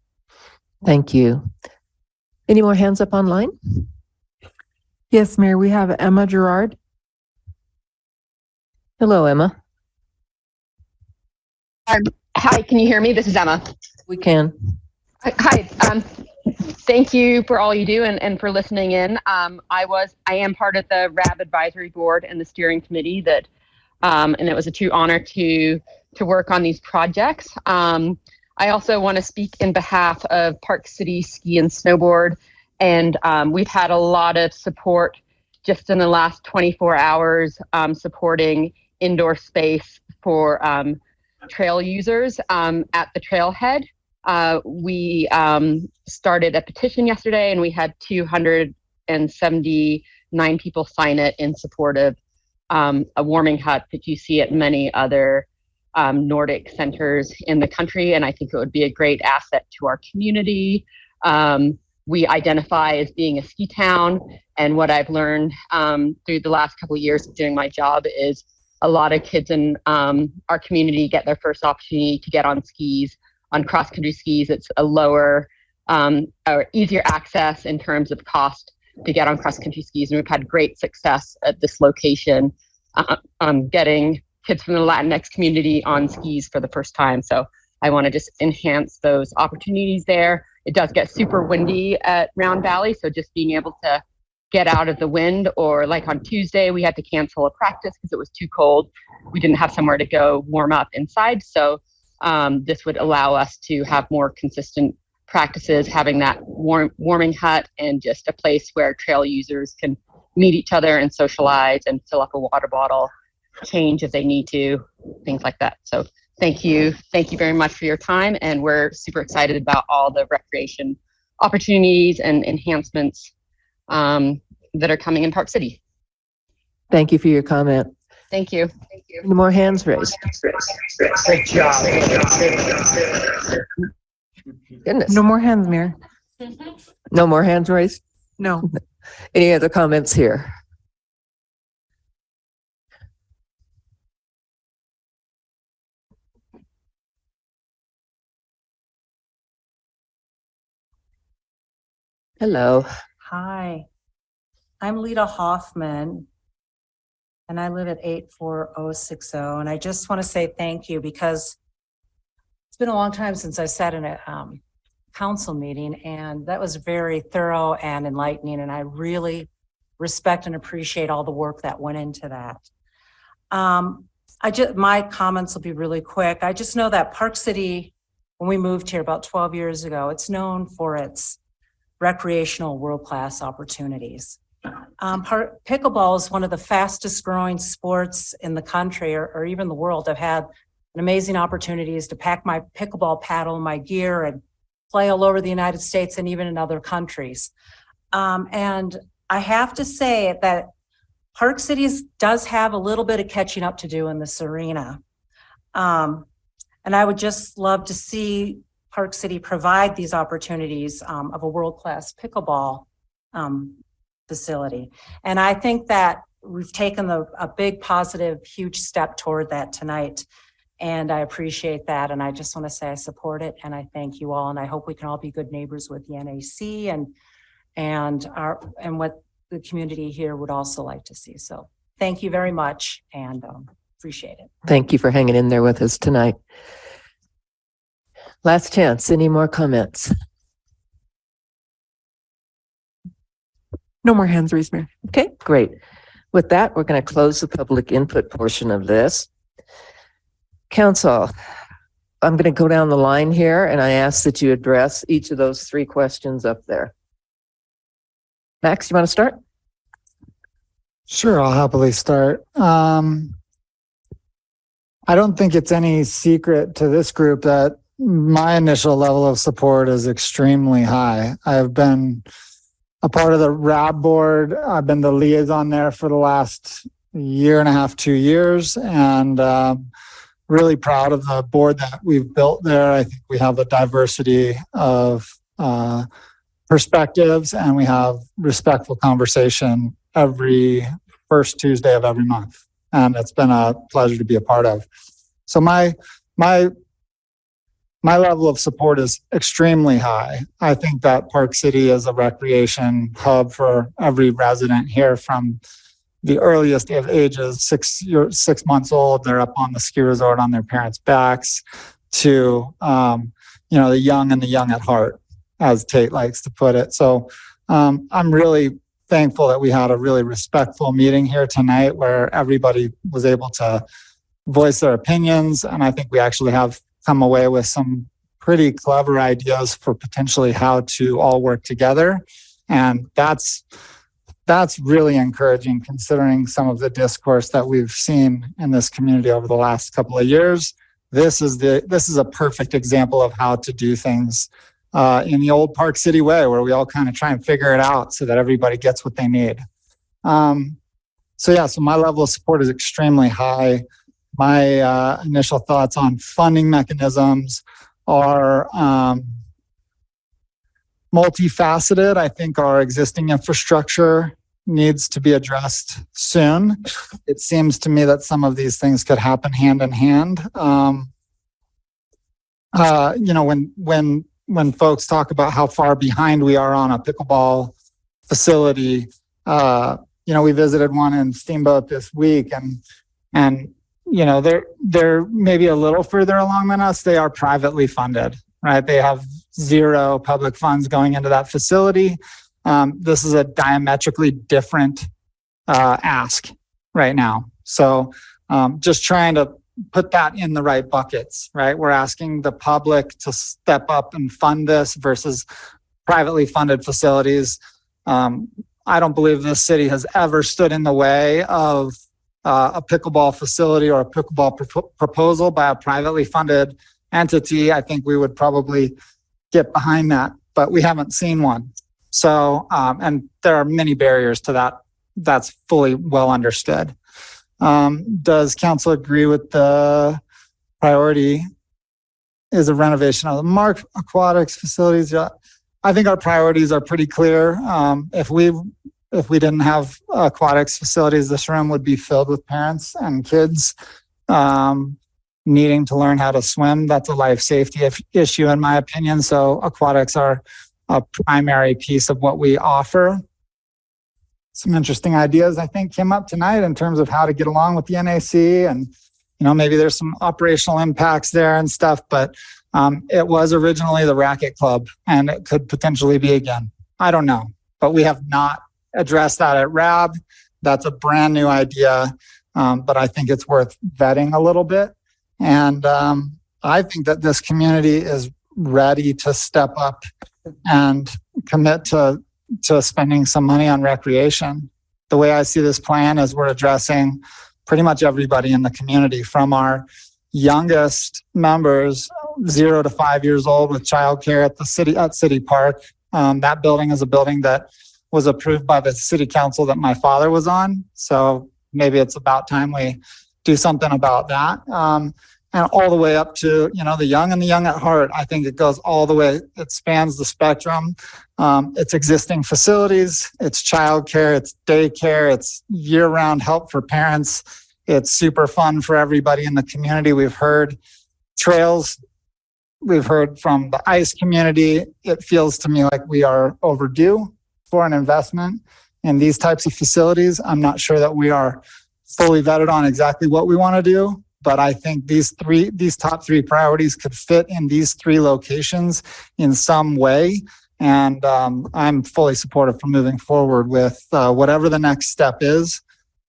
Thank you. Any more hands up online? Yes, Mayor, we have Emma Gerard. Hello, Emma. Hi, can you hear me? This is Emma. We can. Hi, thank you for all you do and for listening in. I am part of the RAB advisory board and the steering committee and it was a true honor to work on these projects. I also want to speak in behalf of Park City Ski and Snowboard. And we've had a lot of support just in the last 24 hours supporting indoor space for trail users at the trailhead. We started a petition yesterday, and we had 279 people sign it in support of a warming hut that you see at many other Nordic centers in the country. And I think it would be a great asset to our community. We identify as being a ski town, and what I've learned through the last couple of years of doing my job is a lot of kids in our community get their first opportunity to get on skis, on cross-country skis. It's a lower or easier access in terms of cost to get on cross-country skis, and we've had great success at this location getting kids from the Latinx community on skis for the first time. So I want to just enhance those opportunities there. It does get super windy at Round Valley, so just being able to get out of the wind, or like on Tuesday, we had to cancel a practice because it was too cold. We didn't have somewhere to go warm up inside. So this would allow us to have more consistent practices, having that warming hut and just a place where trail users can meet each other and socialize and fill up a water bottle, change if they need to, things like that. So thank you. Thank you very much for your time. And we're super excited about all the recreation opportunities and enhancements that are coming in Park City. Thank you for your comment. Thank you. Any more hands raised? Great job. Goodness. No more hands, Mayor. No more hands raised? No. Any other comments here? Hello. Hi, I'm Lita Hoffman, and I live at 84060. And I just want to say thank you because it's been a long time since I sat in a council meeting, and that was very thorough and enlightening. And I really respect and appreciate all the work that went into that. My comments will be really quick. I just know that Park City, when we moved here about 12 years ago, it's known for its recreational world-class opportunities. Pickleball is one of the fastest growing sports in the country or even the world. I've had amazing opportunities to pack my pickleball paddle, my gear, and play all over the United States and even in other countries. And I have to say that Park City does have a little bit of catching up to do in this arena. And I would just love to see Park City provide these opportunities of a world-class pickleball facility. And I think that we've taken a big positive, huge step toward that tonight. And I appreciate that. And I just want to say I support it. And I thank you all. And I hope we can all be good neighbors with the NAC and what the community here would also like to see. So thank you very much and appreciate it. Thank you for hanging in there with us tonight. Last chance. Any more comments? No more hands raised, Mayor. Okay, great. With that, we're going to close the public input portion of this. Council, I'm going to go down the line here and I ask that you address each of those three questions up there. Max, you want to start? Sure, I'll happily start. I don't think it's any secret to this group that my initial level of support is extremely high. I've been a part of the RAB board. I've been the liaison there for the last year and a half, 2 years, and really proud of the board that we've built there. I think we have a diversity of perspectives and we have respectful conversation every first Tuesday of every month. And it's been a pleasure to be a part of. So my level of support is extremely high. I think that Park City is a recreation hub for every resident here from the earliest of ages, 6 months old, they're up on the ski resort on their parents' backs, to the young and the young at heart, as Tate likes to put it. So I'm really thankful that we had a really respectful meeting here tonight where everybody was able to voice their opinions. And I think we actually have come away with some pretty clever ideas for potentially how to all work together. And that's really encouraging considering some of the discourse that we've seen in this community over the last couple of years. This is a perfect example of how to do things in the old Park City way, where we all kind of try and figure it out so that everybody gets what they need. So my level of support is extremely high. My initial thoughts on funding mechanisms are multifaceted. I think our existing infrastructure needs to be addressed soon. It seems to me that some of these things could happen hand in hand. When folks talk about how far behind we are on a pickleball facility, we visited one in Steamboat this week, and they're maybe a little further along than us. They are privately funded, right? They have zero public funds going into that facility. This is a diametrically different ask right now. So just trying to put that in the right buckets, right? We're asking the public to step up and fund this versus privately funded facilities. I don't believe this city has ever stood in the way of a pickleball facility or a pickleball proposal by a privately funded entity. I think we would probably get behind that, but we haven't seen one. So, and there are many barriers to that. That's fully well understood. Does council agree with the priority is a renovation of the Mark Aquatics facilities? Yeah. I think our priorities are pretty clear. If we didn't have aquatics facilities, this room would be filled with parents and kids needing to learn how to swim. That's a life safety issue, in my opinion. So aquatics are a primary piece of what we offer. Some interesting ideas, I think, came up tonight in terms of how to get along with the NAC, and maybe there's some operational impacts there and stuff, but it was originally the Racket Club, and it could potentially be again. I don't know, but we have not addressed that at RAB. That's a brand new idea, but I think it's worth vetting a little bit. And I think that this community is ready to step up and commit to spending some money on recreation. The way I see this plan is we're addressing pretty much everybody in the community, from our youngest members, 0 to 5 years old, with childcare at City Park. That building is a building that was approved by the city council that my father was on. So maybe it's about time we do something about that. And all the way up to, the young and the young at heart. I think it goes all the way. It spans the spectrum. It's existing facilities, it's childcare, it's daycare, it's year-round help for parents. It's super fun for everybody in the community. We've heard trails. We've heard from the ICE community. It feels to me like we are overdue for an investment in these types of facilities. I'm not sure that we are fully vetted on exactly what we want to do, but I think these top three priorities could fit in these three locations in some way. And I'm fully supportive for moving forward with whatever the next step is.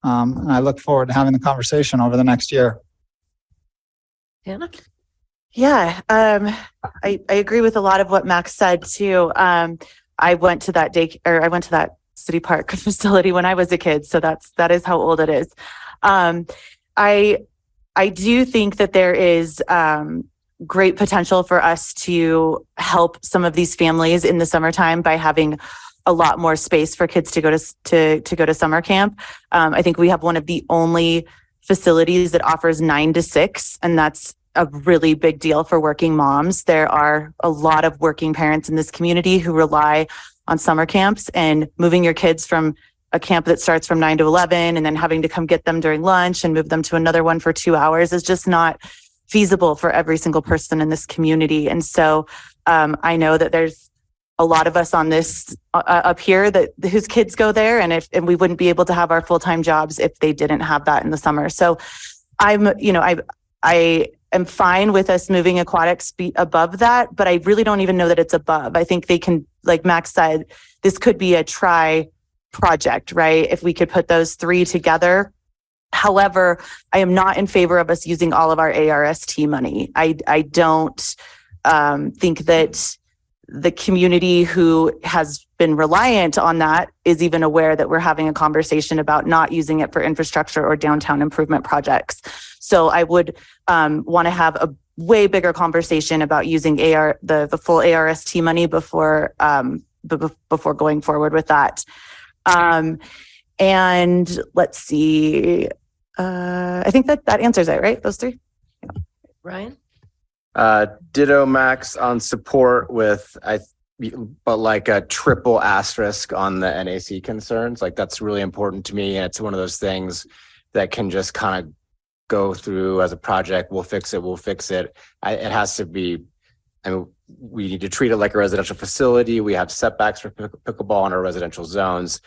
And I look forward to having the conversation over the next year. Hannah? Yeah, I agree with a lot of what Max said too. I went to that City Park facility when I was a kid, so that is how old it is. I do think that there is great potential for us to help some of these families in the summertime by having a lot more space for kids to go to summer camp. I think we have one of the only facilities that offers 9 to 6, and that's a really big deal for working moms. There are a lot of working parents in this community who rely on summer camps, and moving your kids from a camp that starts from 9 to 11 and then having to come get them during lunch and move them to another one for 2 hours is just not feasible for every single person in this community. And so I know that there's a lot of us on this up here whose kids go there, and we wouldn't be able to have our full-time jobs if they didn't have that in the summer. So I am fine with us moving aquatics above that, but I really don't even know that it's above. I think they can, like Max said, this could be a try project, right? If we could put those three together. However, I am not in favor of us using all of our ARST money. I don't think that the community who has been reliant on that is even aware that we're having a conversation about not using it for infrastructure or downtown improvement projects. So I would want to have a way bigger conversation about using the full ARST money before going forward with that. And let's see, I think that answers it, right? Those three. Ryan? Ditto Max on support but like a triple asterisk on the NAC concerns. Like, that's really important to me. And it's one of those things that can just kind of go through as a project. We'll fix it. It has to be, we need to treat it like a residential facility. We have setbacks for pickleball in our residential zones.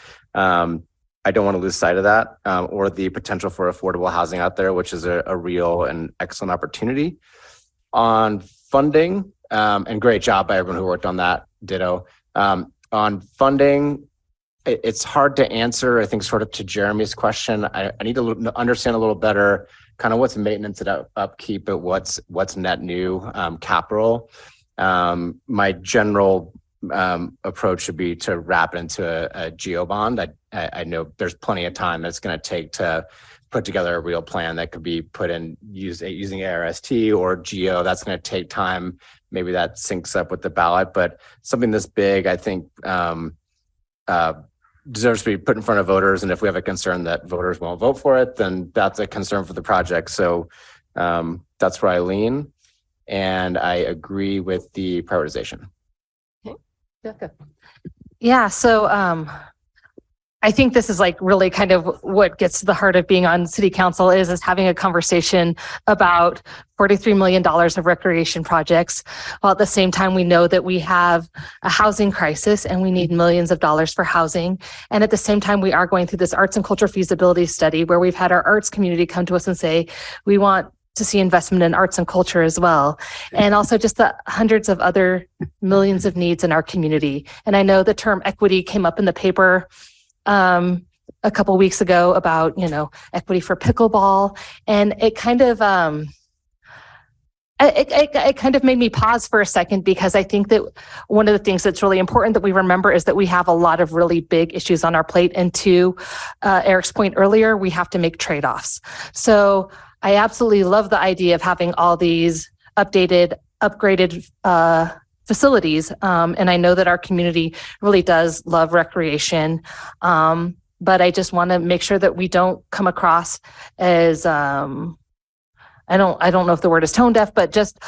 I don't want to lose sight of that, or the potential for affordable housing out there, which is a real and excellent opportunity. On funding, and great job by everyone who worked on that, ditto. On funding, it's hard to answer, I think, sort of to Jeremy's question. I need to understand a little better kind of what's maintenance and upkeep, but what's net new capital. My general approach should be to wrap it into a geo bond. I know there's plenty of time that's going to take to put together a real plan that could be put in using ARST or geo. That's going to take time. Maybe that syncs up with the ballot, but something this big, I think deserves to be put in front of voters. And if we have a concern that voters won't vote for it, then that's a concern for the project. So that's where I lean. And I agree with the prioritization. Becca. Yeah, so I think this is like really kind of what gets to the heart of being on city council is having a conversation about $43 million of recreation projects. While at the same time, we know that we have a housing crisis and we need millions of dollars for housing. And at the same time, we are going through this arts and culture feasibility study where we've had our arts community come to us and say, we want to see investment in arts and culture as well. And also just the hundreds of other millions of needs in our community. And I know the term equity came up in the paper a couple weeks ago about, equity for pickleball. And it kind of, it kind of made me pause for a second, because I think that one of the things that's really important that we remember is that we have a lot of really big issues on our plate. And to Eric's point earlier, we have to make trade-offs. So I absolutely love the idea of having all these updated, upgraded facilities. And I know that our community really does love recreation. But I just want to make sure that we don't come across as, I don't know if the word is tone deaf, but just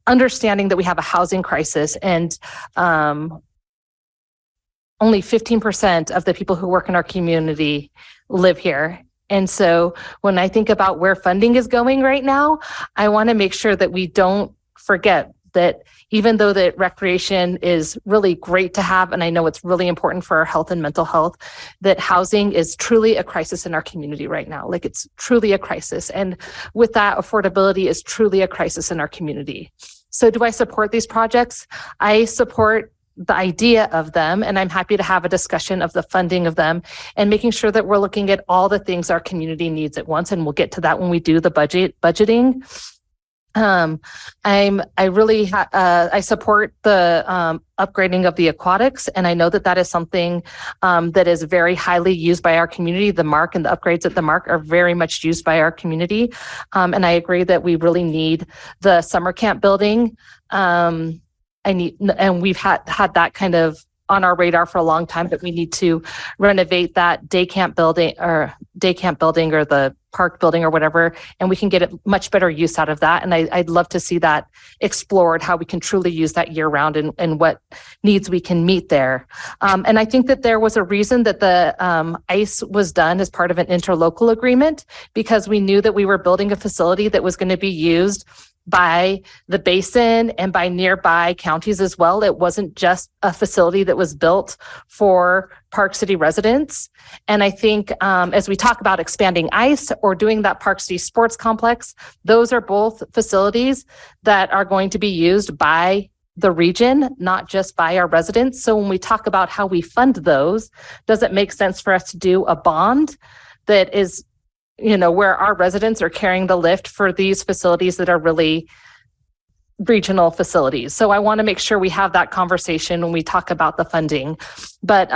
understanding that we have a housing crisis, and only 15% of the people who work in our community live here. And so when I think about where funding is going right now, I want to make sure that we don't forget that even though that recreation is really great to have, and I know it's really important for our health and mental health, that housing is truly a crisis in our community right now. Like, it's truly a crisis. And with that, affordability is truly a crisis in our community. So do I support these projects? I support the idea of them, and I'm happy to have a discussion of the funding of them and making sure that we're looking at all the things our community needs at once. And we'll get to that when we do the budgeting. I support the upgrading of the aquatics, and I know that that is something that is very highly used by our community. The MARC and the upgrades at the MARC are very much used by our community, and I agree that we really need the summer camp building. And we've had that kind of on our radar for a long time, that we need to renovate that day camp building or the park building or whatever, and we can get much better use out of that. And I'd love to see that explored, how we can truly use that year round and what needs we can meet there. And I think that there was a reason that the ICE was done as part of an interlocal agreement, because we knew that we were building a facility that was going to be used by the basin and by nearby counties as well. It wasn't just a facility that was built for Park City residents. And I think as we talk about expanding ICE or doing that Park City Sports Complex, those are both facilities that are going to be used by the region, not just by our residents. So when we talk about how we fund those, does it make sense for us to do a bond that is where our residents are carrying the lift for these facilities that are really regional facilities? So I want to make sure we have that conversation when we talk about the funding. But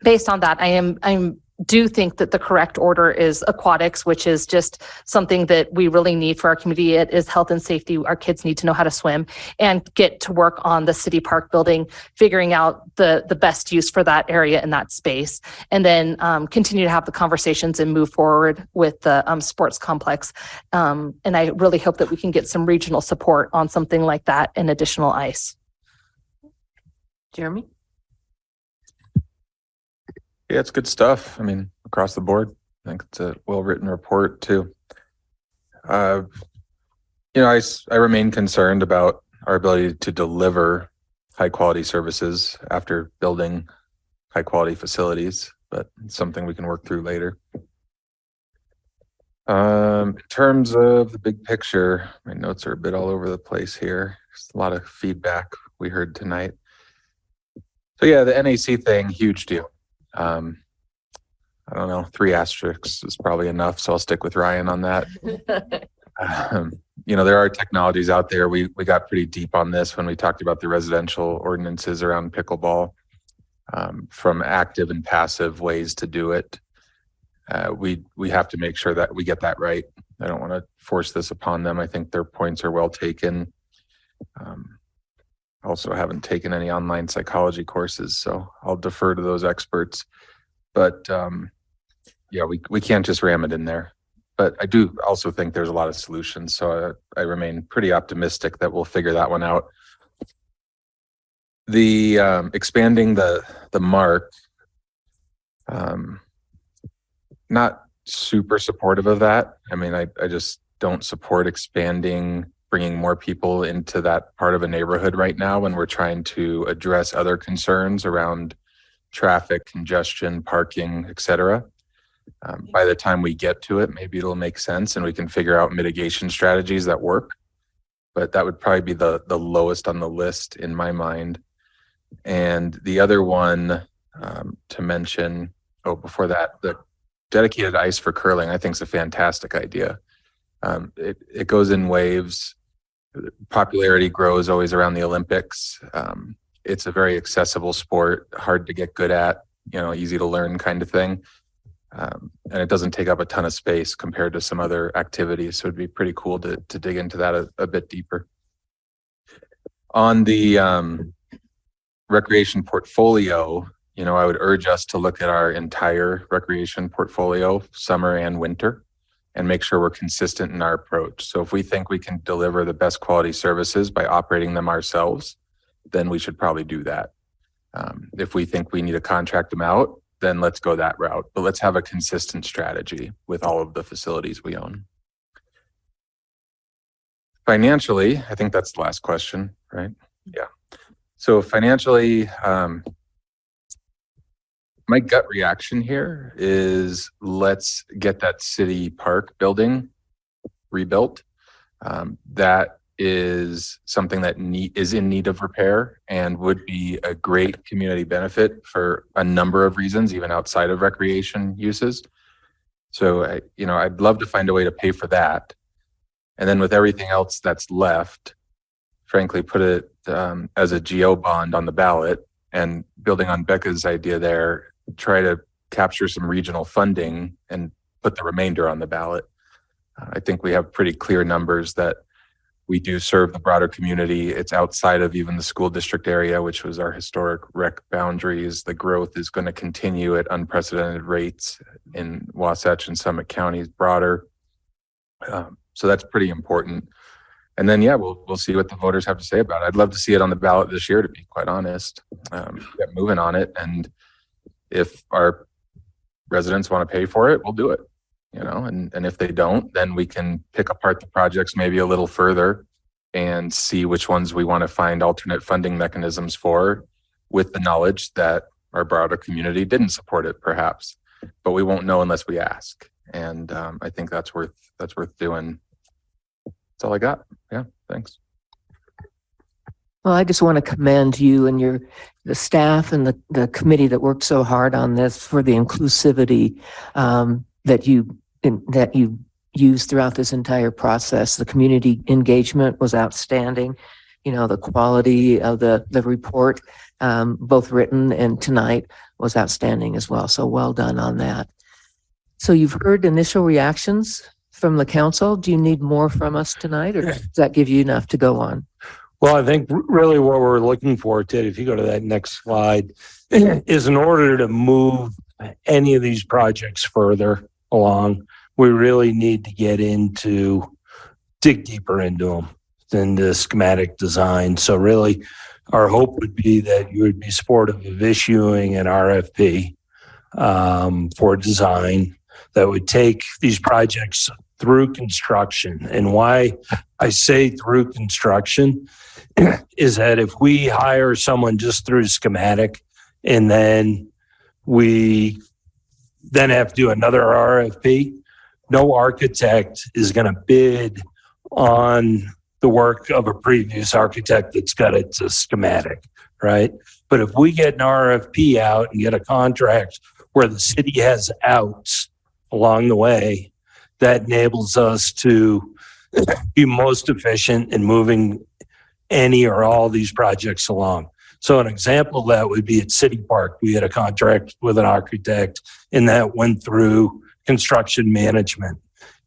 based on that, I do think that the correct order is aquatics, which is just something that we really need for our community. It is health and safety. Our kids need to know how to swim, and get to work on the city park building, figuring out the best use for that area in that space, and then continue to have the conversations and move forward with the sports complex. And I really hope that we can get some regional support on something like that and additional ICE. Jeremy? Yeah, it's good stuff. I mean, across the board, I think it's a well-written report too. I remain concerned about our ability to deliver high quality services after building high quality facilities, but it's something we can work through later. In terms of the big picture, my notes are a bit all over the place here. There's a lot of feedback we heard tonight. So yeah, the NAC thing, huge deal. I don't know, 3 asterisks is probably enough, so I'll stick with Ryan on that. There are technologies out there. We got pretty deep on this when we talked about the residential ordinances around pickleball, from active and passive ways to do it. We have to make sure that we get that right. I don't want to force this upon them. I think their points are well taken. also haven't taken any online psychology courses, so I'll defer to those experts. But yeah, we can't just ram it in there. But I do also think there's a lot of solutions, so I remain pretty optimistic that we'll figure that one out. The expanding the mark, not super supportive of that. I mean, I just don't support expanding, bringing more people into that part of a neighborhood right now when we're trying to address other concerns around traffic, congestion, parking, etc. By the time we get to it, maybe it'll make sense and we can figure out mitigation strategies that work. But that would probably be the lowest on the list in my mind. And the other one to mention, before that, the dedicated ice for curling, I think is a fantastic idea. It goes in waves. Popularity grows always around the Olympics. It's a very accessible sport, hard to get good at, easy to learn kind of thing. And it doesn't take up a ton of space compared to some other activities. So it'd be pretty cool to dig into that a bit deeper. On the recreation portfolio, I would urge us to look at our entire recreation portfolio, summer and winter, and make sure we're consistent in our approach. So if we think we can deliver the best quality services by operating them ourselves, then we should probably do that. If we think we need to contract them out, then let's go that route. But let's have a consistent strategy with all of the facilities we own. Financially, I think that's the last question, right? Yeah. So financially, my gut reaction here is let's get that city park building rebuilt. That is something that is in need of repair and would be a great community benefit for a number of reasons, even outside of recreation uses. So, I'd love to find a way to pay for that. And then with everything else that's left, frankly, put it as a GO bond on the ballot, and building on Becca's idea there, try to capture some regional funding and put the remainder on the ballot. I think we have pretty clear numbers that we do serve the broader community. It's outside of even the school district area, which was our historic rec boundaries. The growth is going to continue at unprecedented rates in Wasatch and Summit counties broader. So that's pretty important. And then, we'll see what the voters have to say about it. I'd love to see it on the ballot this year, to be quite honest. Get moving on it. And if our residents want to pay for it, we'll do it. And if they don't, then we can pick apart the projects maybe a little further and see which ones we want to find alternate funding mechanisms for, with the knowledge that our broader community didn't support it perhaps, but we won't know unless we ask. And I think that's worth doing. That's all I got. Yeah, thanks. Well, I just want to commend you and the staff and the committee that worked so hard on this for the inclusivity that you used throughout this entire process. The community engagement was outstanding. The quality of the report, both written and tonight, was outstanding as well. So well done on that. So you've heard initial reactions from the council. Do you need more from us tonight, or does that give you enough to go on? Well, I think really what we're looking for, Ted, if you go to that next slide, is in order to move any of these projects further along, we really need to dig deeper into them than the schematic design. So really, our hope would be that you would be supportive of issuing an RFP for design that would take these projects through construction. And why I say through construction is that if we hire someone just through schematic and then we then have to do another RFP, no architect is going to bid on the work of a previous architect that's got it to schematic, right? But if we get an RFP out and get a contract where the city has outs along the way, that enables us to be most efficient in moving any or all these projects along. So an example of that would be at City Park. We had a contract with an architect and that went through construction management.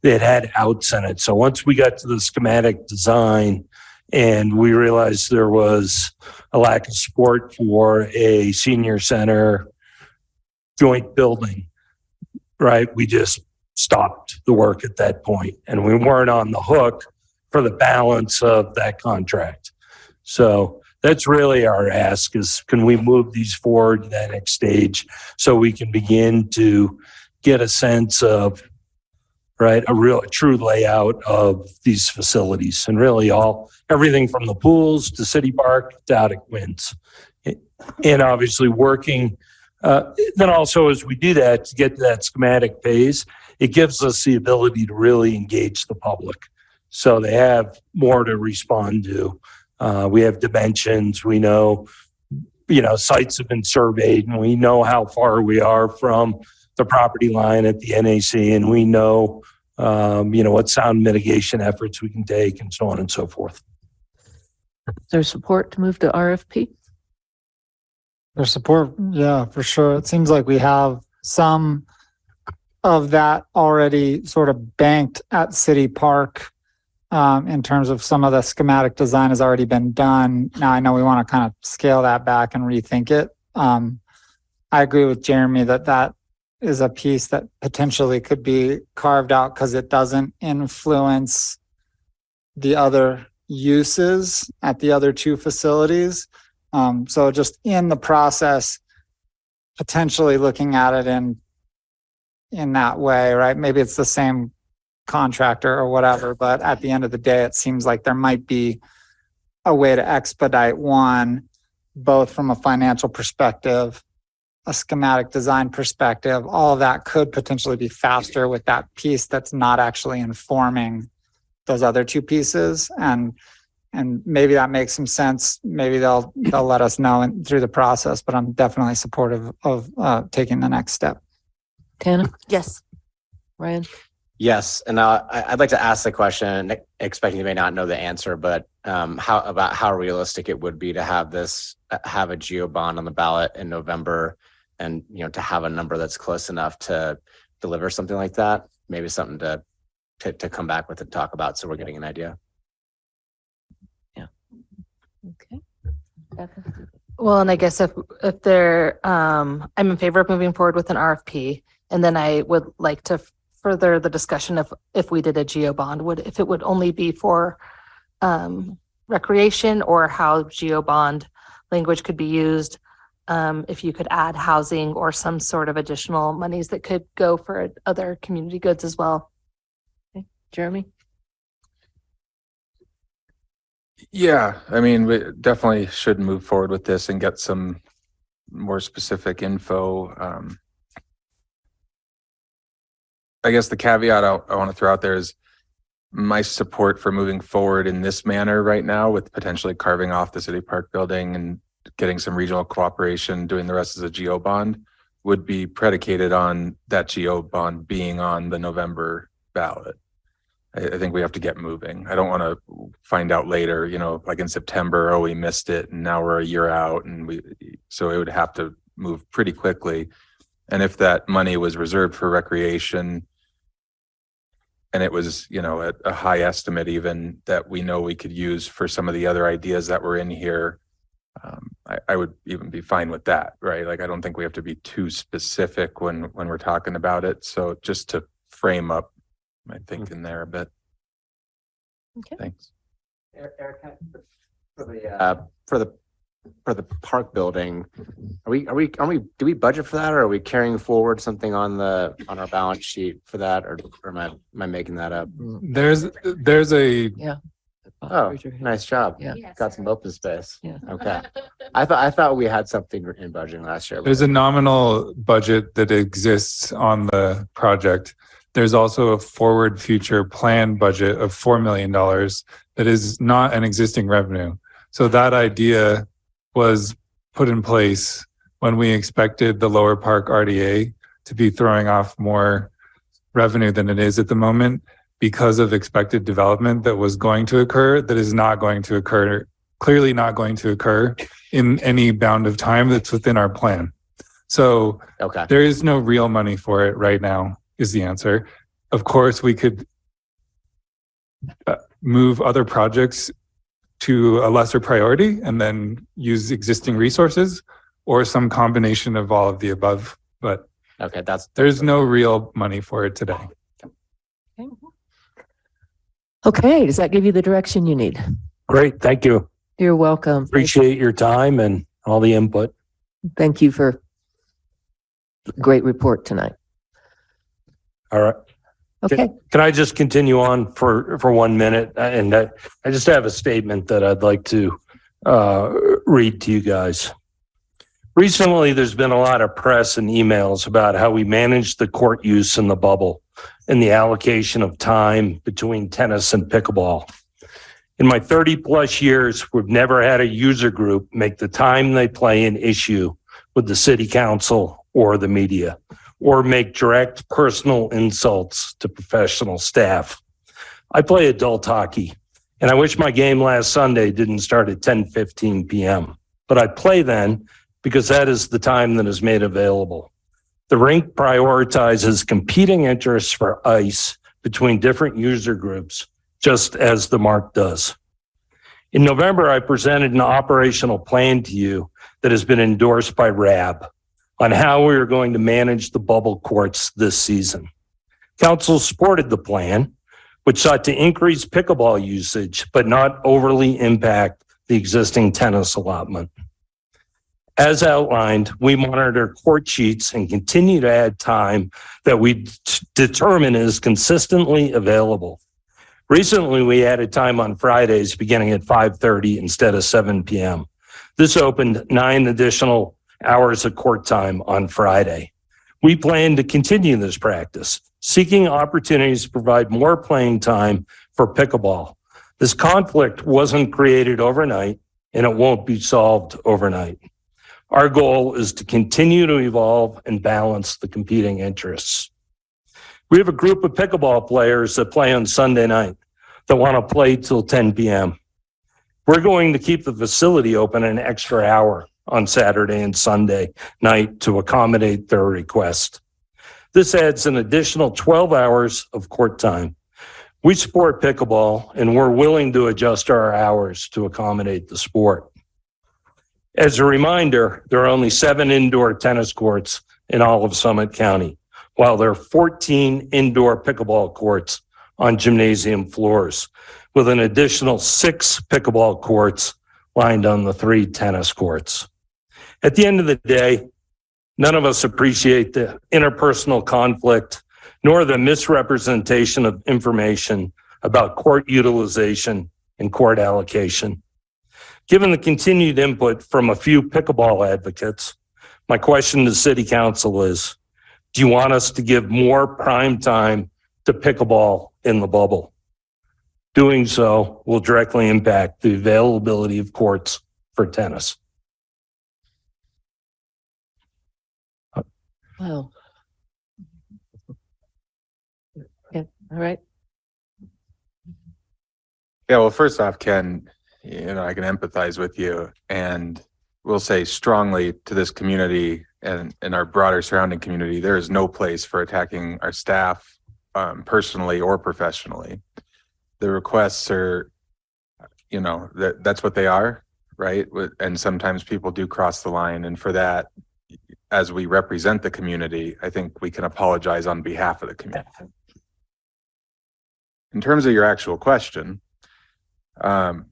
It had outs in it. So once we got to the schematic design and we realized there was a lack of support for a senior center joint building, right? We just stopped the work at that point, and we weren't on the hook for the balance of that contract. So that's really our ask is, can we move these forward to that next stage so we can begin to get a sense of, right, a true layout of these facilities, and really everything from the pools to City Park to out at Quinns. And obviously working, then also as we do that, to get to that schematic phase, it gives us the ability to really engage the public. So they have more to respond to. We have dimensions, we know, sites have been surveyed, and we know how far we are from the property line at the NAC, and we know, what sound mitigation efforts we can take and so on and so forth. Is there support to move to RFP? There's support, yeah, for sure. It seems like we have some of that already sort of banked at City Park. In terms of some of the schematic design has already been done. Now I know we want to kind of scale that back and rethink it. I agree with Jeremy that is a piece that potentially could be carved out because it doesn't influence the other uses at the other two facilities. So just in the process, potentially looking at it in that way, right? Maybe it's the same contractor or whatever, but at the end of the day, it seems like there might be a way to expedite one, both from a financial perspective, a schematic design perspective. All of that could potentially be faster with that piece that's not actually informing those other two pieces. And maybe that makes some sense. Maybe they'll let us know through the process, but I'm definitely supportive of taking the next step. Tana? Yes. Ryan? Yes, and I'd like to ask the question, expecting you may not know the answer, but how realistic it would be to have a GEO bond on the ballot in November, and to have a number that's close enough to deliver something like that. Maybe something to come back with and talk about, so we're getting an idea. Yeah. Okay. Well, and I guess if they're, I'm in favor of moving forward with an RFP, and then I would like to further the discussion of if we did a GEO bond, if it would only be for recreation, or how GEO bond language could be used. If you could add housing or some sort of additional monies that could go for other community goods as well. Okay. Jeremy? Yeah, I mean, we definitely should move forward with this and get some more specific info. I guess the caveat I want to throw out there is my support for moving forward in this manner right now, with potentially carving off the City Park building and getting some regional cooperation, doing the rest as a GEO bond, would be predicated on that GEO bond being on the November ballot. I think we have to get moving. I don't want to find out later, like in September, oh, we missed it and now we're a year out, so it would have to move pretty quickly. And if that money was reserved for recreation, and it was, at a high estimate even that we know we could use for some of the other ideas that were in here, I would even be fine with that, right? Like, I don't think we have to be too specific when we're talking about it. So just to frame up my thinking there a bit. Okay. Thanks. Erica, for the park building, do we budget for that, or are we carrying forward something on our balance sheet for that, or am I making that up? There's a Yeah. Oh, nice job. Yeah. Got some open space. Yeah. Okay. I thought we had something in budgeting last year. There's a nominal budget that exists on the project. There's also a forward future plan budget of $4 million that is not an existing revenue. So that idea was put in place when we expected the Lower Park RDA to be throwing off more revenue than it is at the moment, because of expected development that was going to occur, that is not going to occur, clearly not going to occur in any bound of time that's within our plan. So there is no real money for it right now, is the answer. Of course, we could move other projects to a lesser priority and then use existing resources, or some combination of all of the above. But Okay, there's no real money for it today. Okay, does that give you the direction you need? Great, thank you. You're welcome. Appreciate your time and all the input. Thank you for a great report tonight. All right. Okay. Can I just continue on for 1 minute? And I just have a statement that I'd like to read to you guys. Recently, there's been a lot of press and emails about how we manage the court use in the bubble and the allocation of time between tennis and pickleball. In my 30 plus years, we've never had a user group make the time they play an issue with the city council or the media, or make direct personal insults to professional staff. I play adult hockey, and I wish my game last Sunday didn't start at 10:15 p.m. But I play then because that is the time that is made available. The rink prioritizes competing interests for ice between different user groups, just as the Mark does. In November, I presented an operational plan to you that has been endorsed by RAB on how we are going to manage the bubble courts this season. Council supported the plan, which sought to increase pickleball usage, but not overly impact the existing tennis allotment. As outlined, we monitor court sheets and continue to add time that we determine is consistently available. Recently, we added time on Fridays beginning at 5:30 instead of 7 p.m. This opened 9 additional hours of court time on Friday. We plan to continue this practice, seeking opportunities to provide more playing time for pickleball. This conflict wasn't created overnight, and it won't be solved overnight. Our goal is to continue to evolve and balance the competing interests. We have a group of pickleball players that play on Sunday night that want to play till 10 p.m. We're going to keep the facility open an extra hour on Saturday and Sunday night to accommodate their request. This adds an additional 12 hours of court time. We support pickleball, and we're willing to adjust our hours to accommodate the sport. As a reminder, there are only 7 indoor tennis courts in all of Summit County, while there are 14 indoor pickleball courts on gymnasium floors, with an additional 6 pickleball courts lined on the 3 tennis courts. At the end of the day, none of us appreciate the interpersonal conflict, nor the misrepresentation of information about court utilization and court allocation. Given the continued input from a few pickleball advocates, my question to City Council is, do you want us to give more prime time to pickleball in the bubble? Doing so will directly impact the availability of courts for tennis. Wow. Okay, all right. Yeah, well, first off, Ken, I can empathize with you, and we'll say strongly to this community and our broader surrounding community, there is no place for attacking our staff personally or professionally. The requests are, that's what they are, right? And sometimes people do cross the line, and for that, as we represent the community, I think we can apologize on behalf of the community. In terms of your actual question, I've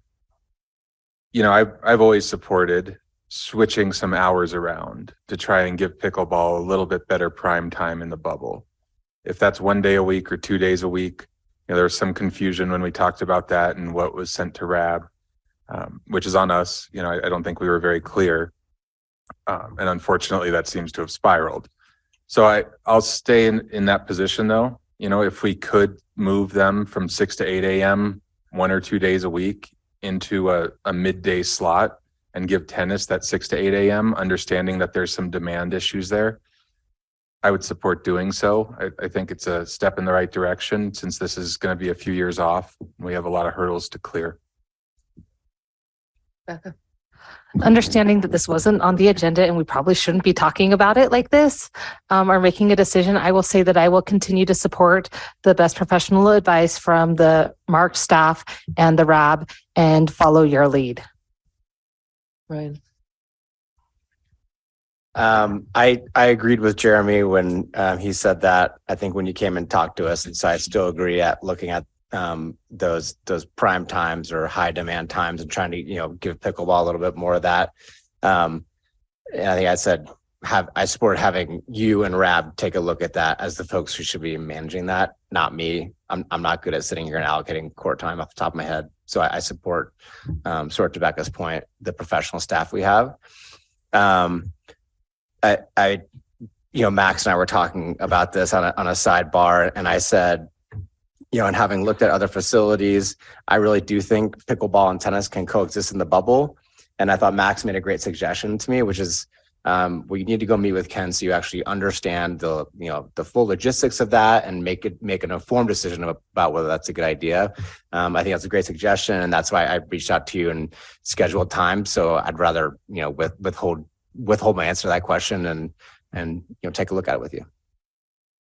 always supported switching some hours around to try and give pickleball a little bit better prime time in the bubble. If that's 1 day a week or 2 days a week, there was some confusion when we talked about that and what was sent to RAB, which is on us. I don't think we were very clear. And unfortunately, that seems to have spiraled. So I'll stay in that position, though. If we could move them from 6 to 8 a.m. 1 or 2 days a week into a midday slot and give tennis that 6 to 8 a.m., understanding that there's some demand issues there, I would support doing so. I think it's a step in the right direction since this is going to be a few years off. We have a lot of hurdles to clear. Becca? understanding that this wasn't on the agenda and we probably shouldn't be talking about it like this, or making a decision, I will say that I will continue to support the best professional advice from the MARC staff and the RAB and follow your lead. Ryan. I agreed with Jeremy when he said that. I think when you came and talked to us, and so I still agree at looking at those prime times or high demand times and trying to give pickleball a little bit more of that. And I think I said I support having you and Rab take a look at that as the folks who should be managing that, not me. I'm not good at sitting here and allocating court time off the top of my head. So I support sort of to Becca's point, the professional staff we have. Max and I were talking about this on a sidebar, and I said, and having looked at other facilities, I really do think pickleball and tennis can coexist in the bubble. And I thought Max made a great suggestion to me, which is we need to go meet with Ken so you actually understand the full logistics of that and make an informed decision about whether that's a good idea. I think that's a great suggestion, and that's why I reached out to you and scheduled time. So I'd rather withhold my answer to that question and take a look at it with you.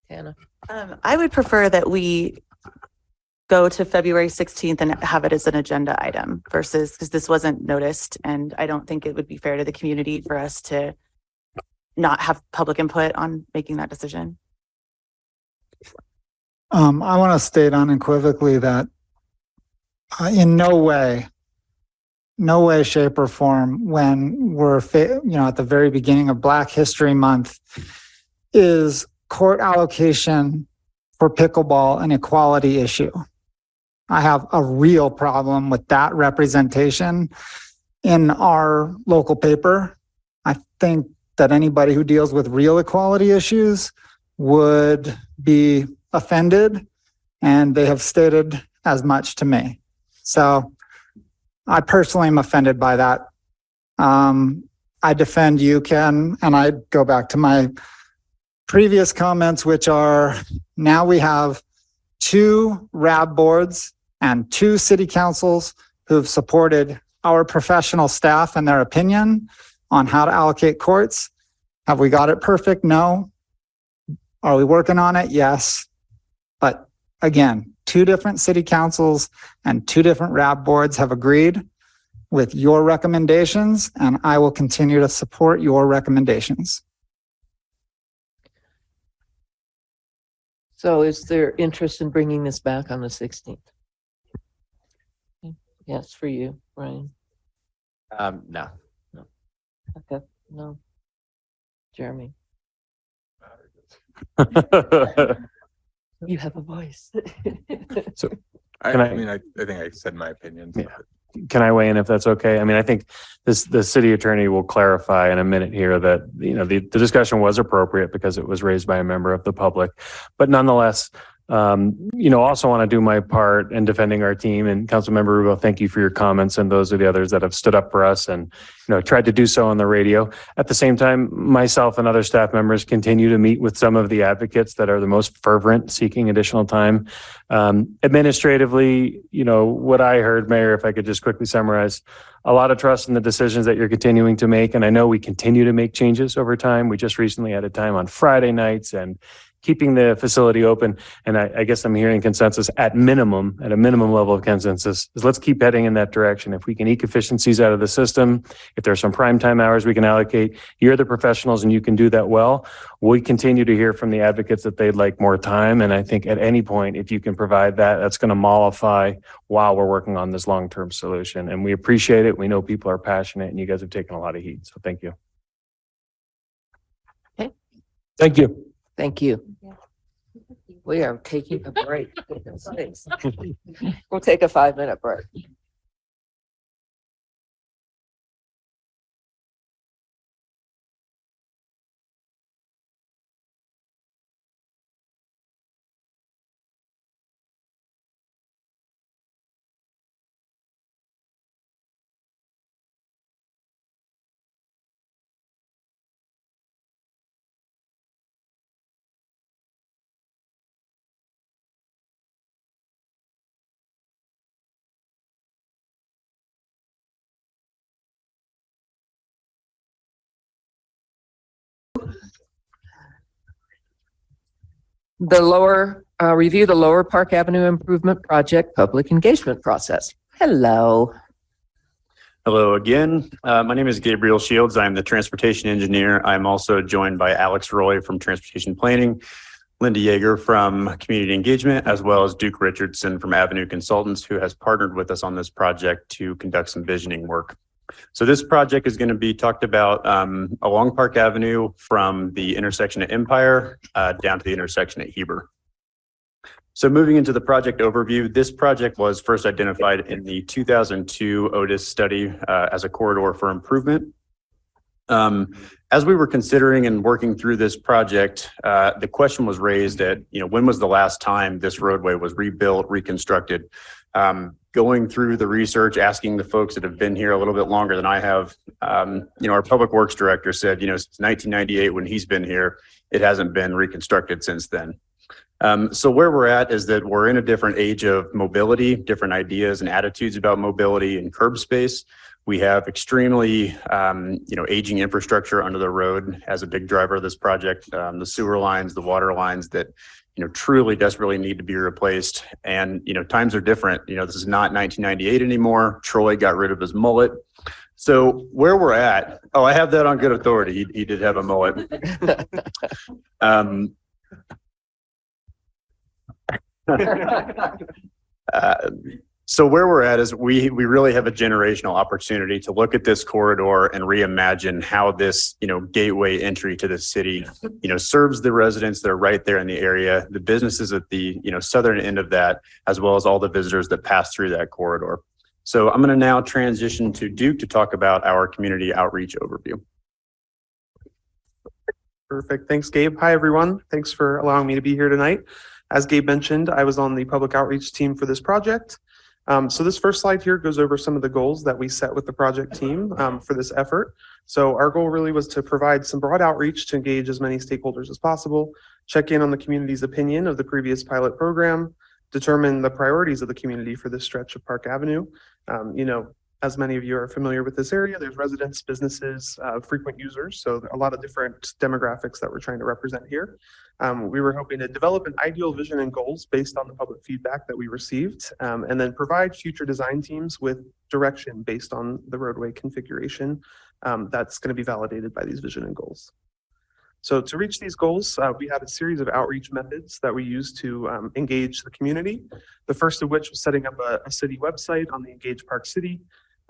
Hannah. I would prefer that we go to February 16th and have it as an agenda item versus, because this wasn't noticed, and I don't think it would be fair to the community for us to not have public input on making that decision. I want to state unequivocally that in no way, shape, or form, when we're at the very beginning of Black History Month, is court allocation for pickleball an equality issue. I have a real problem with that representation in our local paper. I think that anybody who deals with real equality issues would be offended, and they have stated as much to me. So I personally am offended by that. I defend you, Ken, and I go back to my previous comments, which are now we have 2 RAB boards and 2 city councils who've supported our professional staff and their opinion on how to allocate courts. Have we got it perfect? No. Are we working on it? Yes. But again, 2 different city councils and 2 different RAB boards have agreed with your recommendations, and I will continue to support your recommendations. So is there interest in bringing this back on the 16th? Yes, for you, Ryan. No. Okay, no. Jeremy. You have a voice. So I think I said my opinion. So. Yeah. Can I weigh in if that's okay? I mean, I think the city attorney will clarify in a minute here that, the discussion was appropriate because it was raised by a member of the public, but nonetheless, also want to do my part in defending our team. And Councilmember Rubio, thank you for your comments, and those are the others that have stood up for us and, tried to do so on the radio. At the same time, myself and other staff members continue to meet with some of the advocates that are the most fervent seeking additional time. Administratively, what I heard, Mayor, if I could just quickly summarize, a lot of trust in the decisions that you're continuing to make. And I know we continue to make changes over time. We just recently added time on Friday nights and keeping the facility open. And I guess I'm hearing consensus at a minimum level of consensus is let's keep heading in that direction. If we can eke efficiencies out of the system, if there's some prime time hours we can allocate, you're the professionals and you can do that well. We continue to hear from the advocates that they'd like more time. And I think at any point, if you can provide that, that's going to mollify while we're working on this long-term solution. And we appreciate it. We know people are passionate and you guys have taken a lot of heat. So thank you. Okay. Thank you. Thank you. We are taking a break. We'll take a 5-minute break. review the Lower Park Avenue Improvement Project public engagement process. Hello. Hello again. My name is Gabriel Shields. I'm the transportation engineer. I'm also joined by Alex Roy from Transportation Planning, Linda Yeager from Community Engagement, as well as Duke Richardson from Avenue Consultants, who has partnered with us on this project to conduct some visioning work. So this project is going to be talked about along Park Avenue from the intersection at Empire down to the intersection at Heber. So moving into the project overview, this project was first identified in the 2002 Otis study as a corridor for improvement. As we were considering and working through this project, the question was raised at, when was the last time this roadway was rebuilt, reconstructed? Going through the research, asking the folks that have been here a little bit longer than I have, our public works director said, since 1998 when he's been here, it hasn't been reconstructed since then. So where we're at is that we're in a different age of mobility, different ideas and attitudes about mobility and curb space. We have extremely, aging infrastructure under the road as a big driver of this project. The sewer lines, the water lines that, truly desperately need to be replaced. And, times are different. This is not 1998 anymore. Troy got rid of his mullet. So where we're at, I have that on good authority. He did have a mullet. So where we're at is we really have a generational opportunity to look at this corridor and reimagine how this, gateway entry to the city, serves the residents that are right there in the area, the businesses at the, southern end of that, as well as all the visitors that pass through that corridor. So I'm going to now transition to Duke to talk about our community outreach overview. Perfect. Thanks, Gabe. Hi, everyone. Thanks for allowing me to be here tonight. As Gabe mentioned, I was on the public outreach team for this project. So this first slide here goes over some of the goals that we set with the project team for this effort. So our goal really was to provide some broad outreach to engage as many stakeholders as possible, check in on the community's opinion of the previous pilot program, determine the priorities of the community for this stretch of Park Avenue. As many of you are familiar with this area, there's residents, businesses, frequent users. So a lot of different demographics that we're trying to represent here. We were hoping to develop an ideal vision and goals based on the public feedback that we received, and then provide future design teams with direction based on the roadway configuration that's going to be validated by these vision and goals. So to reach these goals, we had a series of outreach methods that we used to engage the community. The first of which was setting up a city website on the Engage Park City.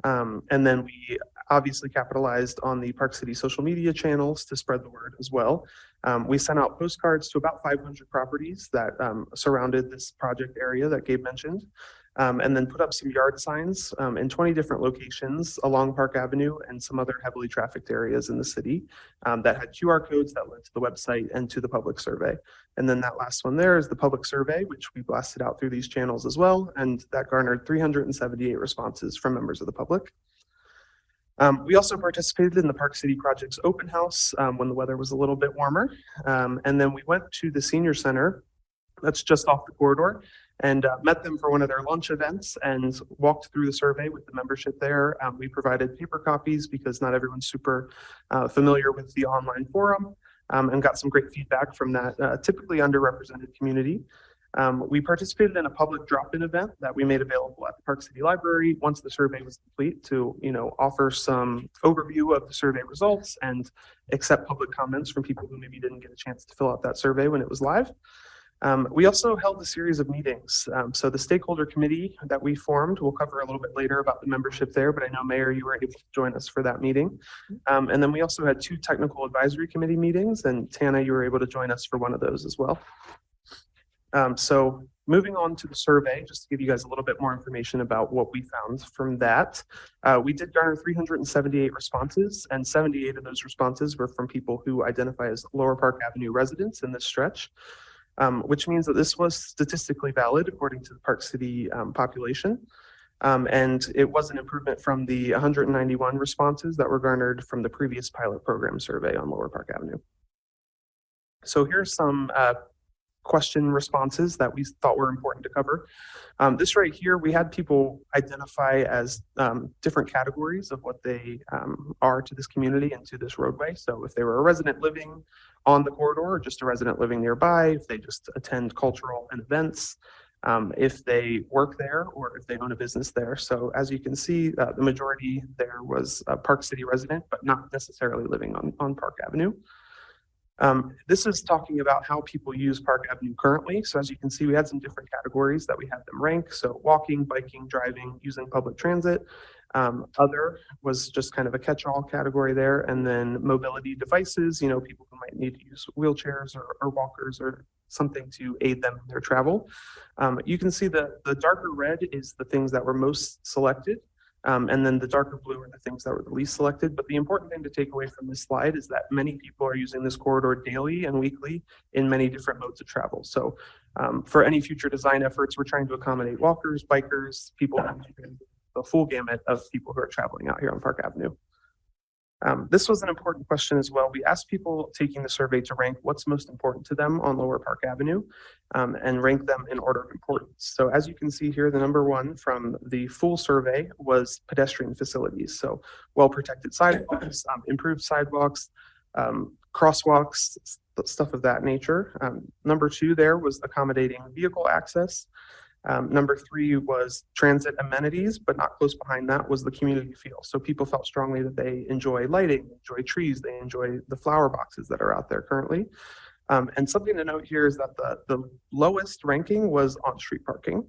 And then we obviously capitalized on the Park City social media channels to spread the word as well. We sent out postcards to about 500 properties that surrounded this project area that Gabe mentioned, and then put up some yard signs in 20 different locations along Park Avenue and some other heavily trafficked areas in the city that had QR codes that led to the website and to the public survey. And then that last one there is the public survey, which we blasted out through these channels as well, and that garnered 378 responses from members of the public. We also participated in the Park City Project's open house when the weather was a little bit warmer. And then we went to the senior center that's just off the corridor and met them for one of their lunch events and walked through the survey with the membership there. We provided paper copies because not everyone's super familiar with the online forum, and got some great feedback from that typically underrepresented community. We participated in a public drop-in event that we made available at the Park City Library once the survey was complete to, offer some overview of the survey results and accept public comments from people who maybe didn't get a chance to fill out that survey when it was live. We also held a series of meetings. So the stakeholder committee that we formed, we'll cover a little bit later about the membership there, but I know Mayor, you were able to join us for that meeting. And then we also had 2 technical advisory committee meetings, and Tana, you were able to join us for one of those as well. So moving on to the survey, just to give you guys a little bit more information about what we found from that. We did garner 378 responses, and 78 of those responses were from people who identify as Lower Park Avenue residents in this stretch, which means that this was statistically valid according to the Park City population. And it was an improvement from the 191 responses that were garnered from the previous pilot program survey on Lower Park Avenue. So here's some question responses that we thought were important to cover. This right here, we had people identify as different categories of what they are to this community and to this roadway. So if they were a resident living on the corridor or just a resident living nearby, if they just attend cultural and events, if they work there or if they own a business there. So as you can see, the majority there was a Park City resident, but not necessarily living on Park Avenue. This is talking about how people use Park Avenue currently. So as you can see, we had some different categories that we had them rank. So walking, biking, driving, using public transit. Other was just kind of a catch-all category there. And then mobility devices, you know, people who might need to use wheelchairs or walkers or something to aid them in their travel. You can see the darker red is the things that were most selected. And then the darker blue are the things that were the least selected. But the important thing to take away from this slide is that many people are using this corridor daily and weekly in many different modes of travel. So for any future design efforts, we're trying to accommodate walkers, bikers, people, the full gamut of people who are traveling out here on Park Avenue. This was an important question as well. We asked people taking the survey to rank what's most important to them on Lower Park Avenue and rank them in order of importance. So as you can see here, the number one from the full survey was pedestrian facilities. So well-protected sidewalks, improved sidewalks, crosswalks, stuff of that nature. Number two there was accommodating vehicle access. Number three was transit amenities, but not close behind that was the community feel. So people felt strongly that they enjoy lighting, enjoy trees, they enjoy the flower boxes that are out there currently. And something to note here is that the lowest ranking was on-street parking.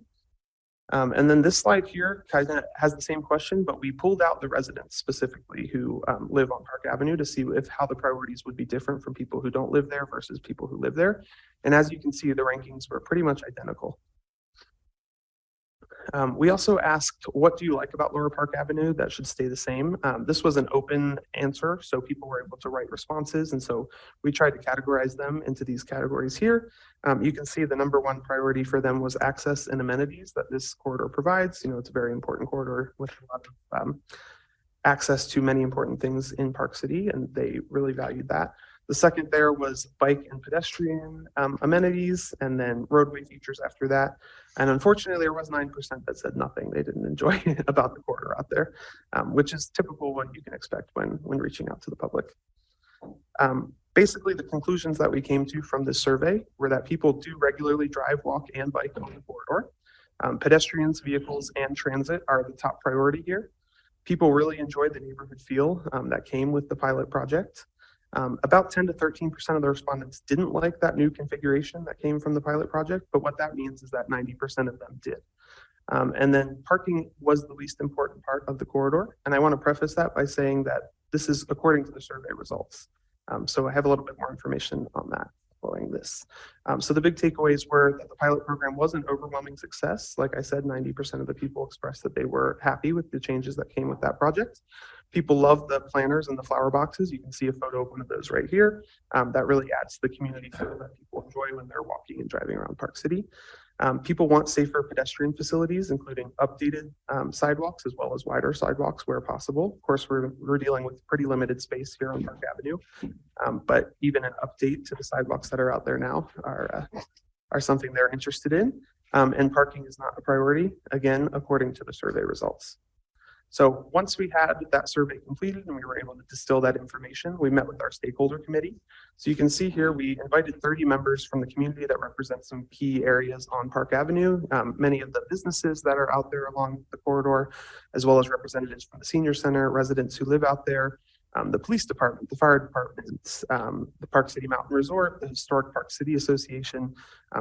And then this slide here kind of has the same question, but we pulled out the residents specifically who live on Park Avenue to see how the priorities would be different from people who don't live there versus people who live there. And as you can see, the rankings were pretty much identical. We also asked, what do you like about Lower Park Avenue that should stay the same? This was an open answer, so people were able to write responses. And so we tried to categorize them into these categories here. You can see the number one priority for them was access and amenities that this corridor provides. You know, it's a very important corridor with a lot of access to many important things in Park City, and they really valued that. The second there was bike and pedestrian amenities, and then roadway features after that. And unfortunately, there was 9% that said nothing they didn't enjoy about the corridor out there, which is typical what you can expect when reaching out to the public. Basically, the conclusions that we came to from this survey were that people do regularly drive, walk, and bike on the corridor. Pedestrians, vehicles, and transit are the top priority here. People really enjoyed the neighborhood feel that came with the pilot project. About 10 to 13% of the respondents didn't like that new configuration that came from the pilot project, but what that means is that 90% of them did. And then parking was the least important part of the corridor. And I want to preface that by saying that this is according to the survey results. So I have a little bit more information on that following this. So the big takeaways were that the pilot program was an overwhelming success. Like I said, 90% of the people expressed that they were happy with the changes that came with that project. People love the planters and the flower boxes. You can see a photo of one of those right here. That really adds to the community feel that people enjoy when they're walking and driving around Park City. People want safer pedestrian facilities, including updated sidewalks as well as wider sidewalks where possible. Of course, we're dealing with pretty limited space here on Park Avenue, but even an update to the sidewalks that are out there now are something they're interested in. And parking is not a priority, again, according to the survey results. So once we had that survey completed and we were able to distill that information, we met with our stakeholder committee. So you can see here, we invited 30 members from the community that represent some key areas on Park Avenue, many of the businesses that are out there along the corridor, as well as representatives from the senior center, residents who live out there, the police department, the fire department, the Park City Mountain Resort, the Historic Park City Association.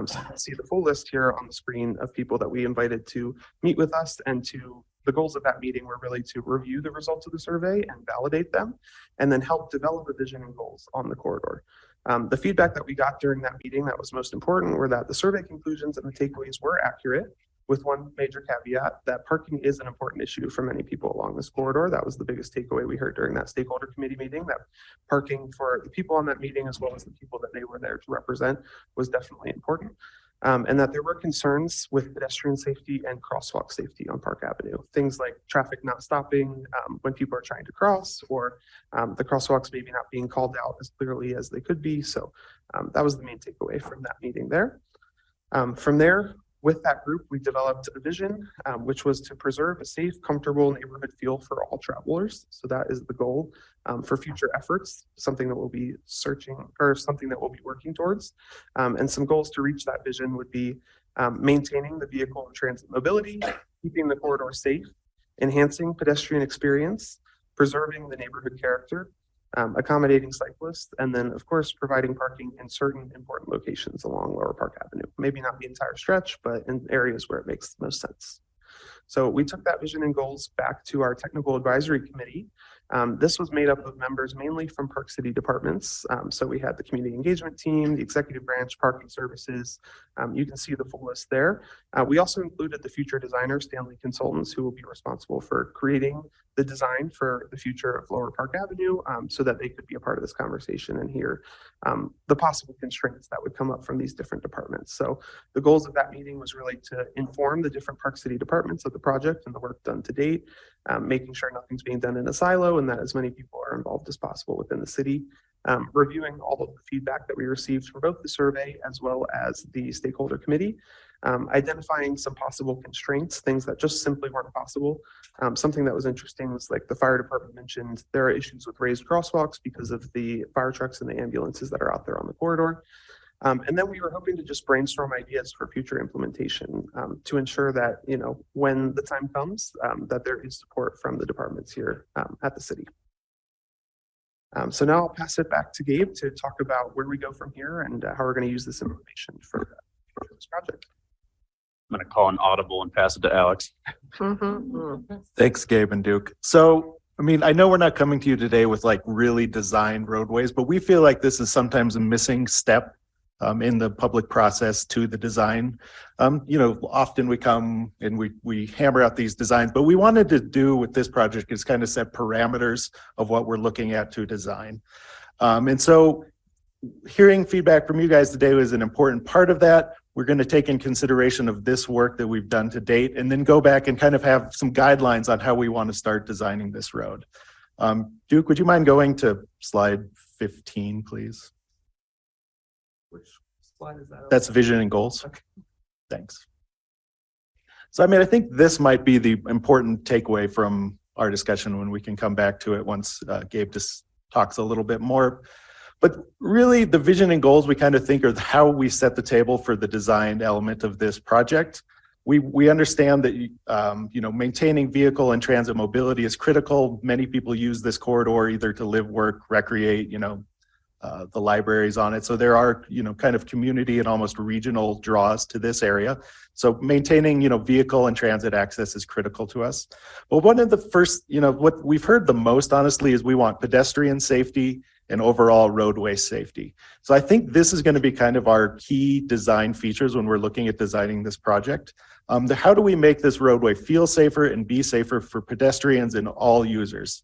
So you can see the full list here on the screen of people that we invited to meet with us, and the goals of that meeting were really to review the results of the survey and validate them, and then help develop a vision and goals on the corridor. The feedback that we got during that meeting that was most important were that the survey conclusions and the takeaways were accurate, with one major caveat that parking is an important issue for many people along this corridor. That was the biggest takeaway we heard during that stakeholder committee meeting, that parking for the people on that meeting, as well as the people that they were there to represent, was definitely important. and that there were concerns with pedestrian safety and crosswalk safety on Park Avenue. Things like traffic not stopping when people are trying to cross, or the crosswalks maybe not being called out as clearly as they could be. So that was the main takeaway from that meeting there. From there, with that group, we developed a vision, which was to preserve a safe, comfortable neighborhood feel for all travelers. So that is the goal for future efforts, something that we'll be searching, or something that we'll be working towards. And some goals to reach that vision would be maintaining the vehicle and transit mobility, keeping the corridor safe, enhancing pedestrian experience, preserving the neighborhood character, accommodating cyclists, and then of course providing parking in certain important locations along Lower Park Avenue. Maybe not the entire stretch, but in areas where it makes the most sense. So we took that vision and goals back to our technical advisory committee. This was made up of members mainly from Park City departments. So we had the community engagement team, the executive branch, parking services. You can see the full list there. We also included the future designer, Stanley Consultants, who will be responsible for creating the design for the future of Lower Park Avenue, so that they could be a part of this conversation and hear the possible constraints that would come up from these different departments. So the goals of that meeting was really to inform the different Park City departments of the project and the work done to date, making sure nothing's being done in a silo and that as many people are involved as possible within the city, reviewing all of the feedback that we received from both the survey as well as the stakeholder committee, identifying some possible constraints, things that just simply weren't possible. Something that was interesting was, like the fire department mentioned, there are issues with raised crosswalks because of the fire trucks and the ambulances that are out there on the corridor. And then we were hoping to just brainstorm ideas for future implementation to ensure that, you know, when the time comes, that there is support from the departments here at the city. So now I'll pass it back to Gabe to talk about where we go from here and how we're going to use this information for this project. I'm going to call an audible and pass it to Alex. Thanks, Gabe and Duke. So, I mean, I know we're not coming to you today with like really designed roadways, but we feel like this is sometimes a missing step in the public process to the design. You know, often we come and we hammer out these designs, but we wanted to do with this project is kind of set parameters of what we're looking at to design. And so hearing feedback from you guys today was an important part of that. We're going to take in consideration of this work that we've done to date and then go back and kind of have some guidelines on how we want to start designing this road. Duke, would you mind going to slide 15, please? Which slide is that? That's vision and goals. Okay. Thanks. So, I mean, I think this might be the important takeaway from our discussion when we can come back to it once Gabe just talks a little bit more. But really, the vision and goals we kind of think are how we set the table for the design element of this project. We understand that you know, maintaining vehicle and transit mobility is critical. Many people use this corridor either to live, work, recreate, you know, the libraries on it. So there are, you know, kind of community and almost regional draws to this area. So maintaining, you know, vehicle and transit access is critical to us. But one of the first, you know, what we've heard the most honestly is we want pedestrian safety and overall roadway safety. So I think this is going to be kind of our key design features when we're looking at designing this project. How do we make this roadway feel safer and be safer for pedestrians and all users?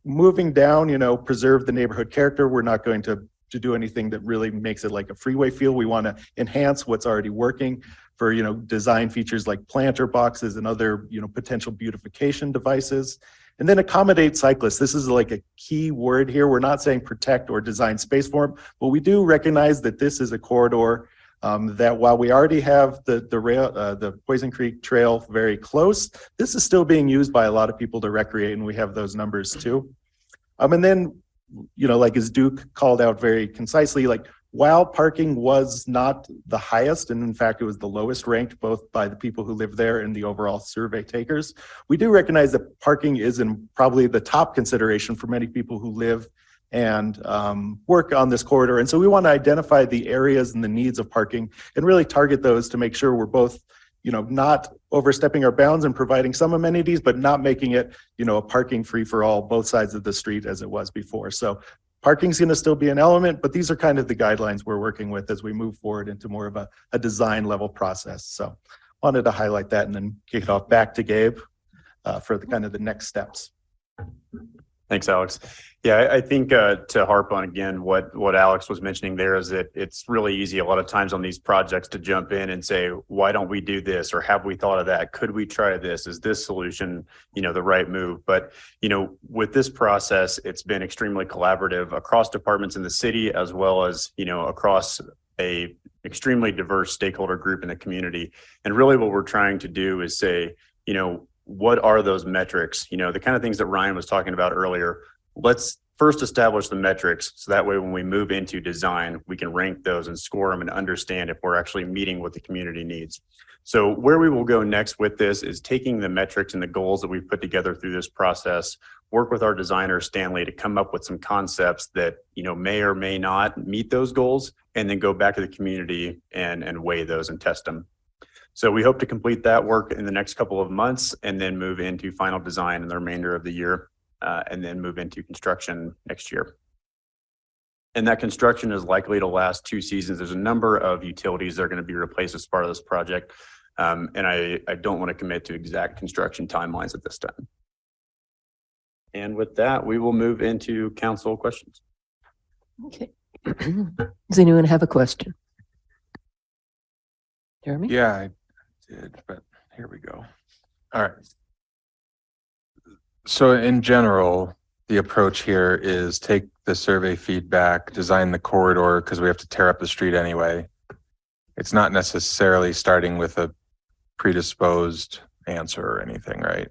Moving down, you know, preserve the neighborhood character. We're not going to do anything that really makes it like a freeway feel. We want to enhance what's already working for, you know, design features like planter boxes and other, you know, potential beautification devices. And then accommodate cyclists. This is like a key word here. We're not saying protect or design space for them, but we do recognize that this is a corridor that while we already have the Poison Creek Trail very close, this is still being used by a lot of people to recreate, and we have those numbers too. And then, you know, like as Duke called out very concisely, like while parking was not the highest, and in fact it was the lowest ranked both by the people who live there and the overall survey takers, we do recognize that parking is in probably the top consideration for many people who live and work on this corridor. And so we want to identify the areas and the needs of parking and really target those to make sure we're both, you know, not overstepping our bounds and providing some amenities, but not making it, you know, a parking free for all both sides of the street as it was before. So parking's going to still be an element, but these are kind of the guidelines we're working with as we move forward into more of a design level process. So wanted to highlight that and then kick it off back to Gabe for the kind of the next steps. Thanks, Alex. Yeah, I think to harp on again what Alex was mentioning there is that it's really easy a lot of times on these projects to jump in and say, why don't we do this? Or have we thought of that? Could we try this? Is this solution, the right move? But, with this process, it's been extremely collaborative across departments in the city, as well as, across a extremely diverse stakeholder group in the community. And really what we're trying to do is say, what are those metrics? The kind of things that Ryan was talking about earlier. Let's first establish the metrics so that way when we move into design, we can rank those and score them and understand if we're actually meeting what the community needs. So where we will go next with this is taking the metrics and the goals that we've put together through this process, work with our designer, Stanley, to come up with some concepts that, may or may not meet those goals, and then go back to the community and weigh those and test them. So we hope to complete that work in the next couple of months and then move into final design in the remainder of the year, and then move into construction next year. And that construction is likely to last 2 seasons. There's a number of utilities that are going to be replaced as part of this project. And I don't want to commit to exact construction timelines at this time. And with that, we will move into council questions. Okay. Does anyone have a question? Jeremy? Yeah, I did, but here we go. All right. So in general, the approach here is take the survey feedback, design the corridor, because we have to tear up the street anyway. It's not necessarily starting with a predisposed answer or anything, right?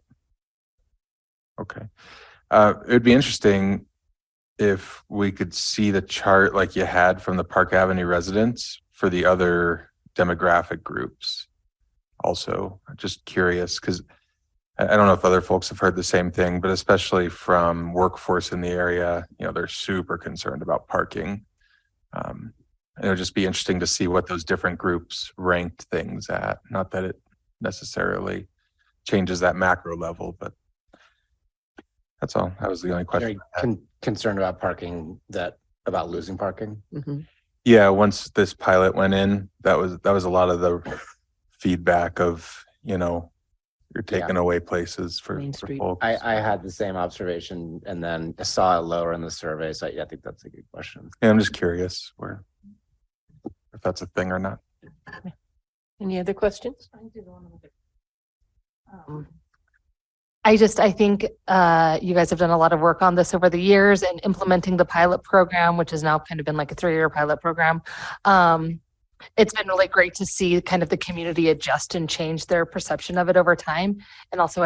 Okay. It'd be interesting if we could see the chart like you had from the Park Avenue residents for the other demographic groups. Also, just curious, because I don't know if other folks have heard the same thing, but especially from workforce in the area, they're super concerned about parking. It would just be interesting to see what those different groups ranked things at. Not that it necessarily changes that macro level, but that's all. That was the only question. Concerned about parking, about losing parking? Yeah, once this pilot went in, that was a lot of the feedback of, you're taking away places for folks. I had the same observation and then I saw it lower in the survey. So I think that's a good question. Yeah, I'm just curious if that's a thing or not. Any other questions? I think you guys have done a lot of work on this over the years and implementing the pilot program, which has now kind of been like a 3-year pilot program. It's been really great to see kind of the community adjust and change their perception of it over time. And also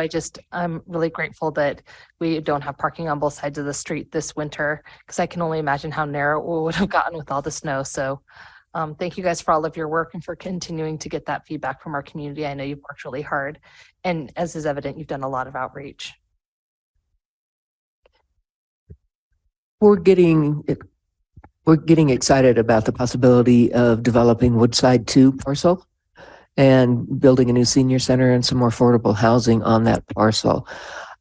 I'm really grateful that we don't have parking on both sides of the street this winter, because I can only imagine how narrow it would have gotten with all the snow. So thank you guys for all of your work and for continuing to get that feedback from our community. I know you've worked really hard, and as is evident, you've done a lot of outreach. We're getting excited about the possibility of developing Woodside 2 parcel and building a new senior center and some more affordable housing on that parcel.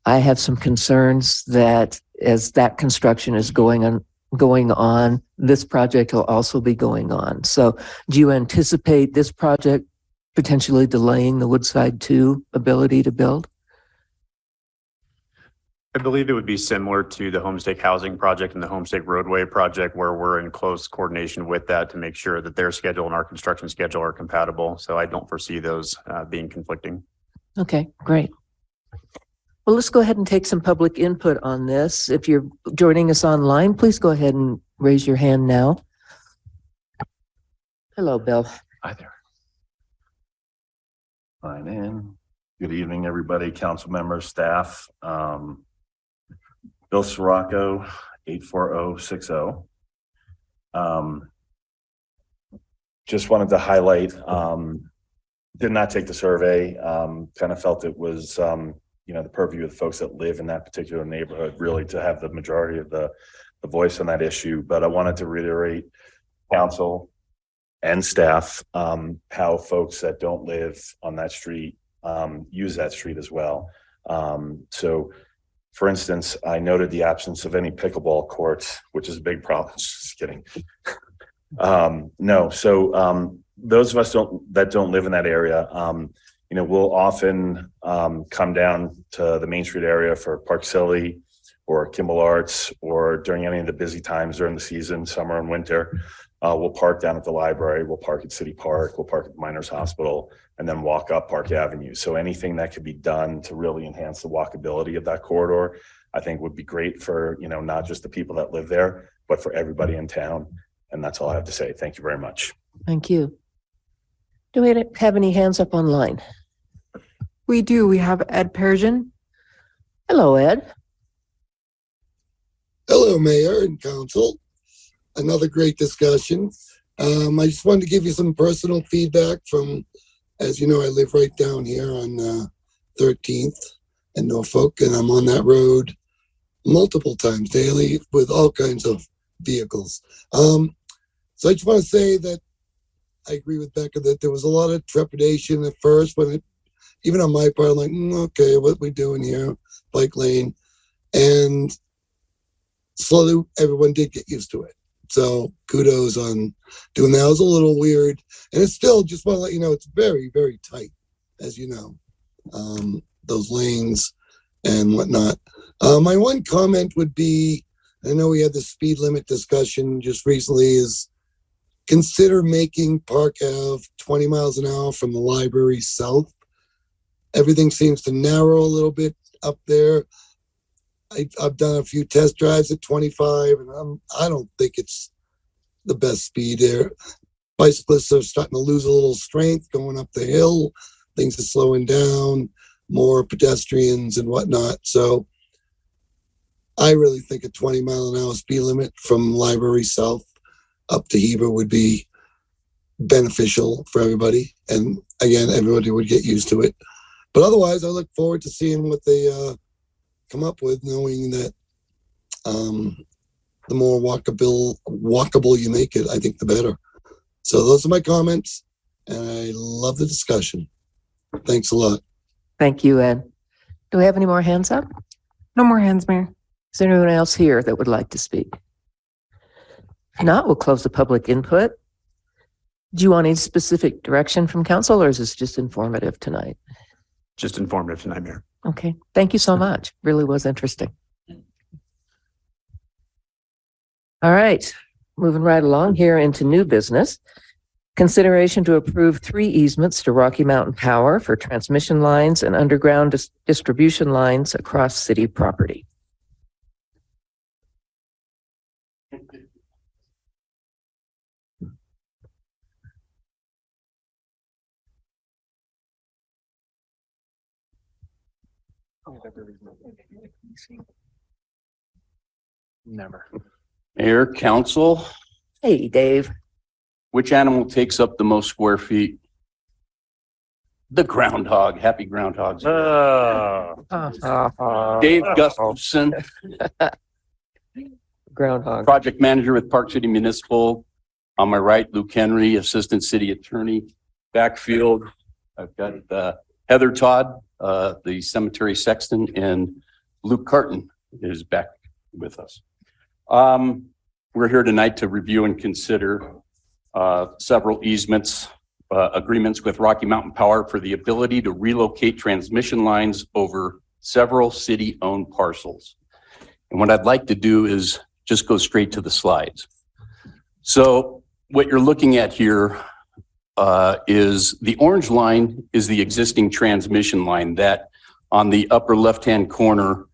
I have some concerns that as that construction is going on, this project will also be going on. So do you anticipate this project potentially delaying the Woodside 2 ability to build? I believe it would be similar to the Homestake Housing Project and the Homestake Roadway Project, where we're in close coordination with that to make sure that their schedule and our construction schedule are compatible. So I don't foresee those being conflicting. Okay, great. Well, let's go ahead and take some public input on this. If you're joining us online, please go ahead and raise your hand now. Hello, Bill. Hi there. Sign in. Good evening, everybody, council members, staff. Bill Sirocco, 84060. Just wanted to highlight, did not take the survey, kind of felt it was, the purview of the folks that live in that particular neighborhood, really to have the majority of the voice on that issue. But I wanted to reiterate, council and staff, how folks that don't live on that street use that street as well. So, for instance, I noted the absence of any pickleball courts, which is a big problem. Just kidding. No, so those of us that don't live in that area, we'll often come down to the Main Street area for Park Silly or Kimball Arts, or during any of the busy times during the season, summer and winter, we'll park down at the library, we'll park at City Park, we'll park at Miners Hospital, and then walk up Park Avenue. So anything that could be done to really enhance the walkability of that corridor, I think would be great for, you know, not just the people that live there, but for everybody in town. And that's all I have to say. Thank you very much. Thank you. Do we have any hands up online? We do. We have Ed Persian. Hello, Ed. Hello, Mayor and Council. Another great discussion. I just wanted to give you some personal feedback from, as you know, I live right down here on 13th in Norfolk, and I'm on that road multiple times daily with all kinds of vehicles. So I just want to say that I agree with Becca that there was a lot of trepidation at first when it, even on my part, I'm like, okay, what we doing here? Bike lane. And slowly everyone did get used to it. So kudos on doing that. It was a little weird. And it's still, just want to let you know, it's very, very tight, as you know, those lanes and whatnot. My one comment would be, I know we had the speed limit discussion just recently, is consider making Park Ave 20 miles an hour from the library south. Everything seems to narrow a little bit up there. I've done a few test drives at 25, and I don't think it's the best speed there. Bicyclists are starting to lose a little strength going up the hill. Things are slowing down, more pedestrians and whatnot. So I really think a 20 mile an hour speed limit from Library South up to Heber would be beneficial for everybody. And again, everybody would get used to it. But otherwise, I look forward to seeing what they come up with, knowing that the more walkable you make it, I think the better. So those are my comments, and I love the discussion. Thanks a lot. Thank you, Ed. Do we have any more hands up? No more hands, Mayor. Is there anyone else here that would like to speak? If not, we'll close the public input. Do you want any specific direction from council, or is this just informative tonight? Just informative tonight, Mayor. Okay, thank you so much. Really was interesting. All right, moving right along here into new business. Consideration to approve 3 easements to Rocky Mountain Power for transmission lines and underground distribution lines across city property. Never. Mayor, council, Hey, Dave. which animal takes up the most square feet? The groundhog. Happy Groundhog's Day. Dave Gustafson, Groundhog. project manager with Park City Municipal. On my right, Luke Henry, assistant city attorney. Backfield, I've got Heather Todd, the cemetery sexton, and Luke Carton is back with us. We're here tonight to review and consider several easements, agreements with Rocky Mountain Power for the ability to relocate transmission lines over several city-owned parcels. And what I'd like to do is just go straight to the slides. So what you're looking at here is the orange line is the existing transmission line that on the upper left-hand corner,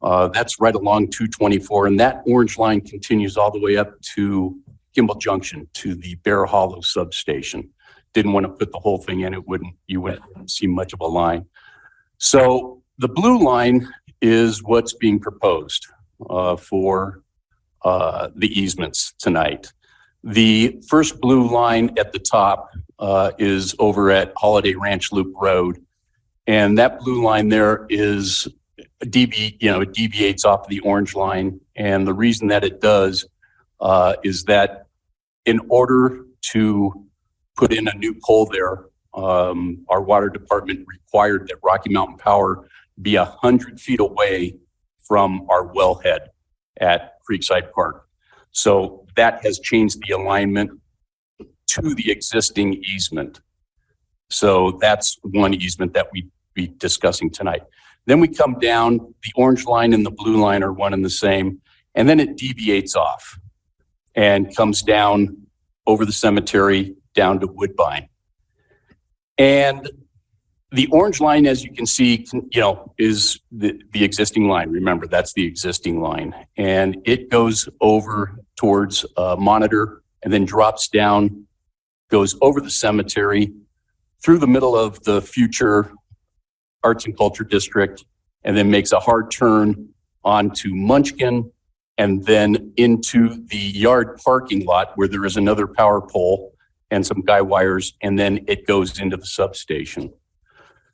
that's right along 224. And that orange line continues all the way up to Kimball Junction to the Bear Hollow substation. Didn't want to put the whole thing in. You wouldn't see much of a line. So the blue line is what's being proposed for the easements tonight. The first blue line at the top is over at Holiday Ranch Loop Road. And that blue line there is it deviates off the orange line. And the reason that it does is that in order to put in a new pole there, our water department required that Rocky Mountain Power be 100 feet away from our wellhead at Creekside Park. So that has changed the alignment to the existing easement. So that's one easement that we'd be discussing tonight. Then we come down, the orange line and the blue line are one and the same, and then it deviates off and comes down over the cemetery down to Woodbine. And the orange line, as you can see, is the existing line. Remember, that's the existing line. And it goes over towards Monitor and then drops down, goes over the cemetery, through the middle of the future Arts and Culture District, and then makes a hard turn onto Munchkin and then into the yard parking lot where there is another power pole and some guy wires, and then it goes into the substation.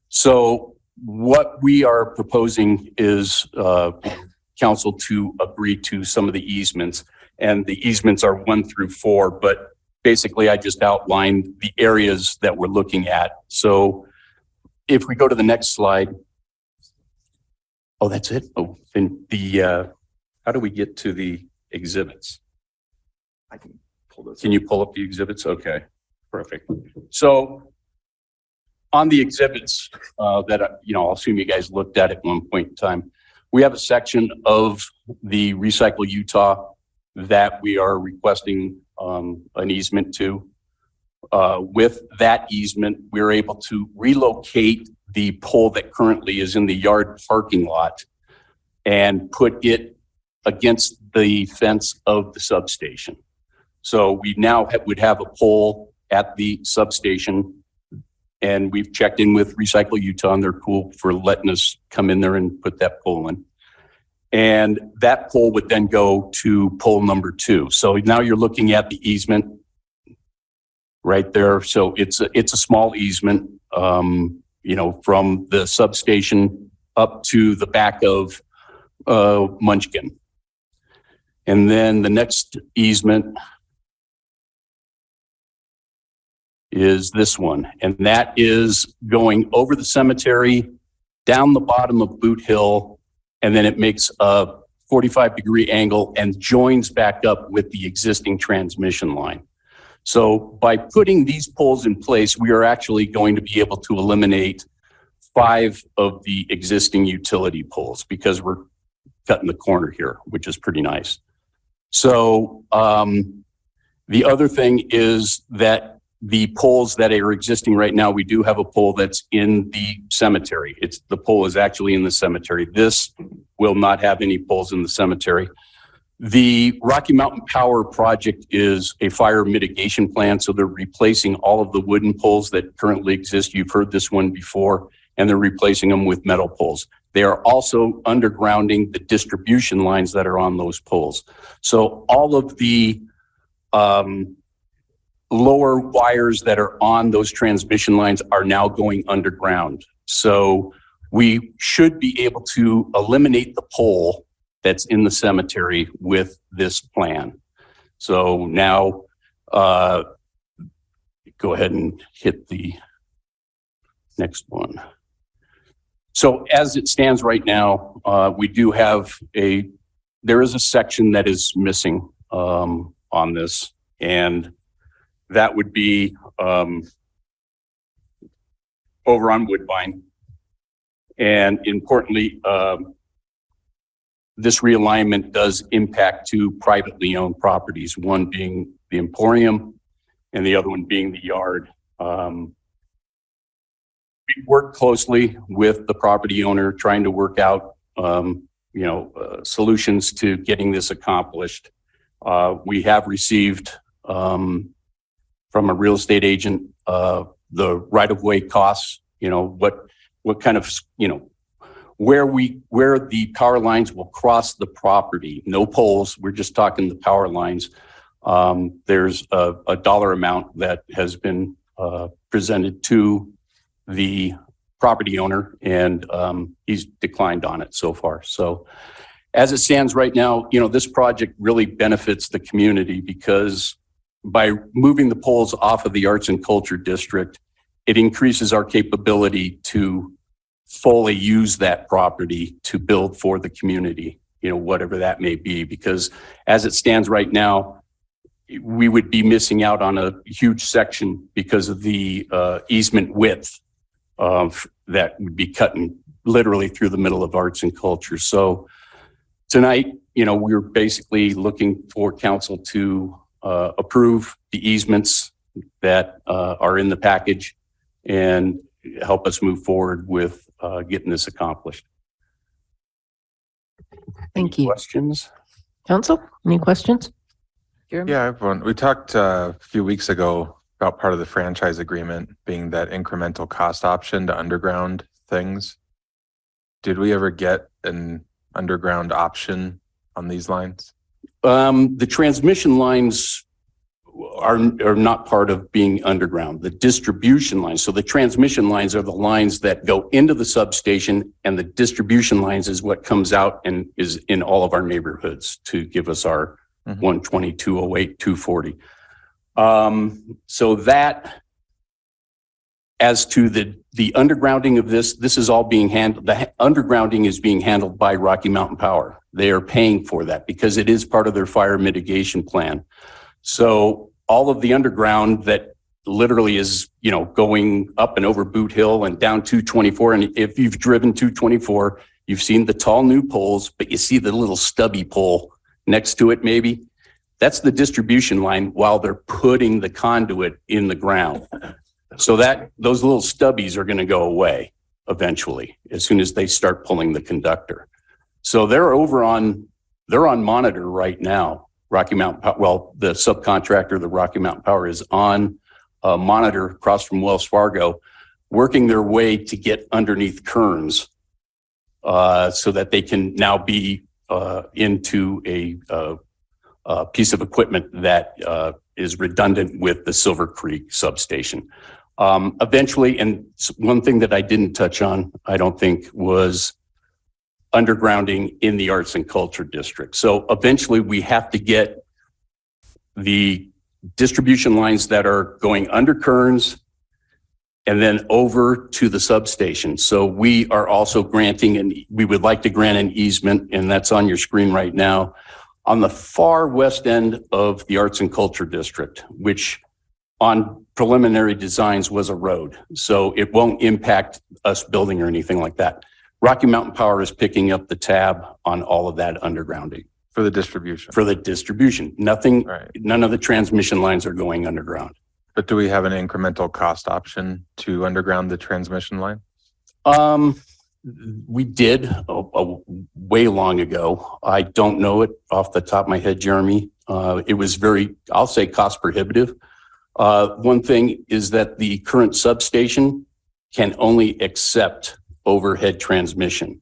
So what we are proposing is council to agree to some of the easements, and the easements are 1 through 4, but basically I just outlined the areas that we're looking at. So if we go to the next slide. Oh, that's it? Oh, then how do we get to the exhibits? I can pull those. Can you pull up the exhibits? Okay, perfect. So on the exhibits that, I'll assume you guys looked at one point in time, we have a section of the Recycle Utah that we are requesting an easement to. With that easement, we're able to relocate the pole that currently is in the yard parking lot and put it against the fence of the substation. So we now would have a pole at the substation, and we've checked in with Recycle Utah, and they're cool for letting us come in there and put that pole in. And that pole would then go to pole number 2. So now you're looking at the easement right there. So it's a small easement, from the substation up to the back of Munchkin. And then the next easement is this one, and that is going over the cemetery, down the bottom of Boot Hill, and then it makes a 45-degree angle and joins back up with the existing transmission line. So by putting these poles in place, we are actually going to be able to eliminate 5 of the existing utility poles because we're cutting the corner here, which is pretty nice. So the other thing is that the poles that are existing right now, we do have a pole that's in the cemetery. The pole is actually in the cemetery. This will not have any poles in the cemetery. The Rocky Mountain Power project is a fire mitigation plan, so they're replacing all of the wooden poles that currently exist. You've heard this one before, and they're replacing them with metal poles. They are also undergrounding the distribution lines that are on those poles. So all of the lower wires that are on those transmission lines are now going underground. So we should be able to eliminate the pole that's in the cemetery with this plan. So now go ahead and hit the next one. So as it stands right now, we do have there is a section that is missing on this, and that would be over on Woodbine. And importantly, this realignment does impact 2 privately owned properties, one being the Emporium and the other one being the yard. We work closely with the property owner, trying to work out, solutions to getting this accomplished. We have received from a real estate agent the right-of-way costs. What kind of, where the power lines will cross the property. No poles. We're just talking the power lines. There's a dollar amount that has been presented to the property owner, and he's declined on it so far. So as it stands right now, this project really benefits the community because by moving the poles off of the Arts and Culture District, it increases our capability to fully use that property to build for the community, whatever that may be. Because as it stands right now, we would be missing out on a huge section because of the easement width that would be cutting literally through the middle of arts and culture. So tonight, we're basically looking for council to approve the easements that are in the package and help us move forward with getting this accomplished. Thank you. Questions? Council, any questions? Jeremy? Yeah, I have one. We talked a few weeks ago about part of the franchise agreement being that incremental cost option to underground things. Did we ever get an underground option on these lines? The transmission lines are not part of being underground. The distribution lines. So the transmission lines are the lines that go into the substation, and the distribution lines is what comes out and is in all of our neighborhoods to give us our 120, 208, 240. So that, as to the undergrounding of this is all being handled. The undergrounding is being handled by Rocky Mountain Power. They are paying for that because it is part of their fire mitigation plan. So all of the underground that literally is, going up and over Boot Hill and down 224. And if you've driven 224, you've seen the tall new poles, but you see the little stubby pole next to it, maybe. That's the distribution line while they're putting the conduit in the ground. So that those little stubbies are going to go away eventually as soon as they start pulling the conductor. So they're on monitor right now. Rocky Mountain Power, well, the subcontractor, the Rocky Mountain Power, is on monitor across from Wells Fargo, working their way to get underneath Kearns so that they can now be into a piece of equipment that is redundant with the Silver Creek substation. Eventually, and one thing that I didn't touch on, I don't think, was undergrounding in the arts and culture district. So eventually we have to get the distribution lines that are going under Kearns and then over to the substation. So we are also granting, and we would like to grant an easement, and that's on your screen right now, on the far west end of the arts and culture district, which on preliminary designs was a road. So it won't impact us building or anything like that. Rocky Mountain Power is picking up the tab on all of that undergrounding. For the distribution? For the distribution. Nothing, none of the transmission lines are going underground. But do we have an incremental cost option to underground the transmission line? We did way long ago. I don't know it off the top of my head, Jeremy. It was very, I'll say, cost prohibitive. One thing is that the current substation can only accept overhead transmission.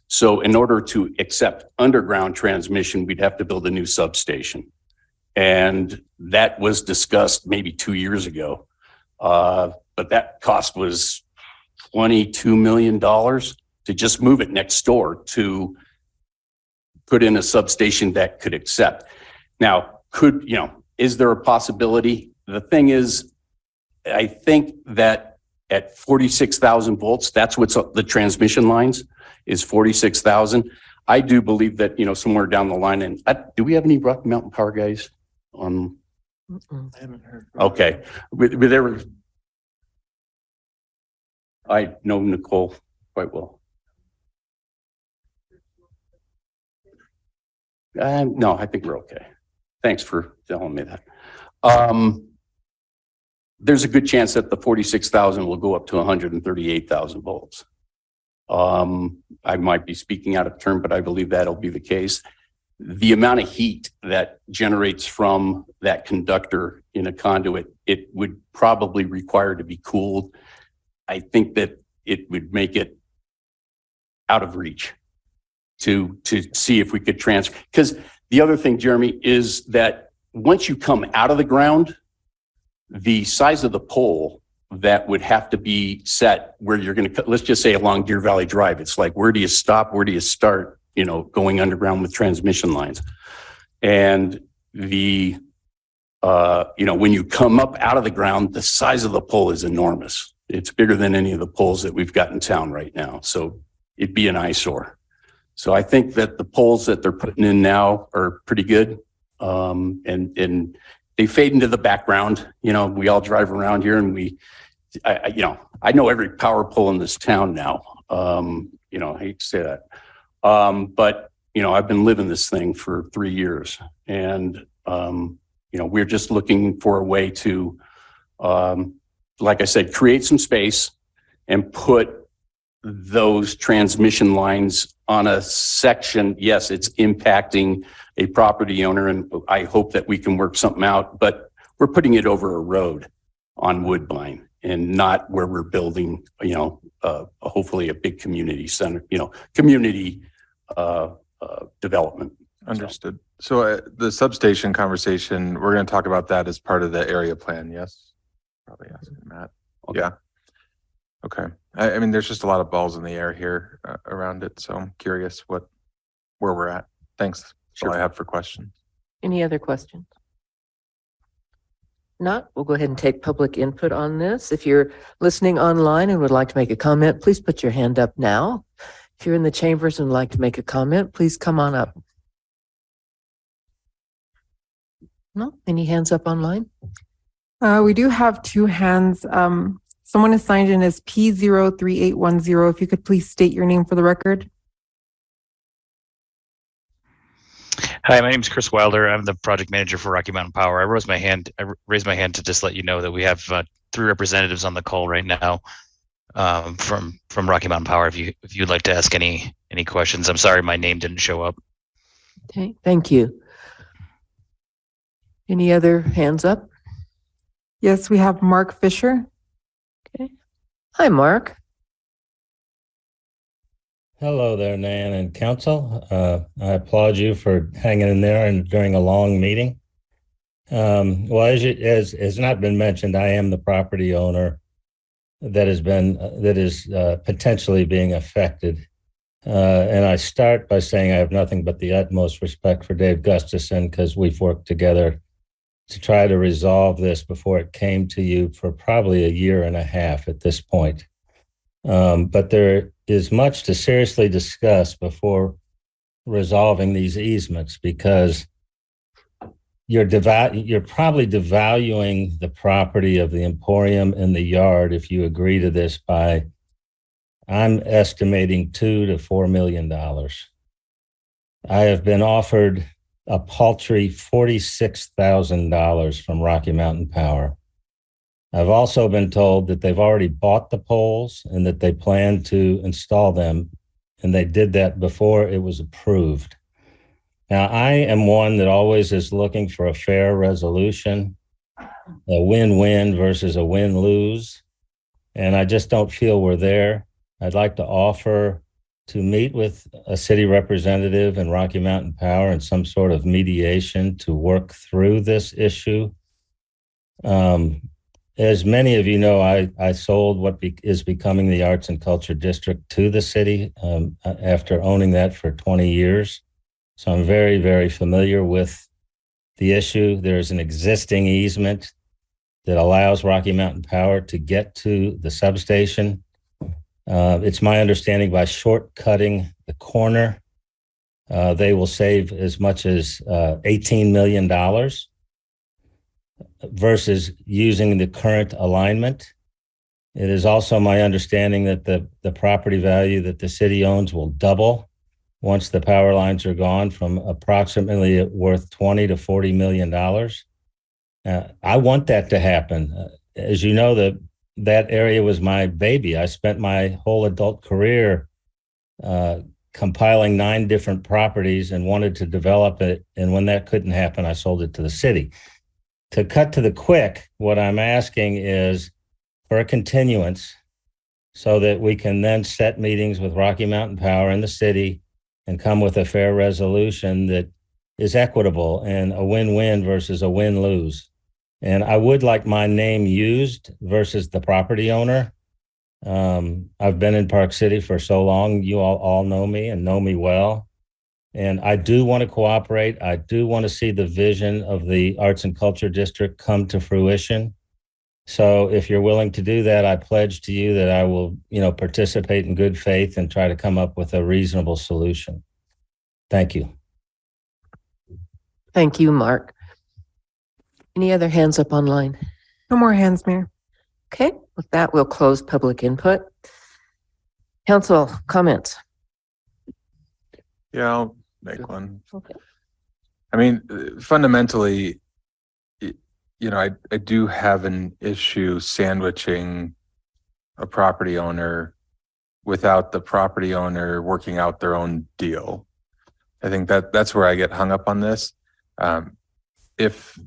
So in order to accept underground transmission, we'd have to build a new substation. And that was discussed maybe 2 years ago. But that cost was $22 million to just move it next door to put in a substation that could accept. Now, is there a possibility? The thing is, I think that at 46,000 volts, that's what's the transmission lines is 46,000. I do believe that, somewhere down the line, and do we have any Rocky Mountain Power guys on? I haven't heard. Okay. I know Nicole quite well. No, I think we're okay. Thanks for telling me that. There's a good chance that the 46,000 will go up to 138,000 volts. I might be speaking out of turn, but I believe that'll be the case. The amount of heat that generates from that conductor in a conduit, it would probably require to be cooled. I think that it would make it out of reach to see if we could transfer. Because the other thing, Jeremy, is that once you come out of the ground, the size of the pole that would have to be set where you're going to, let's just say along Deer Valley Drive, it's like, where do you stop? Where do you start, going underground with transmission lines? And the, when you come up out of the ground, the size of the pole is enormous. It's bigger than any of the poles that we've got in town right now. So it'd be an eyesore. So I think that the poles that they're putting in now are pretty good. And they fade into the background. We all drive around here and I know every power pole in this town now. I hate to say that. But, I've been living this thing for 3 years and, we're just looking for a way to, like I said, create some space and put those transmission lines on a section. Yes, it's impacting a property owner and I hope that we can work something out, but we're putting it over a road on Woodbine and not where we're building, hopefully a big community center, community development. Understood. So the substation conversation, we're going to talk about that as part of the area plan. Yes. Probably asking Matt. Okay. Yeah. Okay. I mean, there's just a lot of balls in the air here around it. So I'm curious where we're at. Thanks. That's all I have for questions. Any other questions? Not, we'll go ahead and take public input on this. If you're listening online and would like to make a comment, please put your hand up now. If you're in the chambers and would like to make a comment, please come on up. No, any hands up online? We do have 2 hands. Someone is signed in as P03810. If you could please state your name for the record. Hi, my name is Chris Wilder. I'm the project manager for Rocky Mountain Power. I raised my hand to just let you know that we have 3 representatives on the call right now from Rocky Mountain Power. If you'd like to ask any questions, I'm sorry my name didn't show up. Okay, thank you. Any other hands up? Yes, we have Mark Fisher. Okay. Hi, Mark. Hello there, Nan and council. I applaud you for hanging in there and during a long meeting. Well, as has not been mentioned, I am the property owner that is potentially being affected. And I start by saying I have nothing but the utmost respect for Dave Gustafson because we've worked together to try to resolve this before it came to you for probably 1.5 years at this point. But there is much to seriously discuss before resolving these easements because you're probably devaluing the property of the Emporium and the yard if you agree to this by, I'm estimating $2 to $4 million. I have been offered a paltry $46,000 from Rocky Mountain Power. I've also been told that they've already bought the poles and that they plan to install them, and they did that before it was approved. Now, I am one that always is looking for a fair resolution, a win-win versus a win-lose, and I just don't feel we're there. I'd like to offer to meet with a city representative and Rocky Mountain Power and some sort of mediation to work through this issue. As many of you know, I sold what is becoming the Arts and Culture District to the city after owning that for 20 years. So I'm very, very familiar with the issue. There's an existing easement that allows Rocky Mountain Power to get to the substation. It's my understanding by shortcutting the corner, they will save as much as $18 million versus using the current alignment. It is also my understanding that the property value that the city owns will double once the power lines are gone from approximately worth $20 to $40 million. I want that to happen. As you know, that area was my baby. I spent my whole adult career compiling 9 different properties and wanted to develop it. And when that couldn't happen, I sold it to the city. To cut to the quick, what I'm asking is for a continuance so that we can then set meetings with Rocky Mountain Power and the city and come with a fair resolution that is equitable and a win-win versus a win-lose. And I would like my name used versus the property owner. I've been in Park City for so long. You all know me and know me well. And I do want to cooperate. I do want to see the vision of the Arts and Culture District come to fruition. So if you're willing to do that, I pledge to you that I will, participate in good faith and try to come up with a reasonable solution. Thank you. Thank you, Mark. Any other hands up online? No more hands, Mayor. Okay, with that, we'll close public input. Council comments. Yeah, I'll make one. Okay. I mean, fundamentally, I do have an issue sandwiching a property owner without the property owner working out their own deal. I think that's where I get hung up on this. If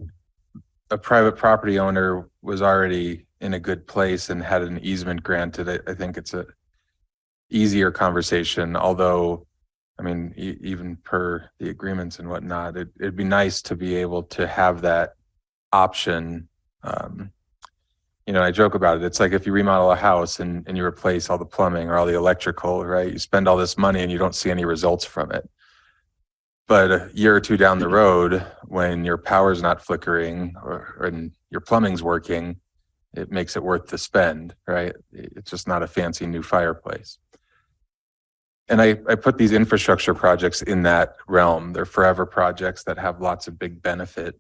a private property owner was already in a good place and had an easement granted, I think it's a easier conversation. Although, I mean, even per the agreements and whatnot, it'd be nice to be able to have that option. I joke about it. It's like if you remodel a house and you replace all the plumbing or all the electrical, right? You spend all this money and you don't see any results from it. But a year or two down the road, when your power's not flickering and your plumbing's working, it makes it worth the spend, right? It's just not a fancy new fireplace. And I put these infrastructure projects in that realm. They're forever projects that have lots of big benefit.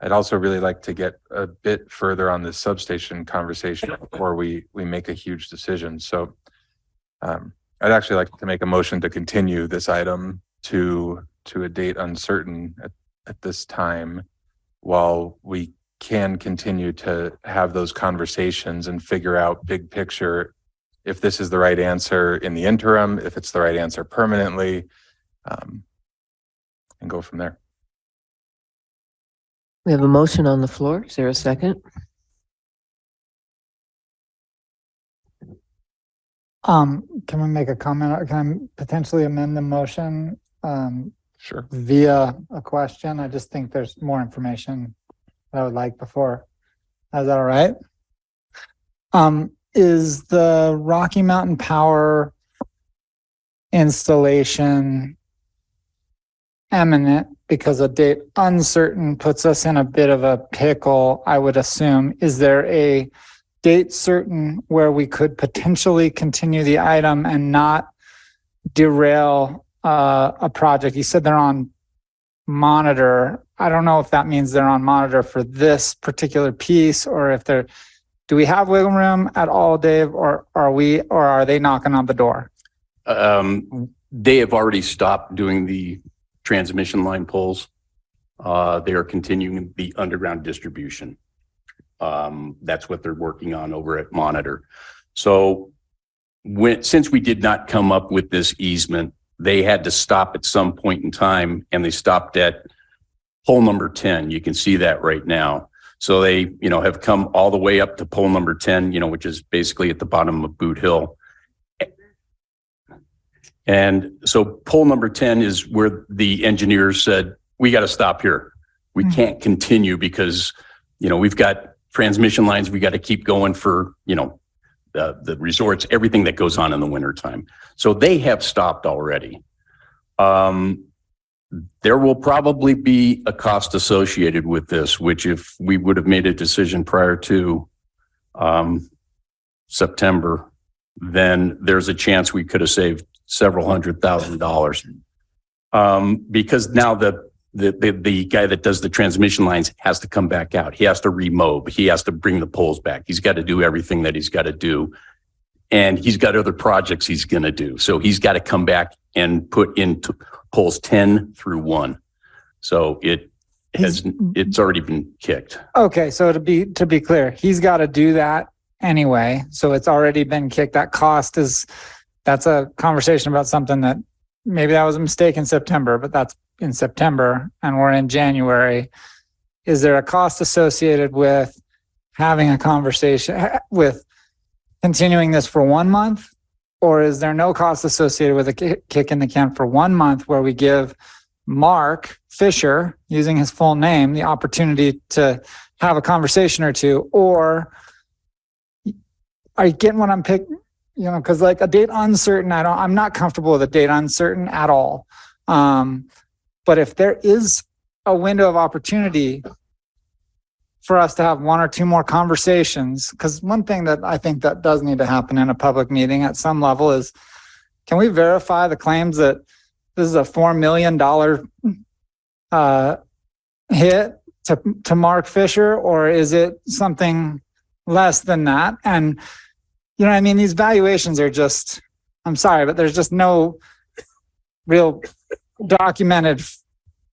I'd also really like to get a bit further on this substation conversation before we make a huge decision. So I'd actually like to make a motion to continue this item to a date uncertain at this time, while we can continue to have those conversations and figure out big picture if this is the right answer in the interim, if it's the right answer permanently, and go from there. We have a motion on the floor. Is there a second? Can we make a comment? Or can I potentially amend the motion? Sure. Via a question. I just think there's more information that I would like before. Is that all right? Is the Rocky Mountain Power installation imminent? Because a date uncertain puts us in a bit of a pickle, I would assume. Is there a date certain where we could potentially continue the item and not derail a project? You said they're on monitor. I don't know if that means they're on monitor for this particular piece, or if they're, do we have wiggle room at all, Dave, or are they knocking on the door? They have already stopped doing the transmission line pulls. They are continuing the underground distribution. That's what they're working on over at Monitor. So since we did not come up with this easement, they had to stop at some point in time, and they stopped at pole number 10. You can see that right now. So they, have come all the way up to pole number 10, which is basically at the bottom of Boot Hill. And so pole number 10 is where the engineers said, we got to stop here. We can't continue because, we've got transmission lines. We got to keep going for, the resorts, everything that goes on in the wintertime. So they have stopped already. There will probably be a cost associated with this, which if we would have made a decision prior to September, then there's a chance we could have saved several $100,000. Because now the guy that does the transmission lines has to come back out. He has to remob. He has to bring the poles back. He's got to do everything that he's got to do. And he's got other projects he's going to do. So he's got to come back and put into poles 10 through 1. So it's already been kicked. Okay, so to be clear, he's got to do that anyway. So it's already been kicked. That cost that's a conversation about something that maybe that was a mistake in September, but that's in September and we're in January. Is there a cost associated with having a conversation with continuing this for 1 month? Or is there no cost associated with a kick in the can for 1 month where we give Mark Fisher, using his full name, the opportunity to have a conversation or two? Or are you getting what I'm picking? Because like a date uncertain, I'm not comfortable with a date uncertain at all. But if there is a window of opportunity for us to have 1 or 2 more conversations, because one thing that I think that does need to happen in a public meeting at some level is, can we verify the claims that this is a $4 million hit to Mark Fisher, or is it something less than that? And these valuations are just, I'm sorry, but there's just no real documented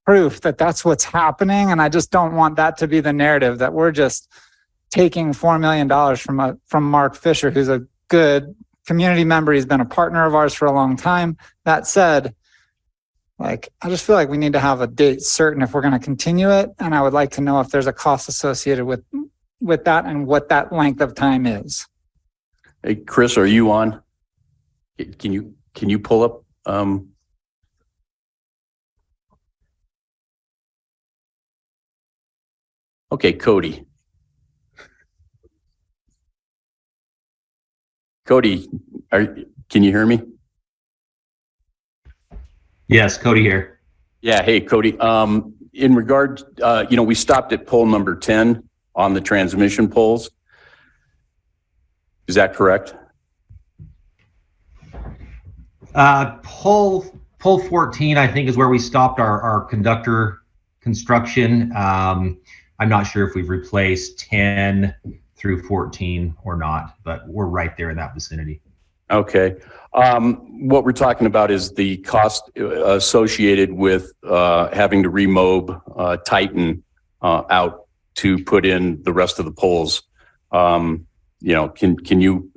proof that that's what's happening. And I just don't want that to be the narrative, that we're just taking $4 million from Mark Fisher, who's a good community member. He's been a partner of ours for a long time. That said, like, I just feel like we need to have a date certain if we're going to continue it. And I would like to know if there's a cost associated with that and what that length of time is. Hey, Chris, are you on? Can you pull up? Okay, Cody. Cody, can you hear me? Yes, Cody here. Yeah. Hey, Cody. In regard, we stopped at pole number 10 on the transmission poles. Is that correct? Pole 14, I think, is where we stopped our conductor construction. I'm not sure if we've replaced 10 through 14 or not, but we're right there in that vicinity. Okay. What we're talking about is the cost associated with having to remob Titan out to put in the rest of the poles. Can you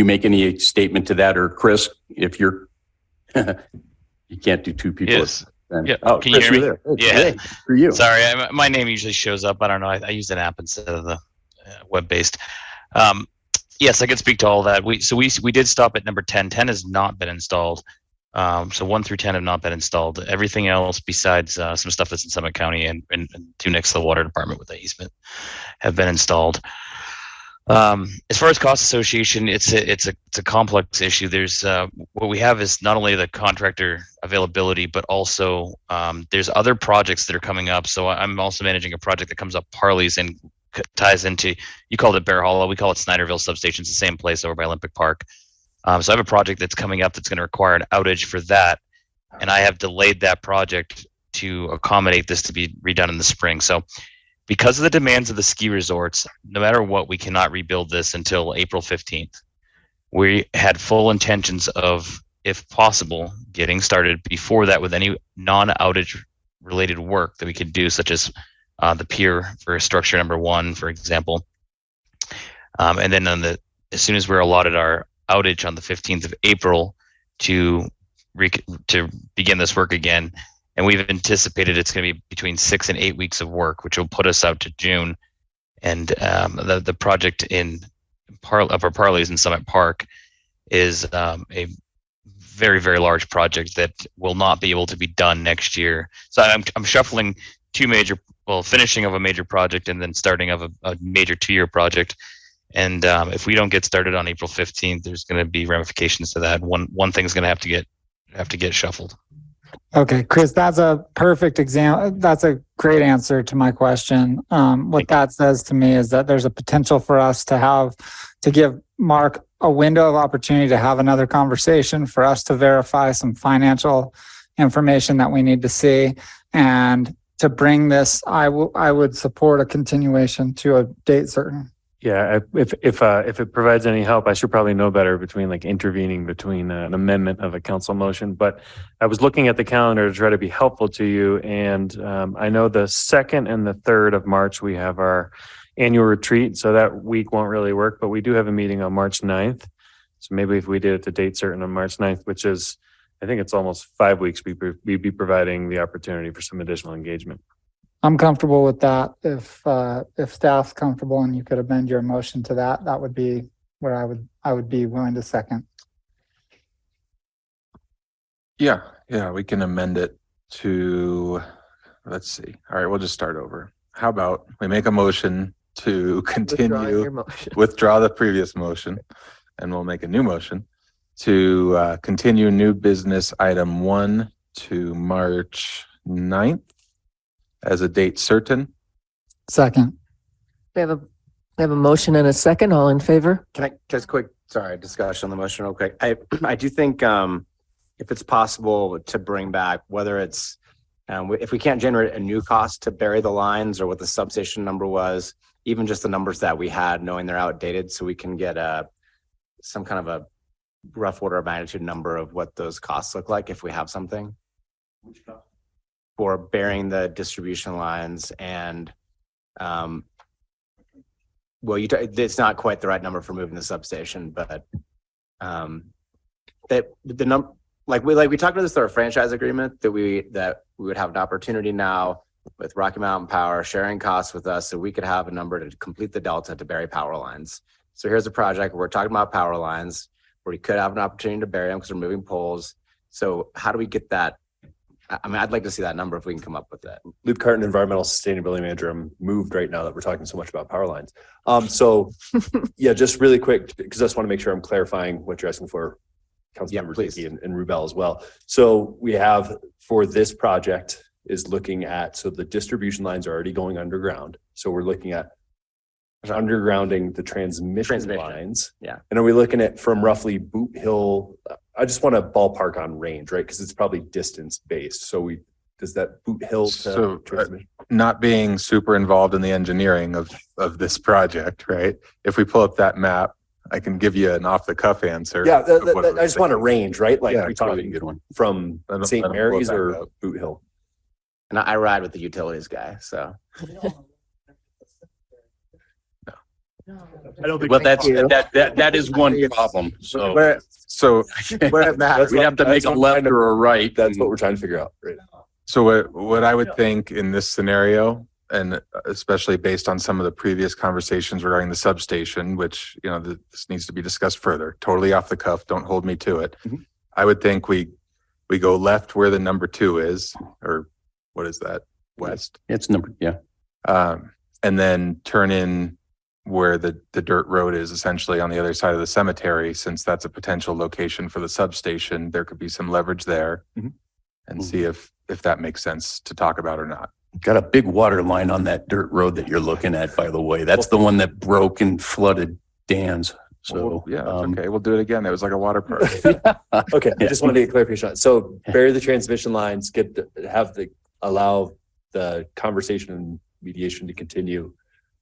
make any statement to that, or Chris, if you're you can't do two people. Yes. Yeah. Oh, Can Chris, you hear me? you're there. Yeah. Hey, for you. Sorry, my name usually shows up. I don't know. I use an app instead of the web-based. Yes, I can speak to all that. We did stop at number 10. 10 has not been installed. So 1 through 10 have not been installed. Everything else besides some stuff that's in Summit County and two next to the water department with the easement have been installed. As far as cost association, it's a complex issue. There's what we have is not only the contractor availability, but also there's other projects that are coming up. So I'm also managing a project that comes up Parley's and ties into, you called it Bear Hollow, we call it Snyderville Substation. It's the same place over by Olympic Park. So I have a project that's coming up that's going to require an outage for that, and I have delayed that project to accommodate this to be redone in the spring. So because of the demands of the ski resorts, no matter what, we cannot rebuild this until April 15th. We had full intentions of, if possible, getting started before that with any non-outage related work that we could do, such as the pier for structure number 1, for example. And then as soon as we're allotted our outage on the 15th of April to begin this work again. And we've anticipated it's going to be between 6 and 8 weeks of work, which will put us out to June. And the project in Upper Parley's in Summit Park is a very, very large project that will not be able to be done next year. So I'm shuffling finishing of a major project and then starting of a major 2-year project. And if we don't get started on April 15th, there's going to be ramifications to that. One thing's going to have to get shuffled. Okay, Chris, that's a perfect example. That's a great answer to my question. What that says to me is that there's a potential for us to give Mark a window of opportunity to have another conversation, for us to verify some financial information that we need to see, and to bring this. I would support a continuation to a date certain. Yeah, if it provides any help, I should probably know better between like intervening between an amendment of a council motion. But I was looking at the calendar to try to be helpful to you, and I know the 2nd and the 3rd of March we have our annual retreat, so that week won't really work. But we do have a meeting on March 9th, so maybe if we did it to date certain on March 9th, which is, I think it's almost 5 weeks, we'd be providing the opportunity for some additional engagement. I'm comfortable with that. If staff's comfortable and you could amend your motion to that, that would be where I would be willing to second. Yeah, we can amend it to, let's see. All right, we'll just start over. How about we make a motion to continue, withdraw the previous motion, and we'll make a new motion to continue new business item 1 to March 9th. As a date certain. Second. We have a motion and a second. All in favor? Can I just discussion on the motion real quick. I do think if it's possible to bring back, whether it's if we can't generate a new cost to bury the lines or what the substation number was, even just the numbers that we had, knowing they're outdated, so we can get some kind of a rough order of magnitude number of what those costs look like if we have something? For burying the distribution lines and, well, it's not quite the right number for moving the substation, but, that the number, like we talked about this through our franchise agreement, that we would have an opportunity now with Rocky Mountain Power sharing costs with us, so we could have a number to complete the delta to bury power lines. So here's a project where we're talking about power lines where we could have an opportunity to bury them because we're moving poles. So how do we get that? I mean, I'd like to see that number if we can come up with that. Luke Carton, Environmental Sustainability Manager. I'm moved right now that we're talking so much about power lines. So yeah, just really quick, because I just want to make sure I'm clarifying what you're asking for, Councilmember Dickey and Rubel as well. So we have for this project is looking at, so the distribution lines are already going underground. So we're looking at undergrounding the transmission lines. Yeah. And are we looking at from roughly Boot Hill? I just want to ballpark on range, right? Because it's probably distance based. So does that Boot Hill to So transmission? not being super involved in the engineering of this project, right? If we pull up that map, I can give you an off the cuff answer. Yeah, of what I just want a range, right? Like Yeah, we probably talking a good one. from I don't- I St. don't Mary's pull it or back up. Boot Hill? And I ride with the utilities guy, so. I don't think. Well, that is one problem. So We're at Matt. we'd have to make a left or a right. That's what we're trying to figure out, right? So what I would think in this scenario, and especially based on some of the previous conversations regarding the substation, which, you know, this needs to be discussed further, totally off the cuff, don't hold me to it. Mhm. I would think we go left where the number 2 is, or what is that? West. It's number, yeah. And then turn in where the dirt road is, essentially on the other side of the cemetery, since that's a potential location for the substation, there could be some leverage there. Mhm. And see if that makes sense to talk about or not. Got a big water line on that dirt road that you're looking at, by the way. That's the one that broke and flooded Dan's. So, Yeah, it's okay. We'll do it again. It was like a water park. Okay, I just wanted to get clarification on it. So bury the transmission lines, allow the conversation and mediation to continue.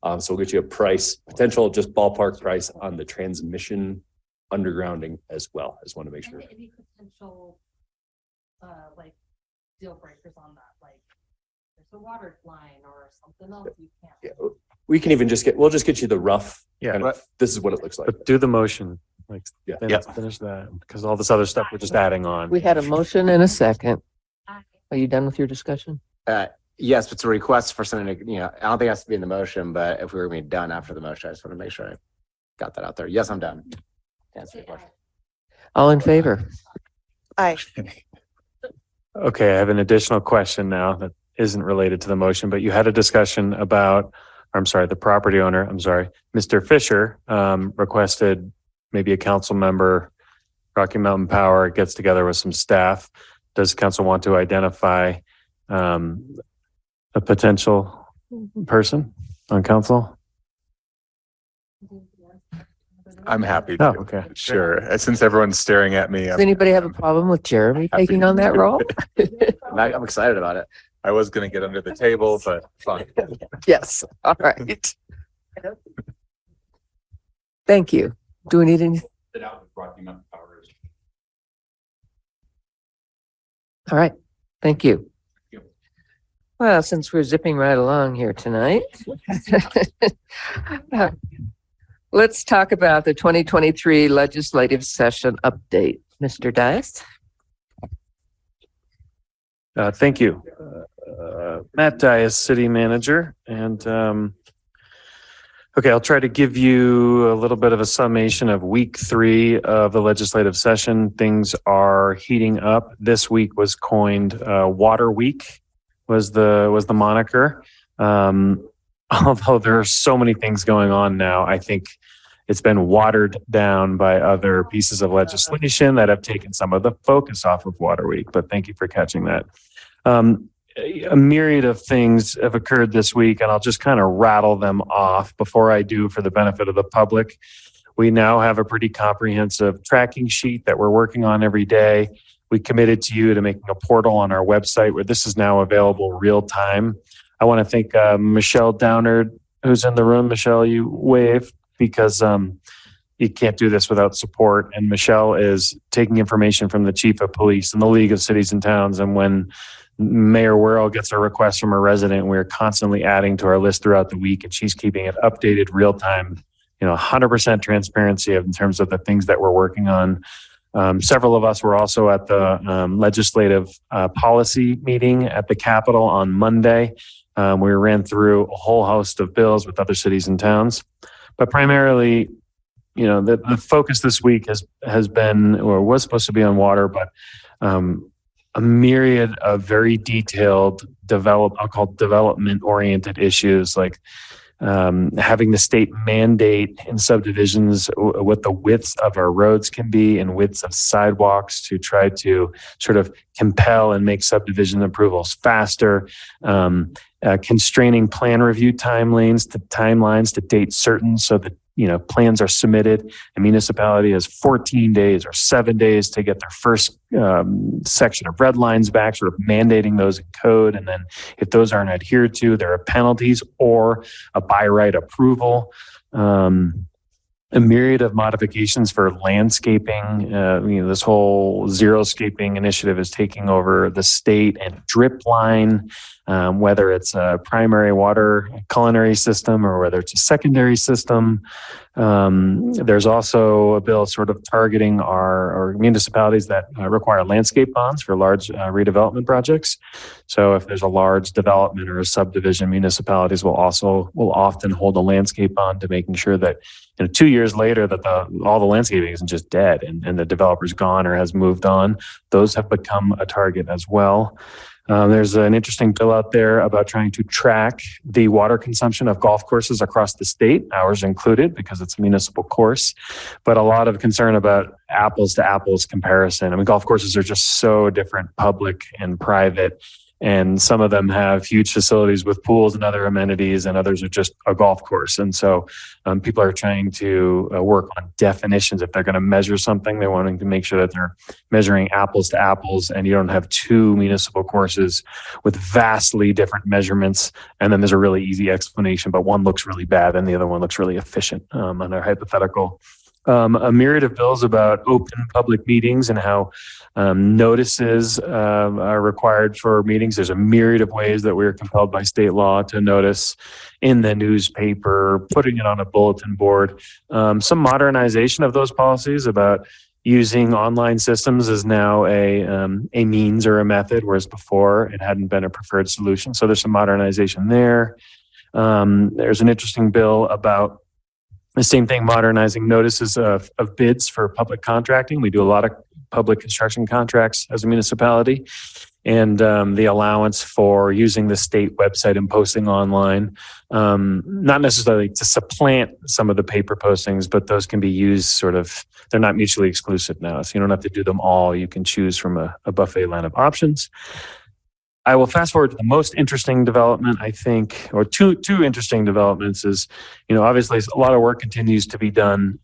So we'll get you a price, potential just ballpark price on the transmission undergrounding as well. I just want to make sure. Any potential, like deal breakers on that, like there's a water line or something else you can't. Yeah, we can even we'll just get you the rough. Yeah, kind of, this is what it looks like. But do the motion, like, Yeah. finish that, because all this other stuff we're just adding on. We had a motion and a second. Are you done with your discussion? Yes, it's a request for something to, I don't think it has to be in the motion, but if we were gonna be done after the motion, I just want to make sure I got that out there. Yes, I'm done. To answer your question. All in favor? Aye. Okay, I have an additional question now that isn't related to the motion, but you had a discussion about, the property owner, Mr. Fisher, requested maybe a council member, Rocky Mountain Power gets together with some staff. Does council want to identify, a potential person on council? I'm happy to. Oh, okay. Sure. Since everyone's staring at me, Does anybody have a problem with Jeremy taking on that role? I'm excited about it. I was going to get under the table, but fine. Yes, all right. Thank you. Do we need any? All right, thank you. Well, since we're zipping right along here tonight, let's talk about the 2023 legislative session update. Mr. Dias? Thank you. Matt Dias, City Manager, and okay, I'll try to give you a little bit of a summation of week 3 of the legislative session. Things are heating up. This week was coined Water Week, was the moniker. Although there are so many things going on now, I think it's been watered down by other pieces of legislation that have taken some of the focus off of Water Week, but thank you for catching that. A myriad of things have occurred this week, and I'll just kind of rattle them off before I do for the benefit of the public. We now have a pretty comprehensive tracking sheet that we're working on every day. We committed to you to making a portal on our website where this is now available real time. I want to thank Michelle Downard, who's in the room. Michelle, you waved because you can't do this without support. And Michelle is taking information from the chief of police and the League of Cities and Towns. And when Mayor Worrell gets a request from a resident, we're constantly adding to our list throughout the week, and she's keeping it updated real time, 100% transparency in terms of the things that we're working on. Several of us were also at the legislative policy meeting at the Capitol on Monday. We ran through a whole host of bills with other cities and towns, but primarily, the focus this week has been, or was supposed to be, on water, but a myriad of very detailed I'll call development oriented issues, like having the state mandate in subdivisions what the widths of our roads can be and widths of sidewalks to try to sort of compel and make subdivision approvals faster, constraining plan review timelines to date certain so that plans are submitted. A municipality has 14 days or 7 days to get their first section of red lines back, sort of mandating those in code. And then if those aren't adhered to, there are penalties or a by right approval. A myriad of modifications for landscaping. This whole xeriscaping initiative is taking over the state, and drip line, whether it's a primary water culinary system or whether it's a secondary system. There's also a bill sort of targeting our municipalities that require landscape bonds for large redevelopment projects. So if there's a large development or a subdivision, municipalities will often hold a landscape bond to making sure that 2 years later that all the landscaping isn't just dead and the developer's gone or has moved on. Those have become a target as well. There's an interesting bill out there about trying to track the water consumption of golf courses across the state, ours included, because it's a municipal course, but a lot of concern about apples to apples comparison. I mean, golf courses are just so different, public and private. And some of them have huge facilities with pools and other amenities, and others are just a golf course. And so people are trying to work on definitions. If they're going to measure something, they're wanting to make sure that they're measuring apples to apples, and you don't have two municipal courses with vastly different measurements. And then there's a really easy explanation, but one looks really bad and the other one looks really efficient on our hypothetical. A myriad of bills about open public meetings and how notices are required for meetings. There's a myriad of ways that we're compelled by state law to notice in the newspaper, putting it on a bulletin board. Some modernization of those policies about using online systems is now a means or a method, whereas before it hadn't been a preferred solution. So there's some modernization there. There's an interesting bill about the same thing, modernizing notices of bids for public contracting. We do a lot of public construction contracts as a municipality, and the allowance for using the state website and posting online, not necessarily to supplant some of the paper postings, but those can be used they're not mutually exclusive now. So you don't have to do them all. You can choose from a buffet line of options. I will fast forward to the most interesting development, I think, or two interesting developments is, obviously a lot of work continues to be done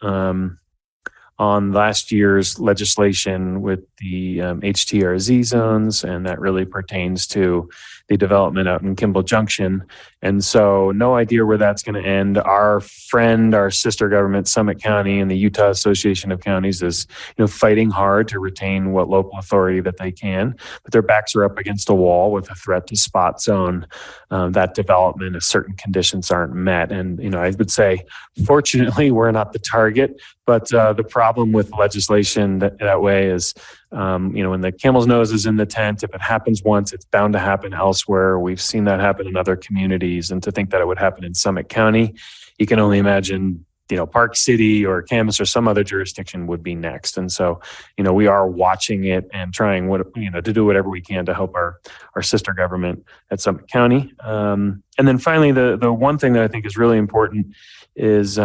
on last year's legislation with the HTRZ zones, and that really pertains to the development out in Kimball Junction. And so no idea where that's going to end. Our sister government, Summit County, and the Utah Association of Counties is, fighting hard to retain what local authority that they can, but their backs are up against a wall with a threat to spot zone that development if certain conditions aren't met. And, I would say, fortunately, we're not the target, but the problem with legislation that way is, when the camel's nose is in the tent, if it happens once, it's bound to happen elsewhere. We've seen that happen in other communities, and to think that it would happen in Summit County, you can only imagine, Park City or Camas or some other jurisdiction would be next. And so, we are watching it and trying to do whatever we can to help our sister government at Summit County. And then finally, the one thing that I think is really important is,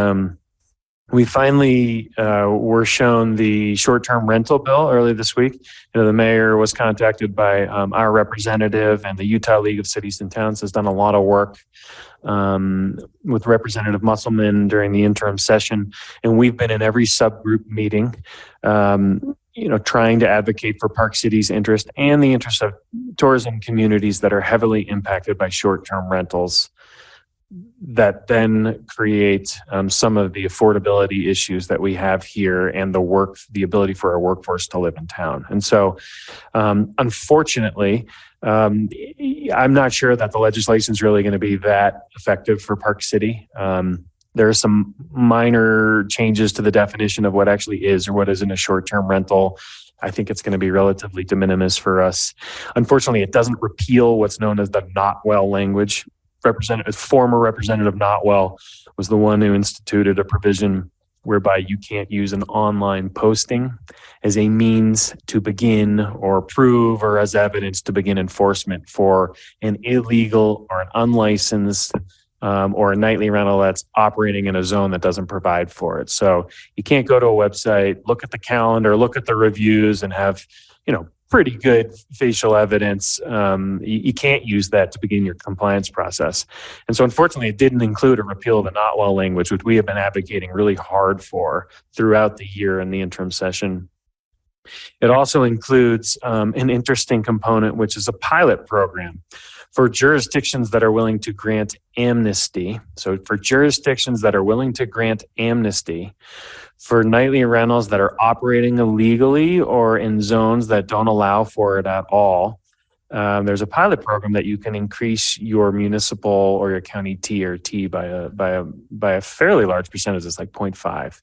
we finally were shown the short-term rental bill early this week. The mayor was contacted by our representative, and the Utah League of Cities and Towns has done a lot of work with Representative Musselman during the interim session. And we've been in every subgroup meeting, trying to advocate for Park City's interest and the interest of tourism communities that are heavily impacted by short-term rentals. that then create some of the affordability issues that we have here and the ability for our workforce to live in town. And so, unfortunately, I'm not sure that the legislation is really going to be that effective for Park City. There are some minor changes to the definition of what actually is or what isn't a short-term rental. I think it's going to be relatively de minimis for us. Unfortunately, it doesn't repeal what's known as the not well language. Former Representative Notwell was the one who instituted a provision whereby you can't use an online posting as a means to begin or prove or as evidence to begin enforcement for an illegal or an unlicensed or a nightly rental that's operating in a zone that doesn't provide for it. So you can't go to a website, look at the calendar, look at the reviews and have, pretty good facial evidence. You can't use that to begin your compliance process. And so unfortunately, it didn't include a repeal of the not well language, which we have been advocating really hard for throughout the year in the interim session. It also includes an interesting component, which is a pilot program for jurisdictions that are willing to grant amnesty. So for jurisdictions that are willing to grant amnesty for nightly rentals that are operating illegally or in zones that don't allow for it at all, there's a pilot program that you can increase your municipal or your county TRT by a fairly large percentage. It's like 0.5.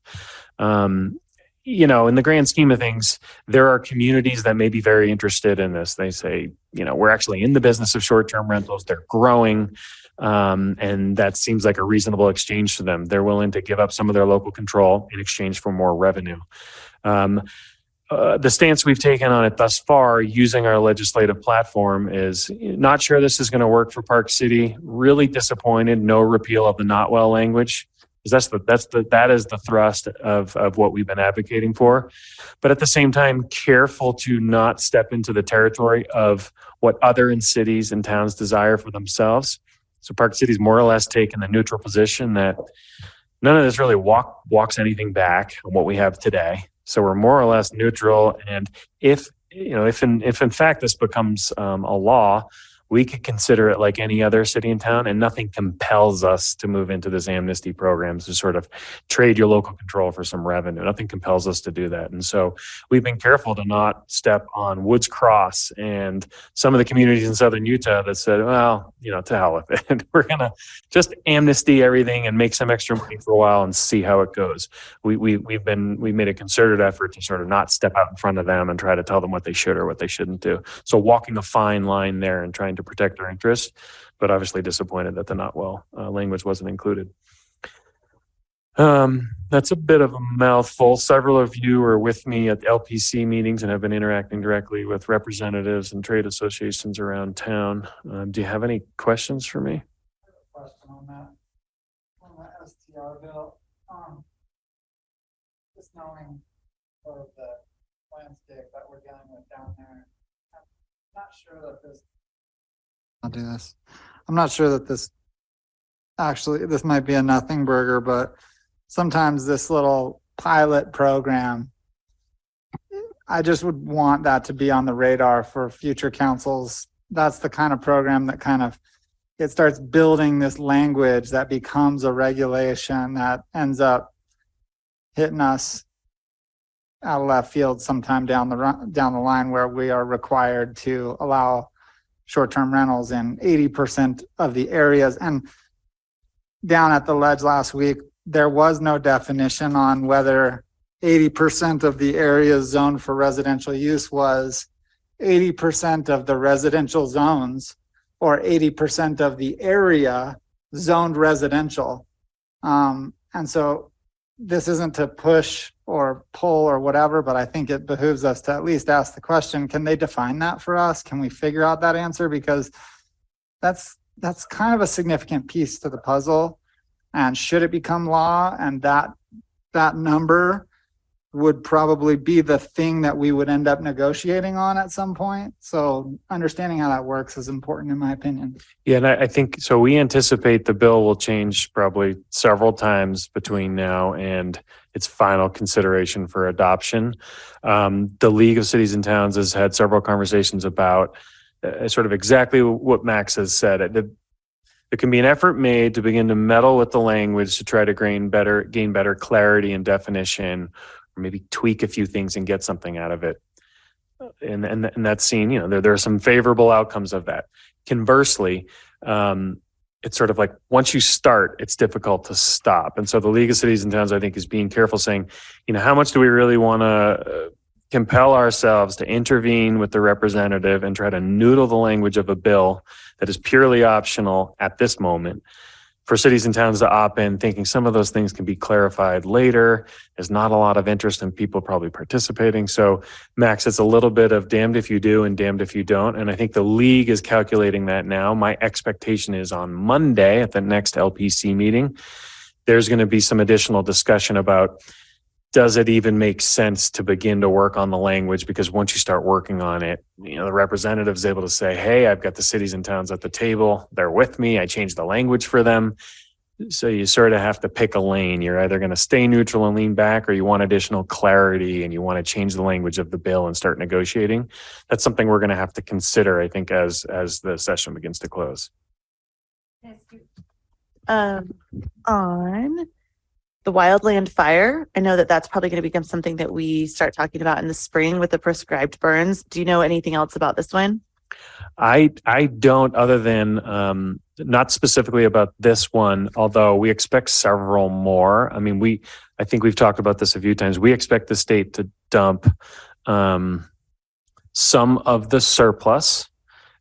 In the grand scheme of things, there are communities that may be very interested in this. They say, we're actually in the business of short-term rentals. They're growing. And that seems like a reasonable exchange to them. They're willing to give up some of their local control in exchange for more revenue. The stance we've taken on it thus far using our legislative platform is not sure this is going to work for Park City. Really disappointed. No repeal of the not well language. That is the thrust of what we've been advocating for. But at the same time, careful to not step into the territory of what other cities and towns desire for themselves. So Park City's more or less taken the neutral position that none of this really walks anything back on what we have today. So we're more or less neutral. And if in fact this becomes a law, we could consider it like any other city and town, and nothing compels us to move into this amnesty program to sort of trade your local control for some revenue. Nothing compels us to do that. And so we've been careful to not step on Woods Cross and some of the communities in Southern Utah that said, well, to hell with it. We're going to just amnesty everything and make some extra money for a while and see how it goes. We've made a concerted effort to sort of not step out in front of them and try to tell them what they should or what they shouldn't do. So walking a fine line there and trying to protect our interests, but obviously disappointed that the not well language wasn't included. That's a bit of a mouthful. Several of you are with me at LPC meetings and have been interacting directly with representatives and trade associations around town. Do you have any questions for me? Question on that. On the STR bill, just knowing sort of the landscape that we're dealing with down there, I'm not sure that this. I'll do this. I'm not sure that this might be a nothing burger, but sometimes this little pilot program, I just would want that to be on the radar for future councils. That's the kind of program that it starts building this language that becomes a regulation that ends up hitting us out of left field sometime down the line, where we are required to allow short-term rentals in 80% of the areas. And down at the ledge last week, there was no definition on whether 80% of the areas zoned for residential use was 80% of the residential zones or 80% of the area zoned residential. And so this isn't to push or pull or whatever, but I think it behooves us to at least ask the question, can they define that for us? Can we figure out that answer? Because that's kind of a significant piece to the puzzle. And should it become law, and that number would probably be the thing that we would end up negotiating on at some point. So understanding how that works is important in my opinion. Yeah, and I think so. We anticipate the bill will change probably several times between now and its final consideration for adoption. The League of Cities and Towns has had several conversations about sort of exactly what Max has said. there can be an effort made to begin to meddle with the language to try to gain better clarity and definition, or maybe tweak a few things and get something out of it. And that's seen, there are some favorable outcomes of that. Conversely, it's sort of like once you start, it's difficult to stop. And so the League of Cities and Towns, I think, is being careful saying, how much do we really want to compel ourselves to intervene with the representative and try to noodle the language of a bill that is purely optional at this moment for cities and towns to opt in, thinking some of those things can be clarified later. There's not a lot of interest in people probably participating. So Max, it's a little bit of damned if you do and damned if you don't. And I think the league is calculating that now. My expectation is on Monday at the next LPC meeting, there's going to be some additional discussion about, does it even make sense to begin to work on the language? Because once you start working on it, the representative is able to say, hey, I've got the cities and towns at the table. They're with me. I changed the language for them. So you sort of have to pick a lane. You're either going to stay neutral and lean back, or you want additional clarity and you want to change the language of the bill and start negotiating. That's something we're going to have to consider, I think, as the session begins to close. On the wildland fire, I know that that's probably going to become something that we start talking about in the spring with the prescribed burns. Do you know anything else about this one? I don't, other than not specifically about this one, although we expect several more. I mean, I think we've talked about this a few times. We expect the state to dump some of the surplus,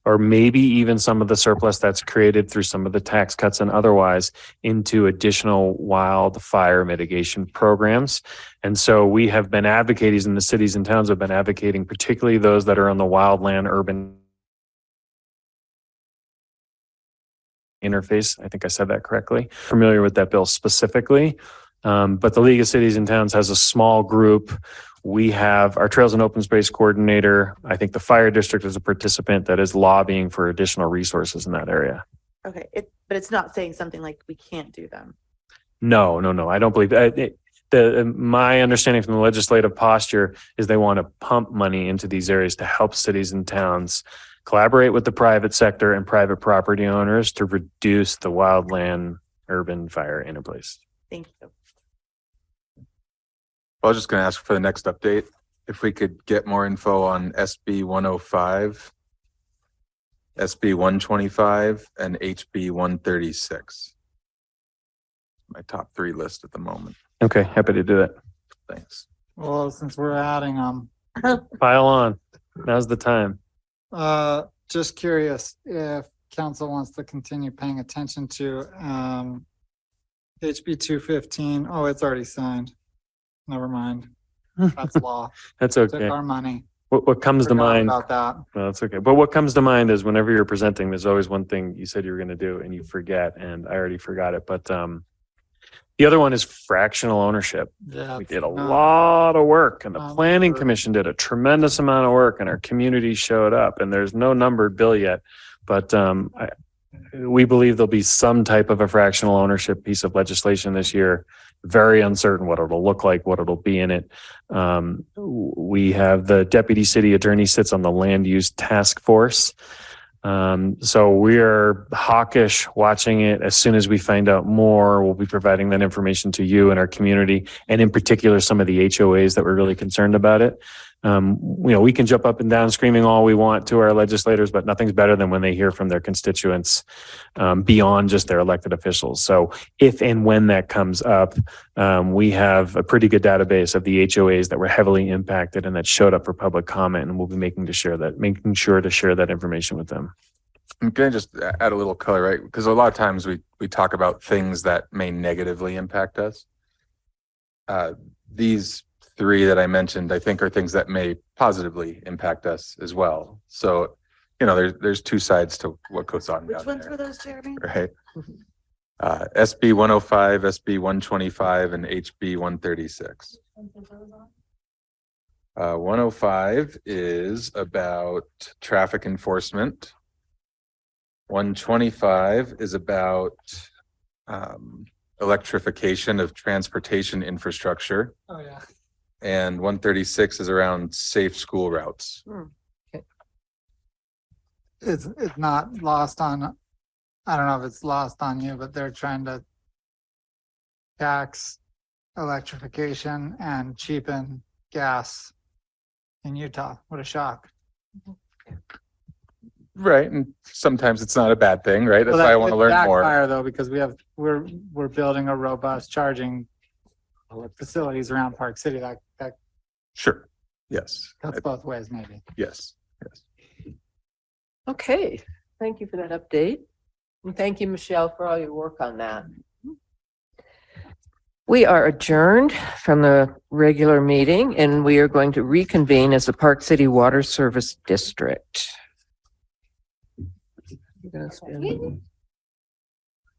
or maybe even some of the surplus that's created through some of the tax cuts and otherwise, into additional wildfire mitigation programs. And so we have been advocating, and the cities and towns have been advocating, particularly those that are on the wildland urban interface. I think I said that correctly. Familiar with that bill specifically. But the League of Cities and Towns has a small group. We have our Trails and Open Space Coordinator. I think the fire district is a participant that is lobbying for additional resources in that area. Okay, but it's not saying something like we can't do them. No. I don't believe that. My understanding from the legislative posture is they want to pump money into these areas to help cities and towns collaborate with the private sector and private property owners to reduce the wildland urban fire interplace. Thank you. I was just going to ask for the next update, if we could get more info on SB 105, SB 125, and HB 136. My top 3 list at the moment. Okay, happy to do that. Thanks. Well, since we're adding Pile on. Now's the time. just curious if council wants to continue paying attention to HB 215. Oh, it's already signed. Never mind. That's law. That's okay. Took our money. What comes to Forgot mind? about that. No, that's okay. But what comes to mind is whenever you're presenting, there's always one thing you said you were going to do and you forget, and I already forgot it. But the other one is fractional ownership. Yeah, we did a lot of work, and the planning commission did a tremendous amount of work, and our community showed up. And there's no numbered bill yet, but we believe there'll be some type of a fractional ownership piece of legislation this year. Very uncertain what it'll look like, what it'll be in it. We have the deputy city attorney sits on the land use task force. So we're hawkish watching it. As soon as we find out more, we'll be providing that information to you and our community, and in particular, some of the HOAs that were really concerned about it. We can jump up and down screaming all we want to our legislators, but nothing's better than when they hear from their constituents beyond just their elected officials. So if and when that comes up, we have a pretty good database of the HOAs that were heavily impacted and that showed up for public comment, and we'll be making sure to share that information with them. I'm going to just add a little color, right? Because a lot of times we talk about things that may negatively impact us. These three that I mentioned, I think, are things that may positively impact us as well. So, there's two sides to what goes on. Which ones were those, Jeremy? Right. SB 105, SB 125, and HB 136. 105 is about traffic enforcement. 125 is about electrification of transportation infrastructure. Oh, yeah. And 136 is around safe school routes. It's not lost on I don't know if it's lost on you, but they're trying to tax electrification and cheapen gas in Utah. What a shock. Right. And sometimes it's not a bad thing, right? That's Well, why I that want to could learn more. backfire, though, because we're building a robust charging facilities around Park City that Sure. Yes. cuts both ways, maybe. Yes. Okay, thank you for that update. And thank you, Michelle, for all your work on that. We are adjourned from the regular meeting and we are going to reconvene as the Park City Water Service District.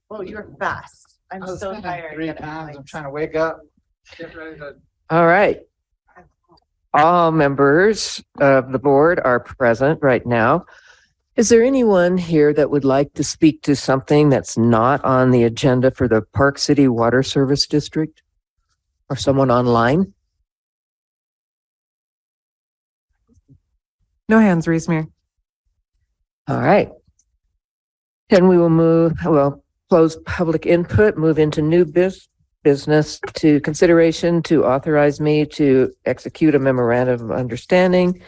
Oh, you're fast. I'm I was so thinking tired. 3 that I'm times. like- I'm trying to wake up. Get ready to. All right. All members of the board are present right now. Is there anyone here that would like to speak to something that's not on the agenda for the Park City Water Service District? Or someone online? No hands raised, Mayor. All right. Then we will close public input, move into new business to consideration to authorize me to execute a memorandum of understanding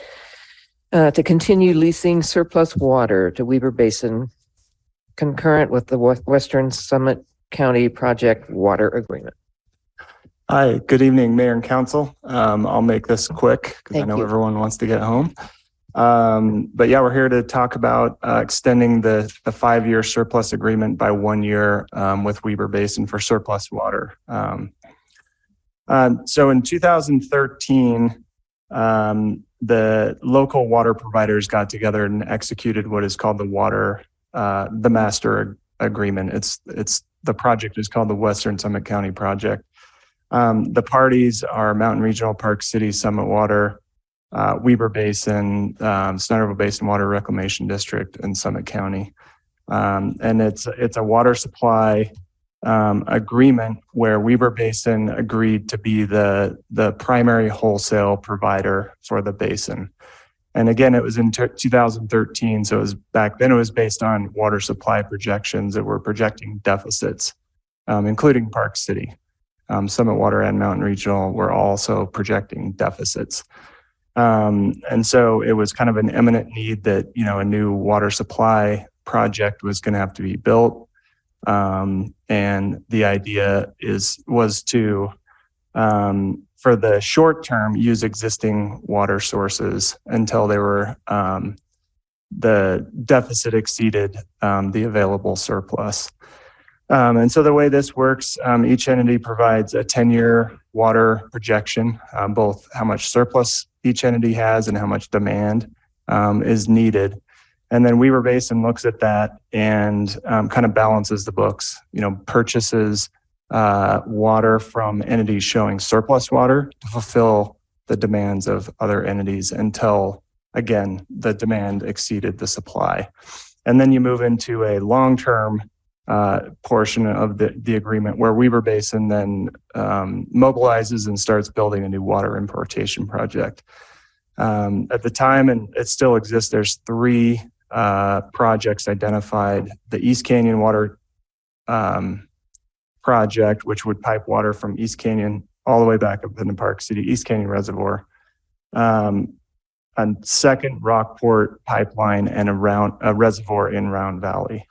to continue leasing surplus water to Weber Basin concurrent with the Western Summit County Project Water Agreement. Hi, good evening, Mayor and Council. I'll make this quick because I Thank know you. everyone wants to get home. But yeah, we're here to talk about extending the 5-year surplus agreement by 1 year with Weber Basin for surplus water. So in 2013, the local water providers got together and executed what is called the master agreement. It's the project is called the Western Summit County Project. The parties are Mountain Regional, Park City, Summit Water, Weber Basin, Snyderville Basin Water Reclamation District, and Summit County. And it's a water supply agreement where Weber Basin agreed to be the primary wholesale provider for the basin. And again, it was in 2013. So back then it was based on water supply projections that were projecting deficits, including Park City. Summit Water and Mountain Regional were also projecting deficits. And so it was kind of an imminent need that, a new water supply project was going to have to be built. And the idea was to, for the short term, use existing water sources until they were, the deficit exceeded the available surplus. And so the way this works, each entity provides a 10-year water projection, both how much surplus each entity has and how much demand is needed. And then Weber Basin looks at that and kind of balances the books, purchases water from entities showing surplus water to fulfill the demands of other entities until, again, the demand exceeded the supply. And then you move into a long-term portion of the agreement where Weber Basin then mobilizes and starts building a new water importation project. At the time, and it still exists, there's 3 projects identified. The East Canyon Water Project, which would pipe water from East Canyon all the way back up into Park City, East Canyon Reservoir. And second Rockport pipeline and a reservoir in Round Valley.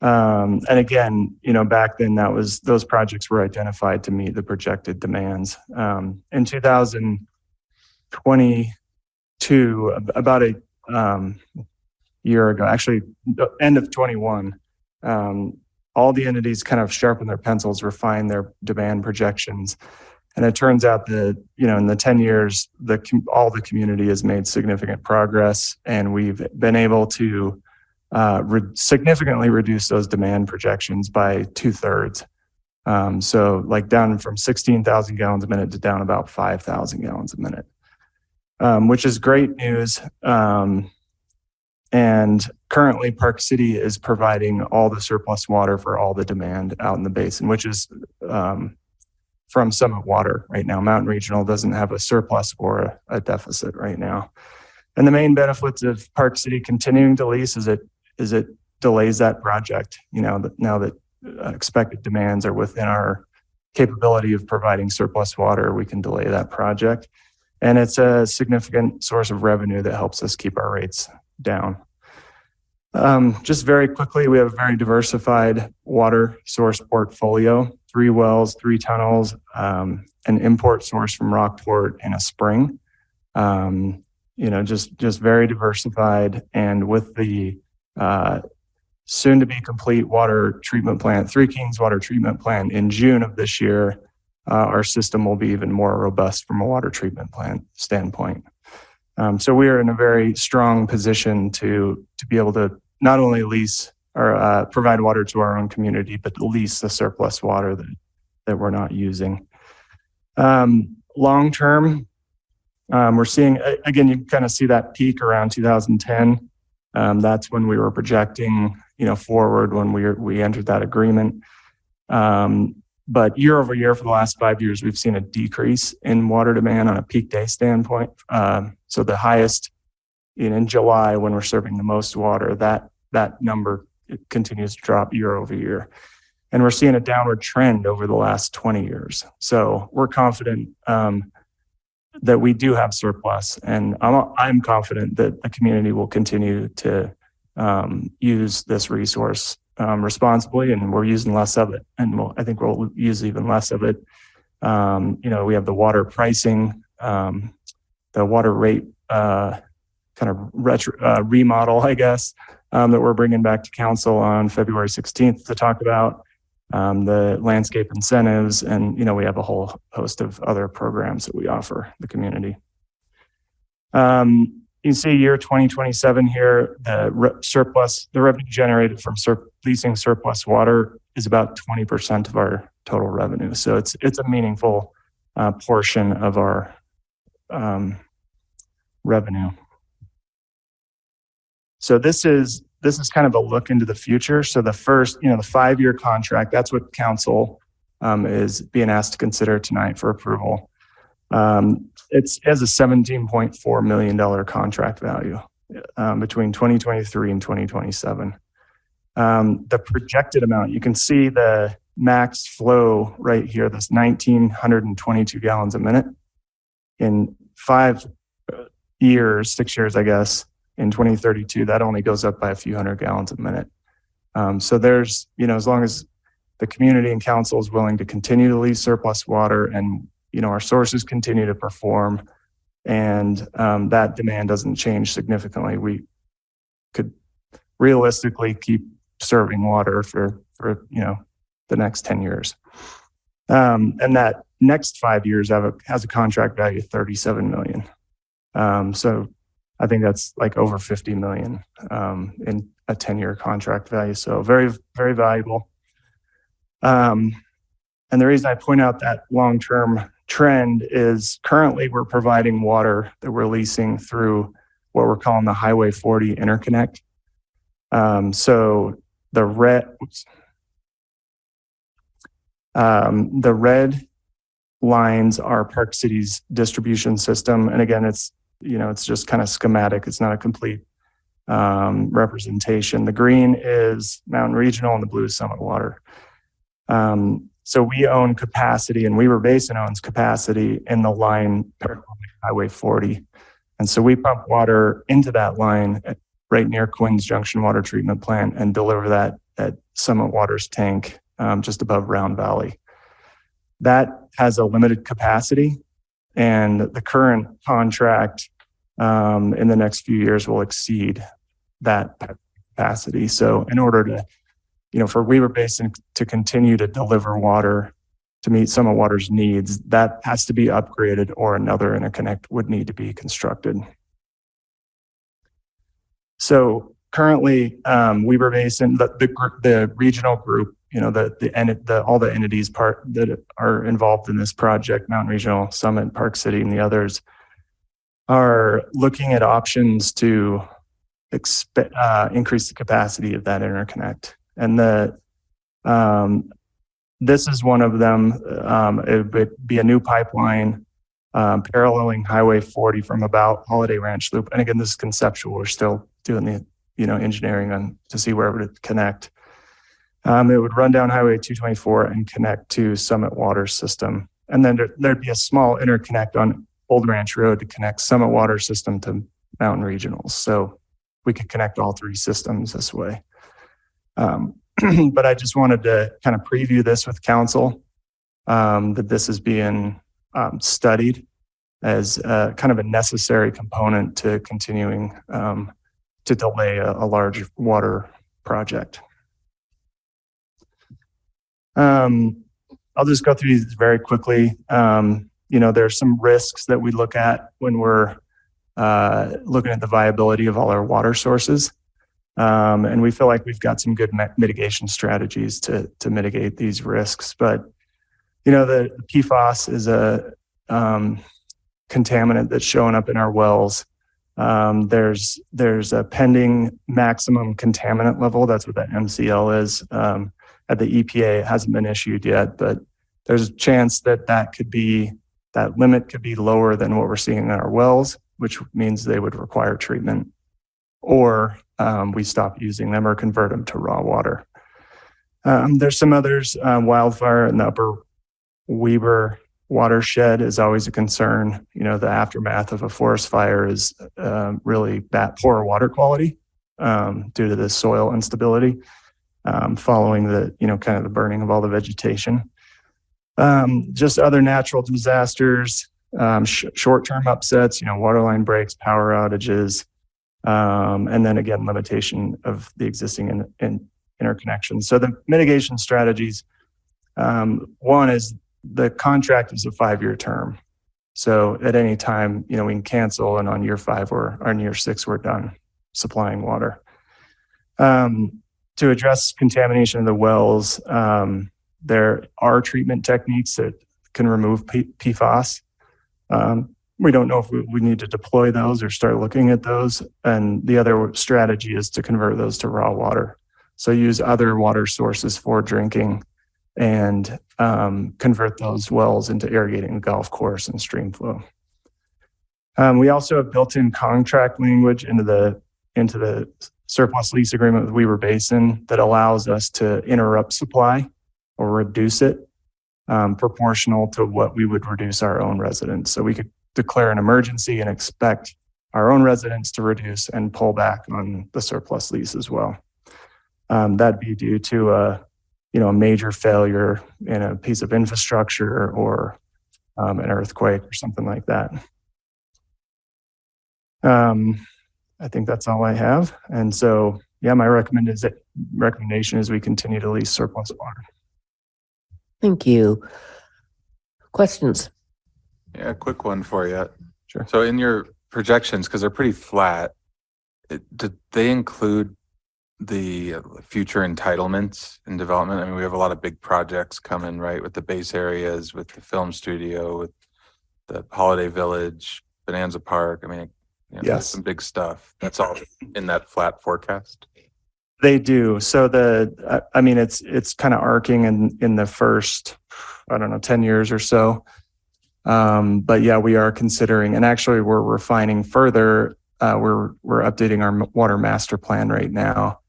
And again, back then those projects were identified to meet the projected demands. In 2022, about a year ago, actually end of 21, all the entities kind of sharpened their pencils, refined their demand projections. And it turns out that, in the 10 years, all the community has made significant progress, and we've been able to significantly reduce those demand projections by 2/3. So like down from 16,000 gallons a minute to down about 5,000 gallons a minute, which is great news. And currently Park City is providing all the surplus water for all the demand out in the basin, which is from Summit Water right now. Mountain Regional doesn't have a surplus or a deficit right now. And the main benefits of Park City continuing to lease is it delays that project. Now that expected demands are within our capability of providing surplus water, we can delay that project. And it's a significant source of revenue that helps us keep our rates down. Just very quickly, we have a very diversified water source portfolio, 3 wells, 3 tunnels, an import source from Rockport, and a spring. Just very diversified. And with the soon to be complete water treatment plant, Three Kings water treatment plant in June of this year, our system will be even more robust from a water treatment plant standpoint. So we are in a very strong position to be able to not only lease or provide water to our own community, but lease the surplus water that we're not using. Long term, we're seeing, again, you kind of see that peak around 2010. That's when we were projecting, forward when we entered that agreement. But year over year for the last 5 years, we've seen a decrease in water demand on a peak day standpoint. So the highest in July, when we're serving the most water, that number continues to drop year over year. And we're seeing a downward trend over the last 20 years. So we're confident that we do have surplus, and I'm confident that the community will continue to use this resource responsibly, and we're using less of it, and I think we'll use even less of it. We have the water pricing, the water rate kind of remodel, I guess, that we're bringing back to council on February 16th to talk about. The landscape incentives, and we have a whole host of other programs that we offer the community. You can see year 2027 here, the revenue generated from leasing surplus water is about 20% of our total revenue. So it's a meaningful portion of our revenue. So this is kind of a look into the future. So the first, the 5-year contract, that's what council is being asked to consider tonight for approval. It has a $17.4 million contract value between 2023 and 2027. The projected amount, you can see the max flow right here, that's 1,922 gallons a minute. In 6 years, I guess, in 2032, that only goes up by a few hundred gallons a minute. So there's, as long as the community and council is willing to continue to lease surplus water, and our sources continue to perform, and that demand doesn't change significantly, we could realistically keep serving water for the next 10 years. And that next 5 years has a contract value of $37 million. So I think that's like over $50 million in a 10-year contract value. So very, very valuable. And the reason I point out that long-term trend is currently we're providing water that we're leasing through what we're calling the Highway 40 interconnect. So the red lines are Park City's distribution system. And again, it's just kind of schematic. It's not a complete representation. The green is Mountain Regional and the blue is Summit Water. So we own capacity, and Weber Basin owns capacity in the line Highway 40. And so we pump water into that line right near Quinn's Junction Water Treatment Plant and deliver that at Summit Water's tank just above Round Valley. That has a limited capacity, and the current contract in the next few years will exceed that capacity. So in order to, for Weber Basin to continue to deliver water to meet Summit Water's needs, that has to be upgraded, or another interconnect would need to be constructed. So currently, Weber Basin, the regional group, all the entities that are involved in this project, Mountain Regional, Summit, Park City, and the others, are looking at options to increase the capacity of that interconnect. And this is one of them. It would be a new pipeline paralleling Highway 40 from about Holiday Ranch Loop. And again, this is conceptual. We're still doing engineering on to see where it would connect. It would run down Highway 224 and connect to Summit Water System. And then there'd be a small interconnect on Old Ranch Road to connect Summit Water System to Mountain Regionals. So we could connect all three systems this way. But I just wanted to kind of preview this with council, that this is being studied as kind of a necessary component to continuing to delay a large water project. I'll just go through these very quickly. There's some risks that we look at when we're looking at the viability of all our water sources. And we feel like we've got some good mitigation strategies to mitigate these risks. But, the PFAS is a contaminant that's showing up in our wells. There's a pending maximum contaminant level. That's what that MCL is. At the EPA, it hasn't been issued yet, but there's a chance that that limit could be lower than what we're seeing in our wells, which means they would require treatment, or we stop using them or convert them to raw water. There's some others. Wildfire in the Upper Weber watershed is always a concern. The aftermath of a forest fire is really bad, poor water quality due to the soil instability following the, kind of the burning of all the vegetation. Just other natural disasters, short-term upsets, water line breaks, power outages, and then again, limitation of the existing interconnections. So the mitigation strategies, one is the contract is a 5-year term. So at any time, we can cancel, and on year 5 or on year 6, we're done supplying water. To address contamination of the wells, there are treatment techniques that can remove PFAS. We don't know if we need to deploy those or start looking at those. And the other strategy is to convert those to raw water. So use other water sources for drinking and convert those wells into irrigating the golf course and stream flow. We also have built-in contract language into the surplus lease agreement with Weber Basin that allows us to interrupt supply or reduce it proportional to what we would reduce our own residents. So we could declare an emergency and expect our own residents to reduce and pull back on the surplus lease as well. That'd be due to a major failure in a piece of infrastructure or an earthquake or something like that. I think that's all I have. And so, my recommendation is we continue to lease surplus water. Thank you. Questions? Yeah, a quick one for you. Sure. So in your projections, because they're pretty flat, did they include the future entitlements and development? I mean, we have a lot of big projects coming, right, with the base areas, with the film studio, with the Holiday Village, Bonanza Park. I mean, Yes, some big stuff. That's all in that flat forecast. They do. So it's kind of arcing in the first, 10 years or so. But yeah, we are considering, and actually we're refining further. We're updating our water master plan right now.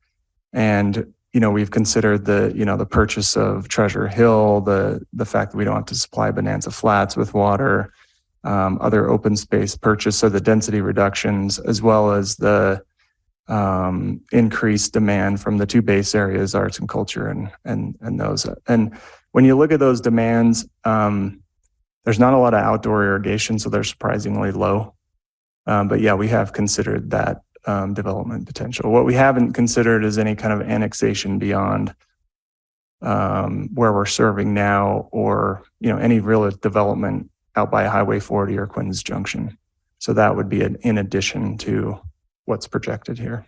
And, we've considered the purchase of Treasure Hill, the fact that we don't have to supply Bonanza Flats with water, other open space purchase. So the density reductions, as well as the increased demand from the 2 base areas, arts and culture and those. And when you look at those demands, there's not a lot of outdoor irrigation, so they're surprisingly low. But yeah, we have considered that development potential. What we haven't considered is any kind of annexation beyond where we're serving now, or any real development out by Highway 40 or Quinn's Junction. So that would be in addition to what's projected here.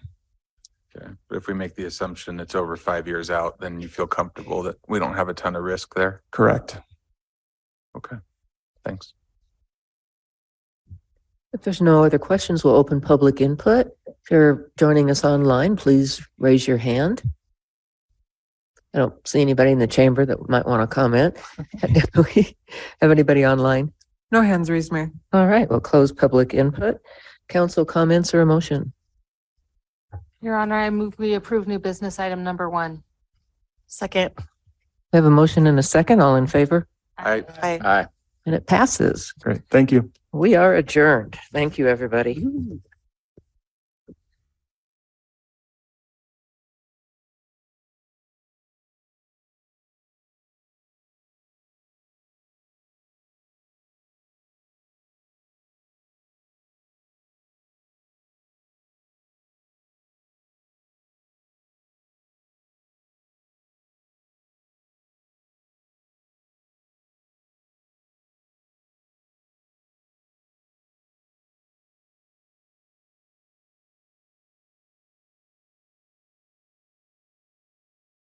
Okay. But if we make the assumption it's over 5 years out, then you feel comfortable that we don't have a ton of risk there? Correct. Okay. Thanks. If there's no other questions, we'll open public input. If you're joining us online, please raise your hand. I don't see anybody in the chamber that might want to comment. Do we have anybody online? No hands raised, Mayor. All right, we'll close public input. Council comments or a motion? Your Honor, I move we approve new business item number 1. Second. We have a motion and a second. All in favor? Aye. Aye. And it passes. Great. Thank you. We are adjourned. Thank you, everybody.